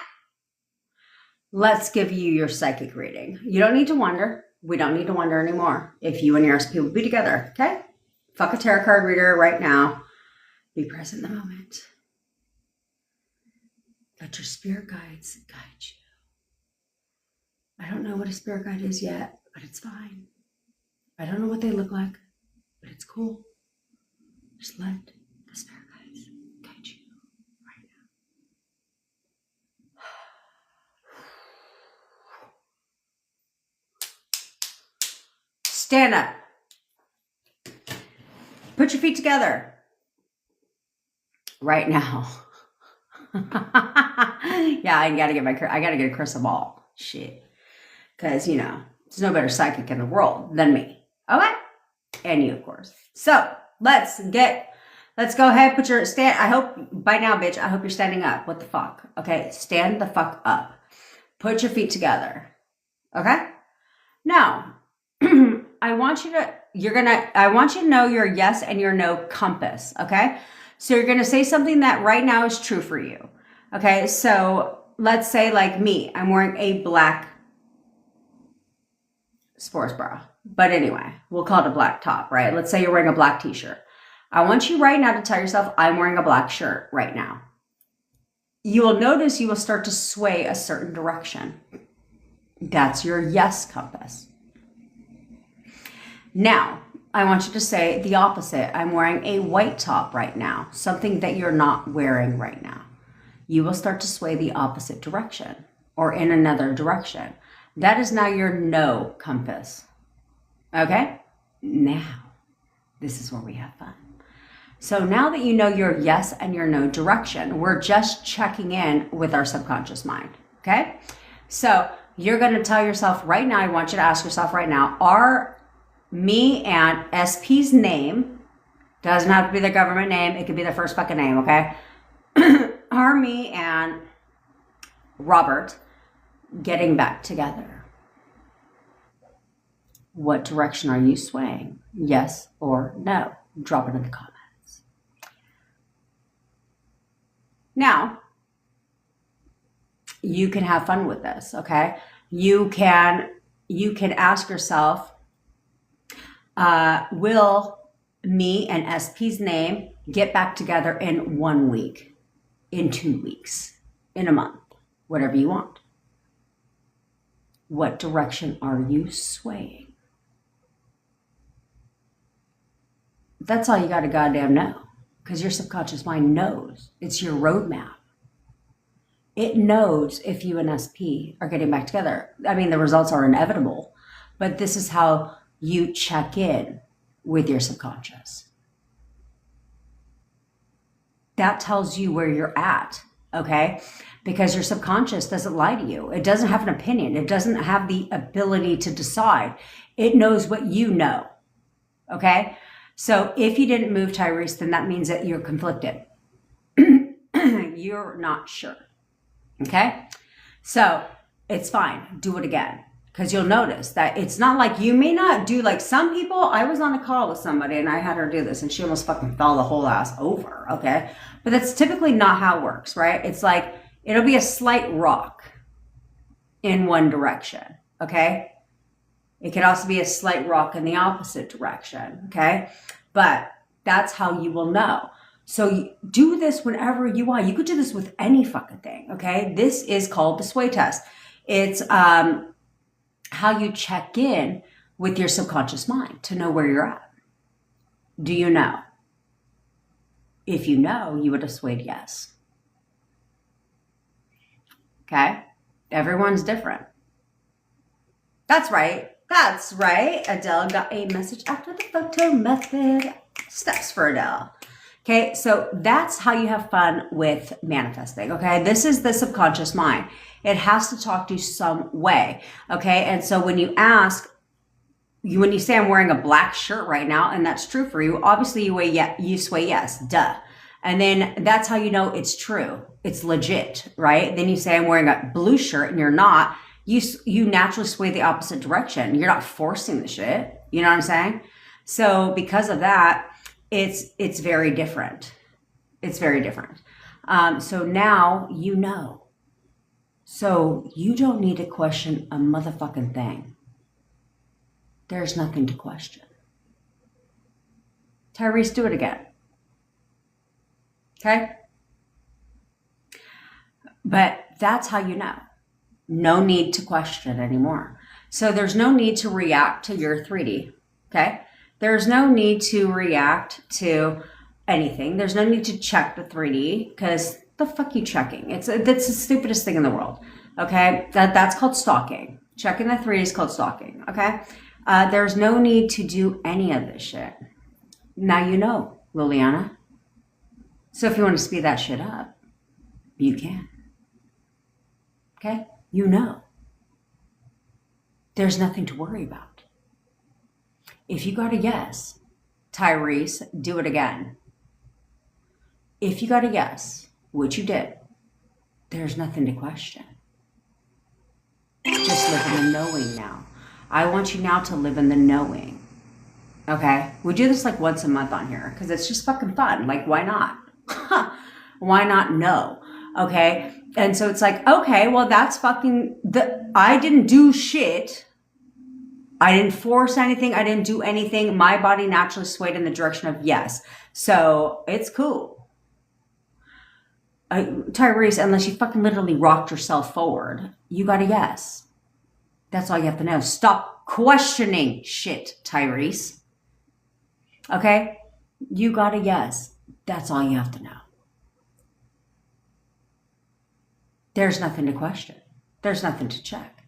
let's give you your psychic reading. You don't need to wonder. We don't need to wonder anymore if you and your SP will be together, okay? Fuck a tarot card reader right now. Be present in the moment. Let your spirit guides guide you. I don't know what a spirit guide is yet, but it's fine. I don't know what they look like, but it's cool. Just let the spirit guides guide you right now. Stand up. Put your feet together. Right now. Yeah, I gotta get a crystal ball. Shit. Because, there's no better psychic in the world than me. Okay? And you, of course. So let's go ahead, put your stand. I hope by now, bitch, I hope you're standing up. What the fuck? Okay, stand the fuck up. Put your feet together. Okay? Now, I want you to know your yes and your no compass. Okay? So you're going to say something that right now is true for you. Okay? So let's say like me, I'm wearing a black sports bra. But anyway, we'll call it a black top, right? Let's say you're wearing a black t-shirt. I want you right now to tell yourself, I'm wearing a black shirt right now. You will notice you will start to sway a certain direction. That's your yes compass. Now, I want you to say the opposite. I'm wearing a white top right now, something that you're not wearing right now. You will start to sway the opposite direction or in another direction. That is now your no compass. Okay? Now, this is where we have fun. So now that you know your yes and your no direction, we're just checking in with our subconscious mind. Okay? So you're going to tell yourself right now, I want you to ask yourself right now, are me and SP's name, doesn't have to be the government name, it could be the first fucking name, okay? Are me and Robert getting back together? What direction are you swaying? Yes or no? Drop it in the comments. Now, you can have fun with this, okay? You can ask yourself, will me and SP's name get back together in 1 week, in 2 weeks, in a month, whatever you want? What direction are you swaying? That's all you got to goddamn know, because your subconscious mind knows. It's your roadmap. It knows if you and SP are getting back together. I mean, the results are inevitable, but this is how you check in with your subconscious. That tells you where you're at, okay? Because your subconscious doesn't lie to you. It doesn't have an opinion. It doesn't have the ability to decide. It knows what you know, okay? So if you didn't move, Tyrese, then that means that you're conflicted. You're not sure. Okay? So it's fine. Do it again. Because you'll notice that it's not like you may not do like some people. I was on a call with somebody and I had her do this and she almost fucking fell the whole ass over. Okay? But that's typically not how it works, right? It's like it'll be a slight rock in one direction. Okay? It can also be a slight rock in the opposite direction. Okay? But that's how you will know. So you do this whenever you want. You could do this with any fucking thing, okay? This is called the sway test. It's how you check in with your subconscious mind to know where you're at. Do you know? If you know, you would have swayed yes. Okay? Everyone's different. That's right. That's right. Adele got a message after the photo method. Steps for Adele. Okay, so that's how you have fun with manifesting, okay? This is the subconscious mind. It has to talk to you some way, okay? And so when you ask, when you say I'm wearing a black shirt right now, and that's true for you, obviously you sway yes, duh. And then that's how you know it's true. It's legit, right? Then you say I'm wearing a blue shirt and you're not. You naturally sway the opposite direction. You're not forcing the shit. You know what I'm saying? So because of that, it's very different. It's very different. So now you know. So you don't need to question a motherfucking thing. There's nothing to question. Tyrese, do it again. Okay? But that's how you know. No need to question anymore. So there's no need to react to your 3D. Okay? There's no need to react to anything. There's no need to check the 3D because the fuck you checking? That's the stupidest thing in the world. Okay? That's called stalking. Checking the 3D is called stalking. Okay? There's no need to do any of this shit. Now you know, Liliana. So if you want to speed that shit up, you can. Okay? You know. There's nothing to worry about. If you got a yes, Tyrese, do it again. If you got a yes, which you did, there's nothing to question. Just live in the knowing now. I want you now to live in the knowing. Okay? We do this like once a month on here because it's just fucking fun. Like, why not? Why not know? Okay? And so it's like, okay, well, that's fucking I didn't do shit. I didn't force anything. I didn't do anything. My body naturally swayed in the direction of yes. So it's cool. Tyrese, unless you fucking literally rocked yourself forward, you got a yes. That's all you have to know. Stop questioning shit, Tyrese. Okay? You got a yes. That's all you have to know. There's nothing to question. There's nothing to check.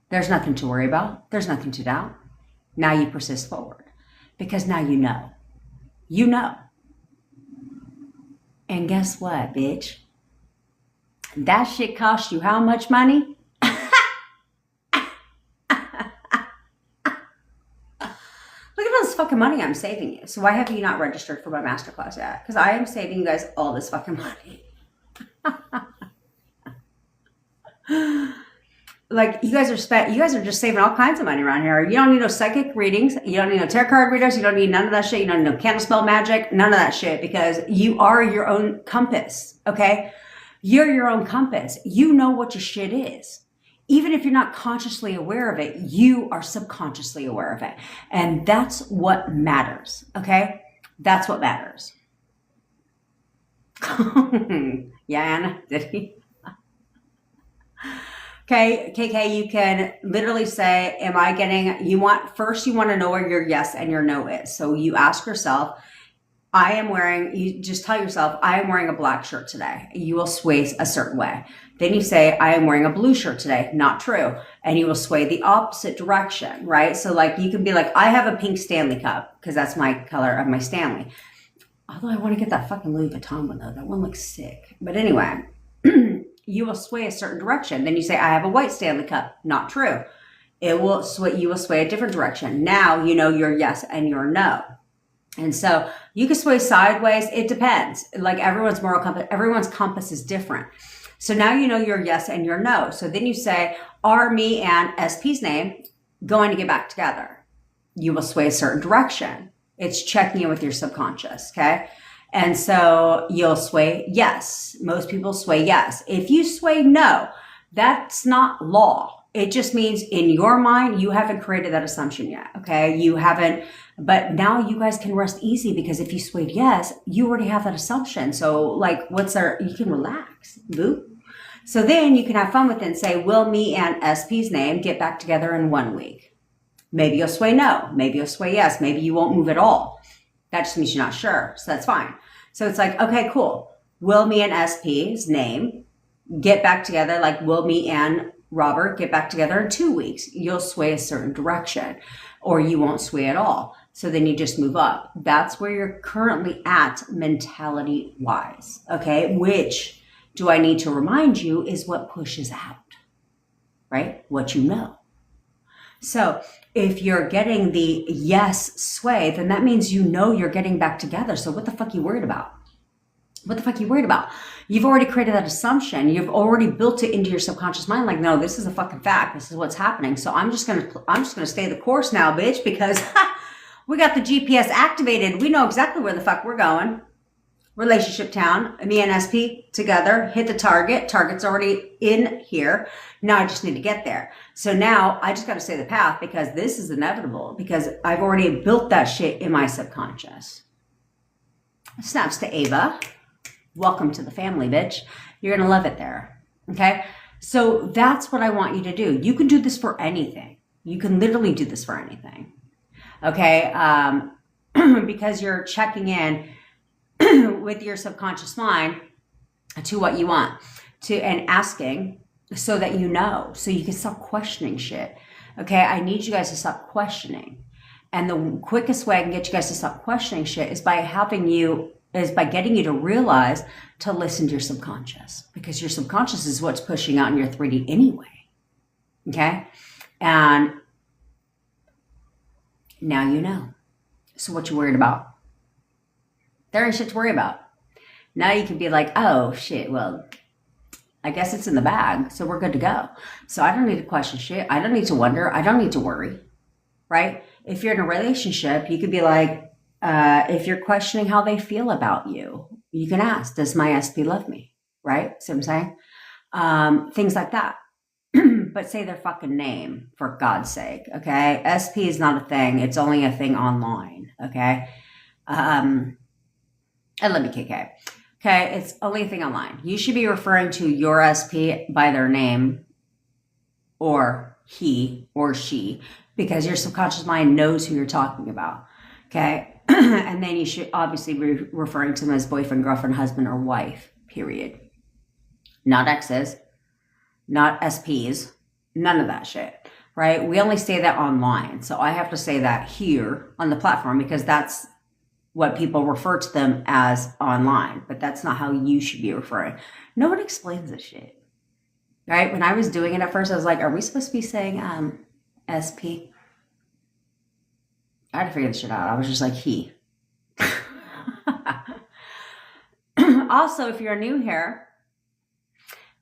There's nothing to worry about. There's nothing to doubt. Now you persist forward because now you know. You know. And guess what, bitch? That shit cost you how much money? Look at all this fucking money I'm saving you. So why have you not registered for my masterclass yet? Because I am saving you guys all this fucking money. Like you guys are just saving all kinds of money around here. You don't need no psychic readings. You don't need no tarot card readers. You don't need none of that shit. You don't need no candle spell magic. None of that shit because you are your own compass. Okay? You're your own compass. You know what your shit is. Even if you're not consciously aware of it, you are subconsciously aware of it. And that's what matters. Okay? That's what matters. Yeah, Anna, did he? Okay, KK, you can literally say, am I getting, you want to know where your yes and your no is. So you ask yourself, you just tell yourself, I am wearing a black shirt today. You will sway a certain way. Then you say, I am wearing a blue shirt today. Not true. And you will sway the opposite direction, right? So like, you can be like, I have a pink Stanley cup because that's my color of my Stanley. Although I want to get that fucking Louis Vuitton one though. That one looks sick. But anyway, you will sway a certain direction. Then you say, I have a white Stanley cup. Not true. You will sway a different direction. Now you know your yes and your no. And so you can sway sideways. It depends. Like everyone's moral compass, everyone's compass is different. So now you know your yes and your no. So then you say, are me and SP's name going to get back together? You will sway a certain direction. It's checking in with your subconscious. Okay. And so you'll sway yes. Most people sway yes. If you sway no, that's not law. It just means in your mind, you haven't created that assumption yet. Okay. You haven't, but now you guys can rest easy because if you swayed yes, you already have that assumption. So like you can relax, boo. So then you can have fun with it and say, will me and SP's name get back together in 1 week? Maybe you'll sway no. Maybe you'll sway yes. Maybe you won't move at all. That just means you're not sure. So that's fine. So it's like, okay, cool. Will me and SP's name get back together? Like, will me and Robert get back together in 2 weeks? You'll sway a certain direction or you won't sway at all. So then you just move up. That's where you're currently at mentality wise. Okay. Which do I need to remind you is what pushes out, right? What you know. So if you're getting the yes sway, then that means you know you're getting back together. So what the fuck are you worried about? What the fuck are you worried about? You've already created that assumption. You've already built it into your subconscious mind. Like, no, this is a fucking fact. This is what's happening. So I'm just gonna stay the course now, bitch, because we got the GPS activated. We know exactly where the fuck we're going. Relationship town, me and SP together, hit the target. Target's already in here. Now I just need to get there. So now I just got to stay the path because this is inevitable because I've already built that shit in my subconscious. Snaps to Ava. Welcome to the family, bitch. You're going to love it there. Okay. So that's what I want you to do. You can do this for anything. You can literally do this for anything. Okay. Because you're checking in with your subconscious mind to what you want and asking so that you know, so you can stop questioning shit. Okay. I need you guys to stop questioning. And the quickest way I can get you guys to stop questioning shit is by getting you to realize to listen to your subconscious because your subconscious is what's pushing out in your 3D anyway. Okay. And Now you know. So what you worried about? There ain't shit to worry about. Now you can be like, oh shit, well, I guess it's in the bag, so we're good to go. So I don't need to question shit. I don't need to wonder. I don't need to worry, right? If you're in a relationship, you could be like, if you're questioning how they feel about you, you can ask, does my SP love me? Right? See what I'm saying? Things like that. But say their fucking name, for God's sake, okay? SP is not a thing. It's only a thing online, okay? And let me KK. Okay, it's only a thing online. You should be referring to your SP by their name or he or she because your subconscious mind knows who you're talking about. Okay, and then you should obviously be referring to them as boyfriend, girlfriend, husband, or wife, period. Not exes, not SPs, none of that shit, right? We only say that online. So I have to say that here on the platform because that's what people refer to them as online, but that's not how you should be referring. No one explains this shit, right? When I was doing it at first, I was like, are we supposed to be saying SP? I had to figure this shit out. I was just like, he. Also, if you're new here,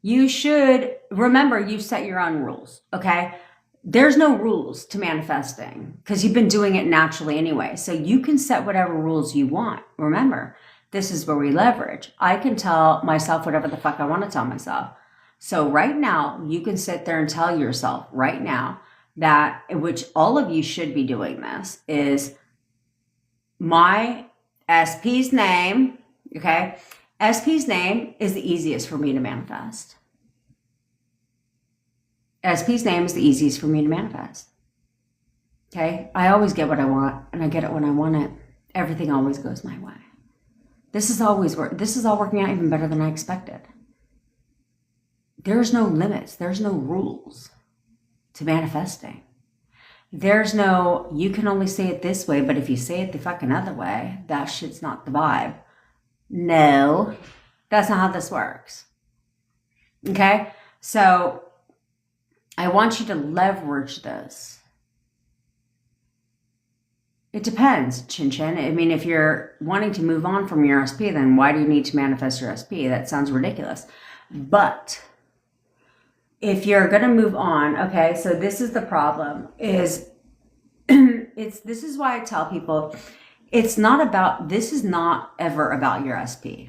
you should remember you set your own rules, okay? There's no rules to manifesting because you've been doing it naturally anyway. So you can set whatever rules you want. Remember, this is where we leverage. I can tell myself whatever the fuck I want to tell myself. So right now, you can sit there and tell yourself right now that, which all of you should be doing this, is my SP's name, okay? SP's name is the easiest for me to manifest. SP's name is the easiest for me to manifest. Okay? I always get what I want, and I get it when I want it. Everything always goes my way. This is all working out even better than I expected. There's no limits. There's no rules to manifesting. There's no, you can only say it this way, but if you say it the fucking other way, that shit's not the vibe. No, that's not how this works. Okay? So I want you to leverage this. It depends, Chin Chin. I mean, if you're wanting to move on from your SP, then why do you need to manifest your SP? That sounds ridiculous. But if you're going to move on, okay, so this is the problem, is this is why I tell people this is not ever about your SP.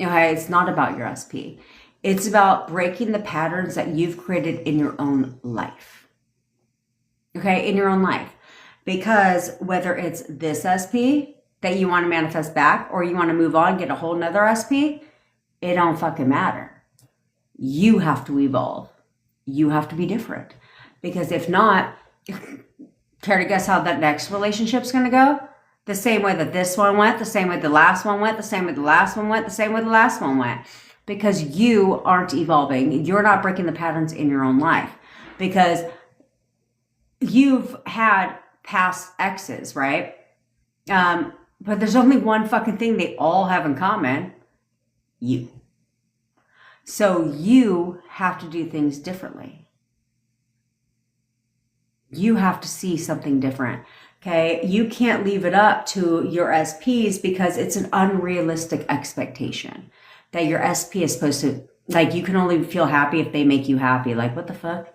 Okay, it's not about your SP. It's about breaking the patterns that you've created in your own life. Okay, in your own life. Because whether it's this SP that you want to manifest back or you want to move on, get a whole nother SP, it don't fucking matter. You have to evolve. You have to be different. Because if not, care to guess how that next relationship's going to go? The same way that this one went, the same way the last one went, the same way the last one went, the same way the last one went. Because you aren't evolving. You're not breaking the patterns in your own life. Because you've had past exes, right? But there's only one fucking thing they all have in common. You. So you have to do things differently. You have to see something different. Okay? You can't leave it up to your SPs because it's an unrealistic expectation that your SP is supposed to, like, you can only feel happy if they make you happy. Like, what the fuck?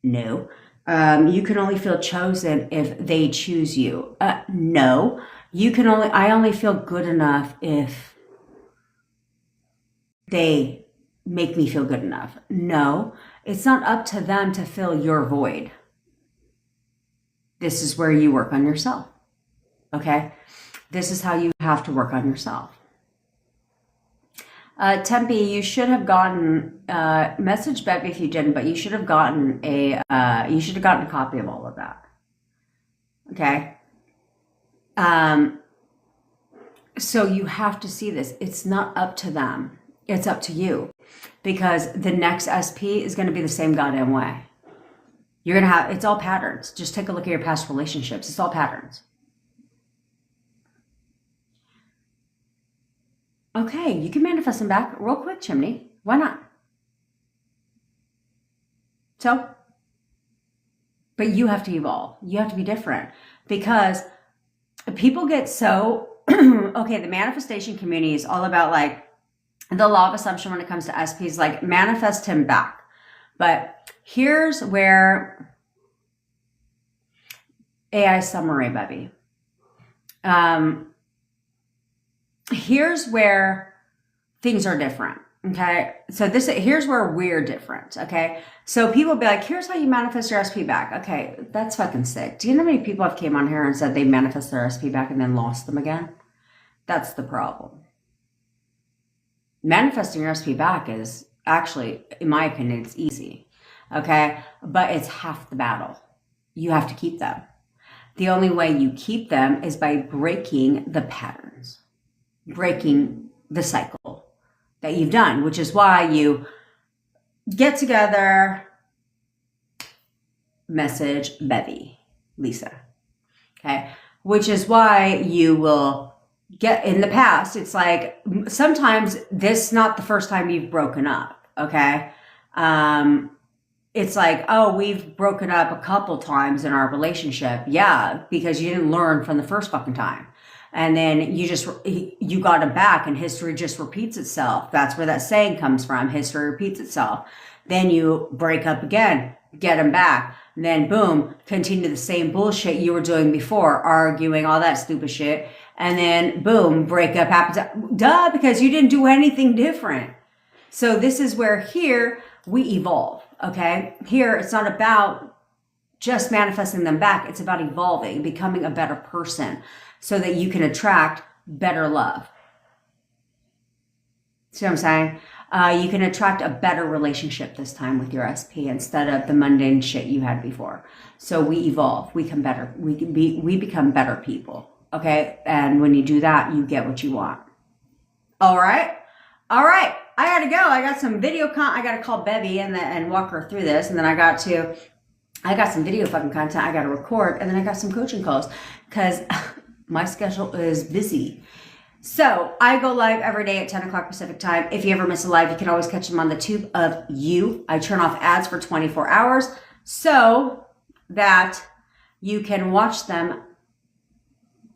No. You can only feel chosen if they choose you. No. I only feel good enough if they make me feel good enough. No. It's not up to them to fill your void. This is where you work on yourself. Okay? This is how you have to work on yourself. Tempe, you should have gotten message Bev if you didn't, but you should have gotten a copy of all of that. Okay. So you have to see this. It's not up to them. It's up to you, because the next SP is going to be the same goddamn way. You're going to have, it's all patterns. Just take a look at your past relationships. It's all patterns. Okay, you can manifest them back real quick, Chimney. Why not? So, but you have to evolve. You have to be different. because people get so, okay, the manifestation community is all about like the law of assumption when it comes to SPs, like manifest him back. But here's where AI summary, baby. Here's where things are different. Okay. So here's where we're different. Okay. So people be like, here's how you manifest your SP back. Okay. That's fucking sick. Do you know how many people have came on here and said they manifest their SP back and then lost them again? That's the problem. Manifesting your SP back is actually, in my opinion, it's easy. Okay. But it's half the battle. You have to keep them. The only way you keep them is by breaking the patterns, breaking the cycle that you've done, which is why you get together, message Bevy, Lisa. Okay. Which is why you will get in the past. It's like sometimes this not the first time you've broken up. Okay. It's like, oh, we've broken up a couple times in our relationship. Yeah. Because you didn't learn from the first fucking time. And then you got him back and history just repeats itself. That's where that saying comes from. History repeats itself. Then you break up again, get him back. And then boom, continue the same bullshit you were doing before, arguing, all that stupid shit. And then boom, breakup happens. Duh, because you didn't do anything different. So this is where here we evolve. Okay. Here it's not about just manifesting them back. It's about evolving, becoming a better person, so that you can attract better love. See what I'm saying? You can attract a better relationship this time with your SP instead of the mundane shit you had before. So we evolve. We become better. We become better people. Okay? And when you do that, you get what you want. All right? All right. I gotta go. I got some video I gotta call Bevy and walk her through this. And then I got some video fucking content I gotta record. And then I got some coaching calls because my schedule is busy. So I go live every day at 10 o'clock Pacific time. If you ever miss a live, you can always catch them on the tube of you. I turn off ads for 24 hours so that you can watch them.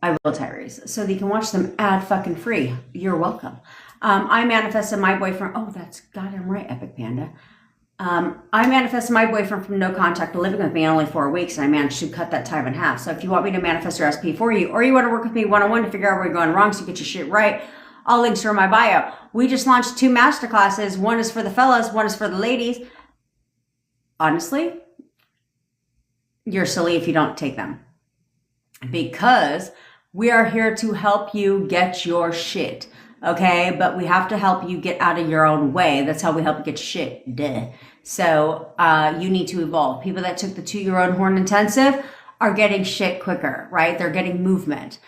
I will, Tyrese. So that you can watch them ad fucking free. You're welcome. I manifested my boyfriend. Oh, that's goddamn right, Epic Panda. I manifested my boyfriend from no contact to living with me in only 4 weeks, and I managed to cut that time in half. So if you want me to manifest your SP for you, or you want to work with me one-on-one to figure out where you're going wrong so you get your shit right, all links are in my bio. We just launched 2 masterclasses. One is for the fellas, one is for the ladies. Honestly, you're silly if you don't take them. Because we are here to help you get your shit. Okay, but we have to help you get out of your own way. That's how we help you get your shit. Duh. So you need to evolve. People that took the 2-year-old horn intensive are getting shit quicker, right? They're getting movement.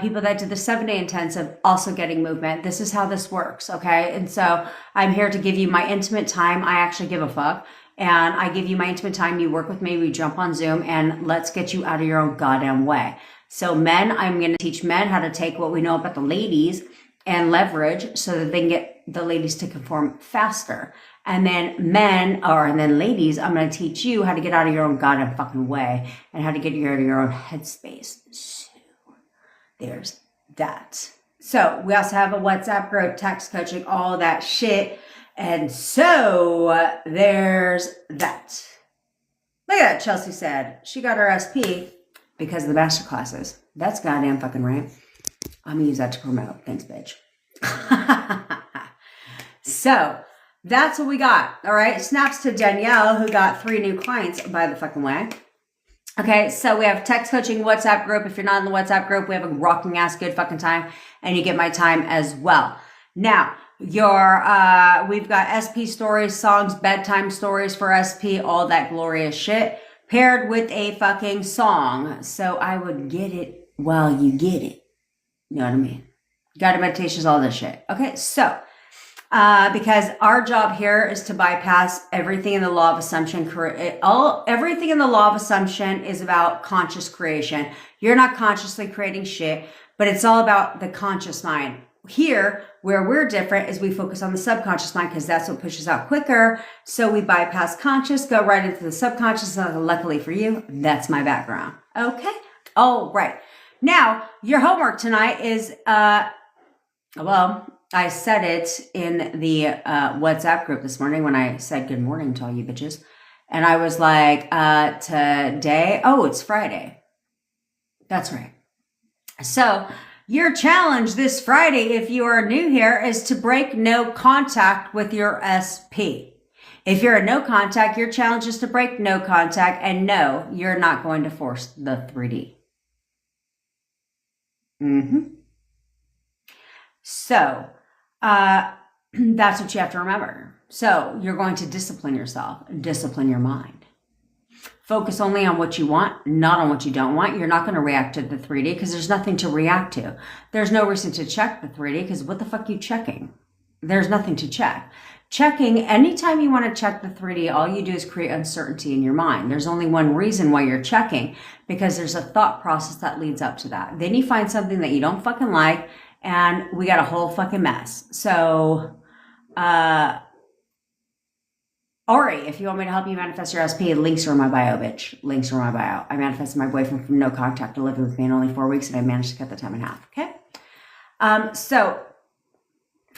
People that did the 7-day intensive also getting movement. This is how this works, okay? And so I'm here to give you my intimate time. I actually give a fuck. And I give you my intimate time. You work with me. We jump on Zoom and let's get you out of your own goddamn way. So men, I'm going to teach men how to take what we know about the ladies and leverage so that they can get the ladies to conform faster. And then ladies, I'm going to teach you how to get out of your own goddamn fucking way and how to get out of your own headspace. So there's that. So we also have a WhatsApp group, text coaching, all that shit. And so there's that. Look at that. Chelsea said she got her SP because of the master classes. That's goddamn fucking right. I'm going to use that to promote. Thanks, bitch. So that's what we got. All right. Snaps to Danielle, who got 3 new clients, by the fucking way. Okay. So we have text coaching WhatsApp group. If you're not in the WhatsApp group, we have a rocking ass good fucking time, and you get my time as well. Now, we've got SP stories, songs, bedtime stories for SP, all that glorious shit, paired with a fucking song. So I would get it while you get it. You know what I mean? Guided meditations, all this shit. Okay, so because our job here is to bypass everything in the law of assumption. Everything in the law of assumption is about conscious creation. You're not consciously creating shit, but it's all about the conscious mind. Here, where we're different is we focus on the subconscious mind because that's what pushes out quicker. So we bypass conscious, go right into the subconscious. And luckily for you, that's my background. Okay. Oh, right. Now, your homework tonight is, well, I said it in the WhatsApp group this morning when I said good morning to all you bitches. And I was like, today, oh, it's Friday. That's right. So your challenge this Friday, if you are new here, is to break no contact with your SP. If you're a no contact, your challenge is to break no contact, and no, you're not going to force the 3D. So that's what you have to remember. So you're going to discipline yourself, discipline your mind. Focus only on what you want, not on what you don't want. You're not going to react to the 3D because there's nothing to react to. There's no reason to check the 3D because what the fuck are you checking? There's nothing to check. Checking, anytime you want to check the 3D, all you do is create uncertainty in your mind. There's only one reason why you're checking, because there's a thought process that leads up to that. Then you find something that you don't fucking like, and we got a whole fucking mess. So, Ori, if you want me to help you manifest your SP, links are in my bio, bitch. Links are in my bio. I manifested my boyfriend from no contact to living with me in only 4 weeks, and I managed to cut the time in half, okay? So,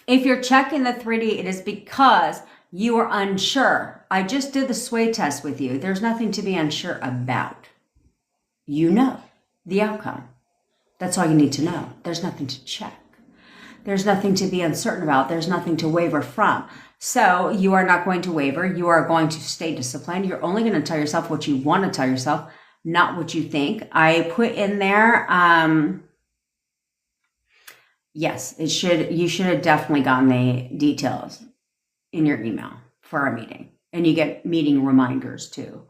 if you're checking the 3D, it is because you are unsure. I just did the sway test with you. There's nothing to be unsure about. You know the outcome. That's all you need to know. There's nothing to check. There's nothing to be uncertain about. There's nothing to waver from. So you are not going to waver. You are going to stay disciplined. You're only going to tell yourself what you want to tell yourself, not what you think. I put in there, yes, you should have definitely gotten the details in your email for our meeting. And you get meeting reminders too.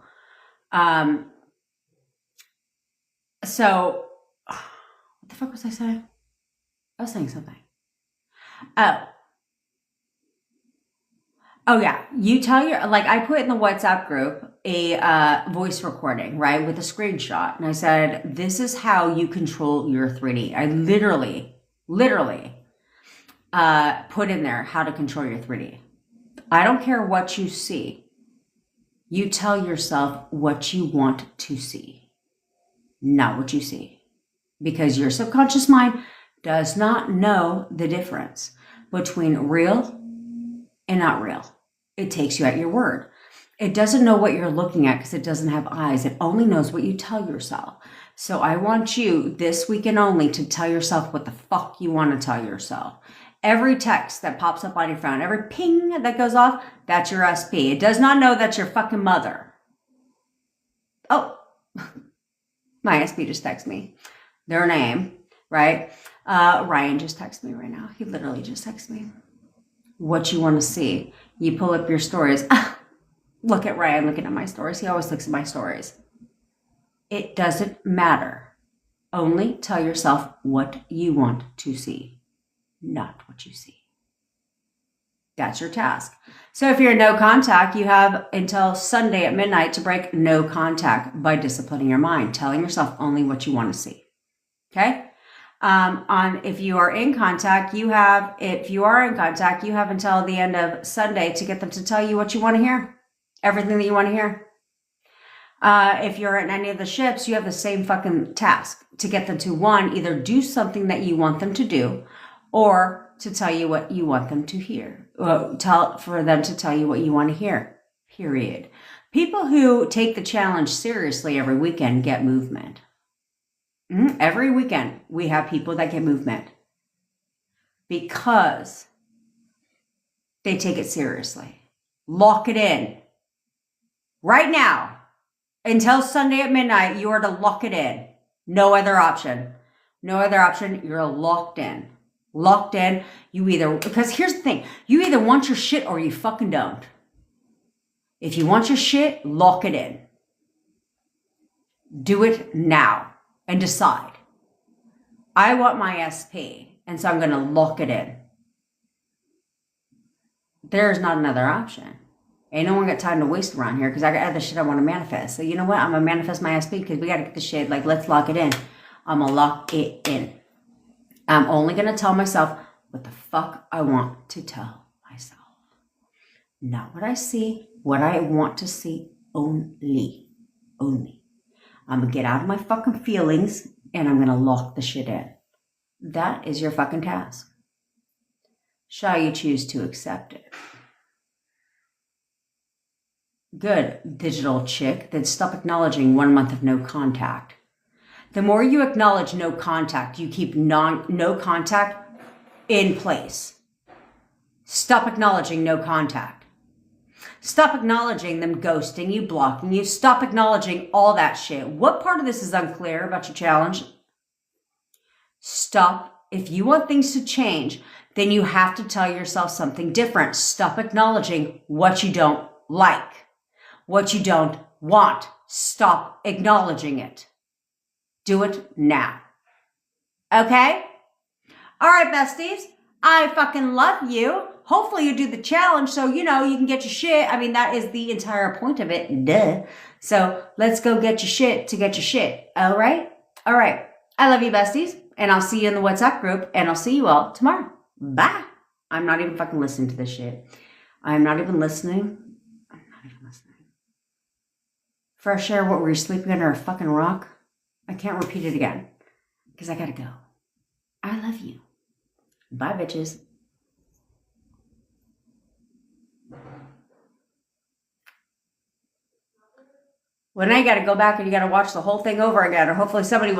So what the fuck was I saying? I was saying something. Oh yeah. You tell I put in the WhatsApp group a voice recording, right? With a screenshot. And I said, this is how you control your 3D. I literally put in there how to control your 3D. I don't care what you see. You tell yourself what you want to see, not what you see. Because your subconscious mind does not know the difference between real and not real. It takes you at your word. It doesn't know what you're looking at because it doesn't have eyes. It only knows what you tell yourself. So I want you this weekend only to tell yourself what the fuck you want to tell yourself. Every text that pops up on your phone, every ping that goes off, that's your SP. It does not know that's your fucking mother. Oh, my SP just texted me. Their name, right? Ryan just texted me right now. He literally just texted me. What you want to see. You pull up your stories. Look at Ryan looking at my stories. He always looks at my stories. It doesn't matter. Only tell yourself what you want to see, not what you see. That's your task. So if you're no contact, you have until Sunday at midnight to break no contact by disciplining your mind, telling yourself only what you want to see. Okay? If you are in contact, you have until the end of Sunday to get them to tell you what you want to hear. Everything that you want to hear. If you're in any of the ships, you have the same fucking task to get them to, one, either do something that you want them to do, or to tell you what you want them to hear. For them to tell you what you want to hear. Period. People who take the challenge seriously every weekend get movement. Every weekend, we have people that get movement because they take it seriously. Lock it in. Right now, until Sunday at midnight, you are to lock it in. No other option. No other option. You're locked in. Locked in. Because here's the thing. You either want your shit or you fucking don't. If you want your shit, lock it in. Do it now. And decide, I want my SP, and so I'm going to lock it in. There's not another option. Ain't no one got time to waste around here because I got other shit I want to manifest. So you know what? I'm going to manifest my SP because we got to get the shit. Let's lock it in. I'm going to lock it in. I'm only going to tell myself what the fuck I want to tell myself. Not what I see, what I want to see only. Only. I'm going to get out of my fucking feelings and I'm going to lock the shit in. That is your fucking task. Shall you choose to accept it? Good, digital chick. Then stop acknowledging 1 month of no contact. The more you acknowledge no contact, you keep no contact in place. Stop acknowledging no contact. Stop acknowledging them ghosting you, blocking you. Stop acknowledging all that shit. What part of this is unclear about your challenge? Stop. If you want things to change, then you have to tell yourself something different. Stop acknowledging what you don't like, what you don't want. Stop acknowledging it. Do it now. Okay? All right, besties. I fucking love you. Hopefully you do the challenge so, you can get your shit. I mean, that is the entire point of it. Duh. So let's go get your shit to get your shit. All right? All right. I love you, besties. And I'll see you in the WhatsApp group. And I'll see you all tomorrow. Bye. I'm not even fucking listening to this shit. I'm not even listening. Fresh air, what were you sleeping under a fucking rock? I can't repeat it again. Because I gotta go. I love you. Bye, bitches. Well, now you got to go back and you got to watch the whole thing over again, or hopefully somebody will